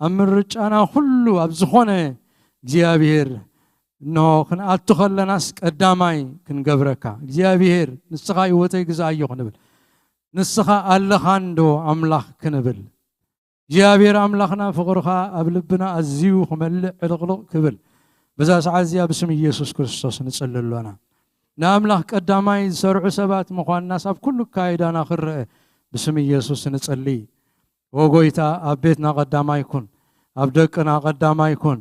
ኣብ ምርጫና ኩሉ ኣብ ዝኾነ እግዚኣብሔር ኖ ክንኣቱ ከለናስ ቀዳማይ ክንገብረካ እግዚኣብሔር ንስኻ ህይወተይ ግዛእዮ ክንብል ንስኻ ኣለኻንዶ ኣምላኽ ክንብል እግዚአብሔር አምላኽና ፍቅርኻ ኣብ ልብና ኣዝዩ ክመልእ ዕልቕልቕ ክብል በዛ ሰዓት እዚኣ ብስም ኢየሱስ ክርስቶስ ንጽልሎና ንኣምላኽ ቀዳማይ ዝሰርዑ ሰባት ምዃንና ኣብ ኩሉ ካይዳና ክርአ ብስም ኢየሱስ ንጽልይ ወጎይታ ኣብ ቤትና ቀዳማይ ኩን ኣብ ደቅና ቀዳማይ ኩን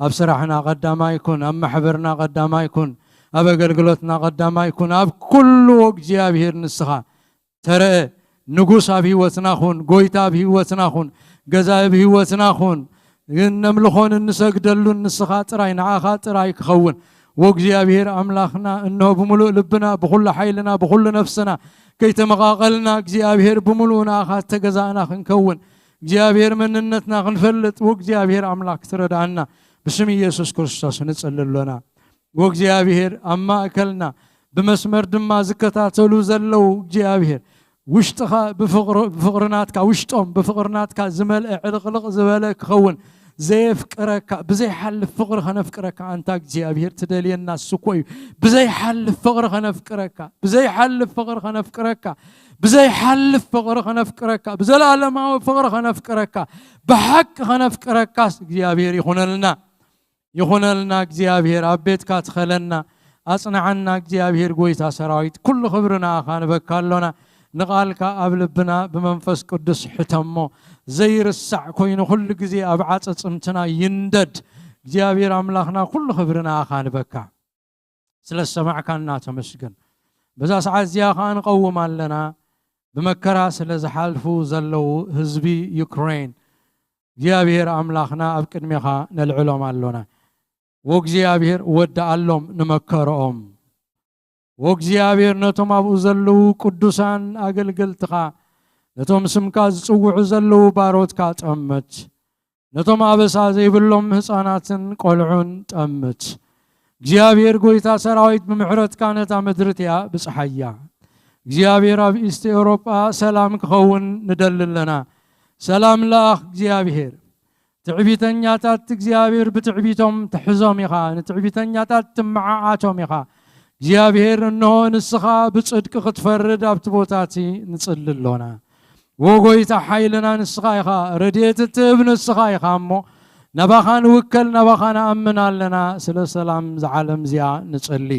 ኣብ ስራሕና ቀዳማይ ኩን ኣብ ማሕበርና ቀዳማይ ኩን ኣብ ኣገልግሎትና ቀዳማይ ኩን ኣብ ኩሉ እግዚአብሔር ንስኻ ተረአ ንጉስ ኣብ ህይወትና ኩን ጎይታ ኣብ ህይወትና ኩን ገዛ ኣብ ህይወትና ኩን ነምልኾን እንሰግደሉን ንስኻ ጥራይ ንዓኻ ጥራይ ክኸውን ወእግዚአብሔር ኣምላኽና እነሆ ብምሉእ ልብና ብኩሉ ሓይልና ብኩሉ ነፍስና ከይተመቃቀልና እግዚአብሔር ብምሉእ ንዓኻ ተገዛእና ክንከውን እግዚአብሔር መንነትና ክንፈልጥ ወእግዚአብሔር ኣምላኽ ትረዳእና ብስም ኢየሱስ ክርስቶስ ንጽልሎና ወእግዚአብሔር ኣብ ማእከልና ብመስመር ድማ ዝከታተሉ ዘለው እግዚአብሔር ውሽጥኻ ብፍቅርናትካ ውሽጦም ብፍቅርናትካ ዝመልአ ዕልቕልቕ ዝበለ ክኸውን ዘየፍቅረካ ብዘይሓልፍ ፍቅሪ ከነፍቅረካ አንታ እግዚአብሔር ትደልየና እሱኮ እዩ ብዘይሓልፍ ፍቅሪ ከነፍቅረካ ብዘይሓልፍ ፍቅሪ ከነፍቅረካ ብዘይሓልፍ ፍቅሪ ከነፍቅረካ ብዘላለማዊ ፍቅሪ ከነፍቅረካ ብሓቂ ከነፍቅረካ እግዚአብሔር ይኹነልና እግዚአብሔር ኣብ ቤትካ ትኸለና ኣጽናዓና እግዚአብሔር ጎይታ ሰራዊት ኩሉ ክብርና ኣኻ ንበካሎና ንቃልካ ኣብ ልብና ብመንፈስ ቅዱስ ሕተሞ ዘይርሳዕ ኮይኑ ኩሉ ግዜ ኣብ ዓፀፅምትና ይንደድ እግዚአብሔር ኣምላኽና ኩሉ ክብርና ኣኻ ንበካ ስለሰማዕካና ተመስገን በዛ ሰዓት እዚኣ ኸ ንቀውም ኣለና ብመከራ ስለ ዝሓልፉ ዘለው ህዝቢ ዩክሬን እግዚአብሔር ኣምላኽና ኣብ ቅድሚኻ ነልዕሎም ኣሎና ወእግዚአብሔር ወዳኣሎም ንመከረኦም ወእግዚአብሔር ነቶም ኣብኡ ዘለው ቅዱሳን ኣገልገልትኻ ነቶም ስምካ ዝጽውዑ ዘለው ባሮትካ ጠመት ነቶም ኣበሳ ዘይብሎም ህፃናትን ቆልዑን ጠመት እግዚአብሔር ጎይታ ሰራዊት ብምሕረትካ ነታ ምድርትያ ብጽሓያ እግዚአብሔር ኣብ ኢስት ኤውሮጳ ሰላም ክኸውን ንደልለና ሰላም ለኣኽ እግዚአብሔር ትዕቢተኛታት እግዚአብሔር ብትዕቢቶም ትሕዞም ኢኻ ንትዕቢተኛታት ትመዓዓቶም ኢኻ እግዚአብሔር እነሆ ንስኻ ብጽድቅ ክትፈርድ ኣብቲ ቦታቲ ንጽልሎና ወጎይታ ሓይልና ንስኻ ኢኻ ረድኤት እትህብ ንስኻ ኢኻ እሞ ናባኻ ንውከል ናባኻ ንኣምን ኣለና ስለ ሰላም ዝዓለም እዚኣ ንጽሊ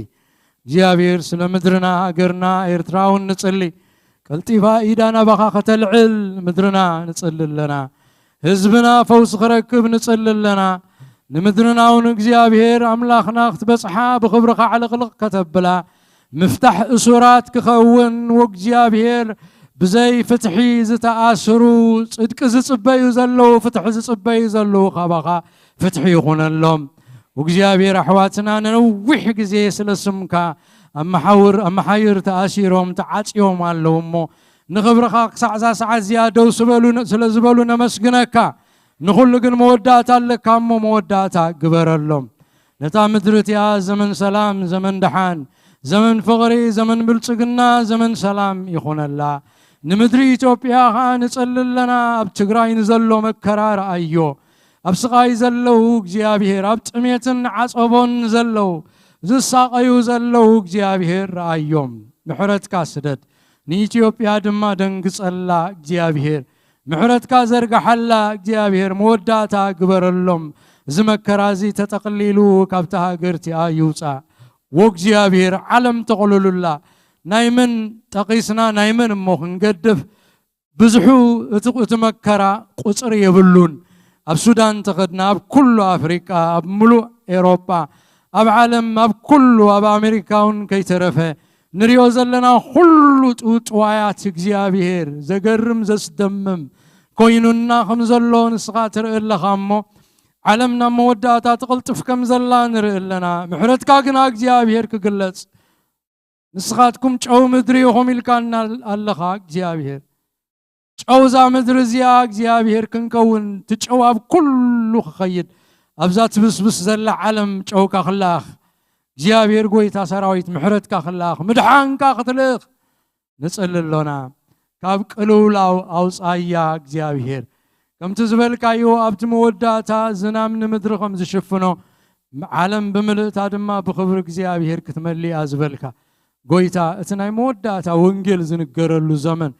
እግዚአብሔር ስለ ምድርና ሃገርና ኤርትራውን ንጽሊ ቀልጢፋ ኢዳ ናባኻ ከተልዕል ምድርና ንጽልለና ህዝብና ፈውስ ክረክብ ንጽልለና ንምድርናውን እግዚአብሔር ኣምላኽና ክትበጽሓ ብኽብርኻ ዕልቕልቕ ከተብላ ምፍታሕ እሱራት ክኸውን ወእግዚአብሔር ብዘይ ፍትሒ ዝተኣስሩ ጽድቂ ዝጽበዩ ዘለው ፍትሒ ዝጽበዩ ዘለው ካባኻ ፍትሒ ይኹነሎም ወእግዚአብሔር ኣሕዋትና ነዊሕ ግዜ ስለ ስምካ ኣመሓይር ተኣሲሮም ተዓጽዮም ኣለው እሞ ንኽብርኻ ክሳዕ ዛ ሰዓት እዚኣ ደው ስለ ዝበሉ ነመስግነካ ንኹሉ ግን መወዳእታ ኣለካ እሞ መወዳእታ ግበረሎም ነታ ምድርትያ ዘመን ሰላም ዘመን ደሓን ዘመን ፍቕሪ ዘመን ብልጽግና ዘመን ሰላም ይኹነላ ንምድሪ ኢትዮጵያ ኸ ንጸልለና ኣብ ትግራይ ንዘሎ መከራ ረኣዮ ኣብ ስቃይ ዘለው እግዚአብሔር ኣብ ጥሜትን ዓጸቦን ዘለው ዝሳቀዩ ዘለው እግዚአብሔር ረኣዮም ምሕረትካ ስደድ ንኢትዮጵያ ድማ ደንግጸላ እግዚአብሔር ምሕረትካ ዘርጋሐላ እግዚአብሔር መወዳእታ ግበረሎም ዝመከራዚ ተጠቅሊሉ ካብታ ሃገርቲኣ ይውፃእ ወእግዚአብሔር ዓለም ተقلሉላ ናይመን ጠቂስና ናይመን እሞ ክንገድፍ ብዙሑ እቲ መከራ ቁፅር የብሉን ኣብ ሱዳን ተኸድና ኣብ ኩሉ ኣፍሪቃ ኣብ ሙሉእ ኤውሮጳ ኣብ ዓለም ኣብ ኩሉ ኣብ ኣሜሪካውን ከይተረፈ ንሪኦ ዘለና ኩሉ ጥዋያት እግዚአብሔር ዘገርም ዘስደምም ኮይኑና ከም ዘሎ ንስኻ ትርኢ ኣለኻ እሞ ዓለምና መወዳእታ ትቕልጥፍ ከም ዘላ ንርኢ ኣለና ምሕረትካ ግና እግዚአብሔር ክግለጽ ንስኻትኩም ጨው ምድሪ ኢኹም ኢልካና ኣለኻ እግዚአብሔር ጨውዛ ምድር እዚያ እግዚአብሔር ክንከውን ትጨዋብ ኩሉ ክኸይድ ኣብዛ ትብስብስ ዘላ ዓለም ጨውካ ክላኽ እግዚአብሔር ጎይታ ሰራዊት ምሕረትካ ክላኽ ምድሓንካ ክትልኽ ንጽልሎና ካብ ቅልውላው ኣውፃያ እግዚአብሔር ከምቲ ዝበልካዮ ኣብቲ መወዳእታ ዝናም ንምድሪ ከም ዝሽፍኖ ዓለም ብምልእታ ድማ ብኽብሪ እግዚአብሔር ክትመሊኣ ዝበልካ ጎይታ እቲ ናይ መወዳእታ ወንጌል ዝንገረሉ ዘመን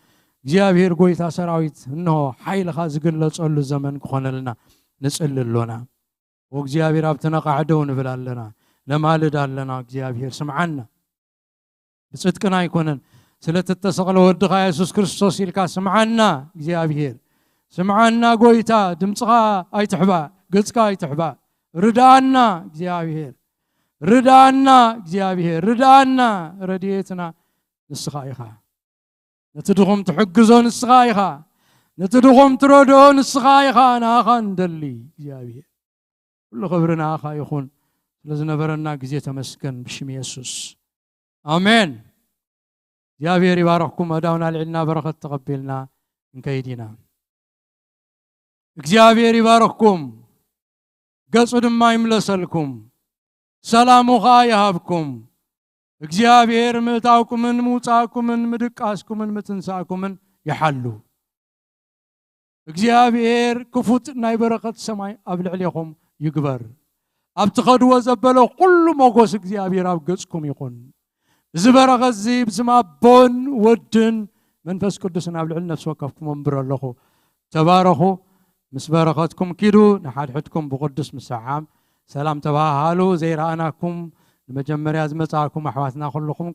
እግዚአብሔር ጎይታ ሰራዊት እንሆ ሓይልኻ ዝግለጸሉ ዘመን ክኾነልና ንጽልሎና ወእግዚአብሔር ኣብተና ቃዕደው ንብል ኣለና ለማልድ ኣለና እግዚአብሔር ስምዓና ብጽድቅና ይኮነን ስለተተሰቀለ ወድኻ ኢየሱስ ክርስቶስ ኢልካ ስምዓና እግዚአብሔር ስምዓና ጎይታ ድምጽኻ ኣይትሕባ ገጽካ ኣይትሕባ ርዳአና እግዚአብሔር ርዳአና እግዚአብሔር ርዳአና ረድኤትና ንስኻ ኢኻ ነትድኹም ትሕግዞ ንስኻ ኢኻ ነትድኹም ትረድኦ ንስኻ ኢኻ ናኻ እንደሊ እግዚአብሔር ኩሉ ክብሪ ናኻ ይኹን ስለዝነበረና ግዜ ተመስገን ብሽም ኢየሱስ አሜን እግዚአብሔር ይባርክኩም አዳውና ልዕልና በረከት ተቀበልና እንከይዲና እግዚአብሔር ይባርክኩም ገጹ ድማ ይምለሰልኩም ሰላሙኻ ይሃብኩም እግዚአብሔር ምእታውኩምን ሙጻኩምን ምድቃስኩምን ምትንሳኩምን ይሓሉ እግዚአብሔር ክፉት ናይ በረከት ሰማይ ኣብ ልዕሊኹም ይግበር ኣብትኸድዎ ዘበለ ኩሉ ሞገስ እግዚአብሔር ኣብ ገጽኩም ይኹን ዝበረከት ዚ ብስም ኣቦን ወድን መንፈስ ቅዱስን ኣብ ልዕሊ ነፍሲ ወከፍኩም እምብር ኣለኹ ተባረኹ ምስ በረከትኩም ኪዱ ንሓድሕድኩም ብቅዱስ ምሰዓም ሰላም ተባሃሉ ዘይረኣናኩም ንመጀመርያ ዝመጻእኩም ኣሕዋትና ኩልኩም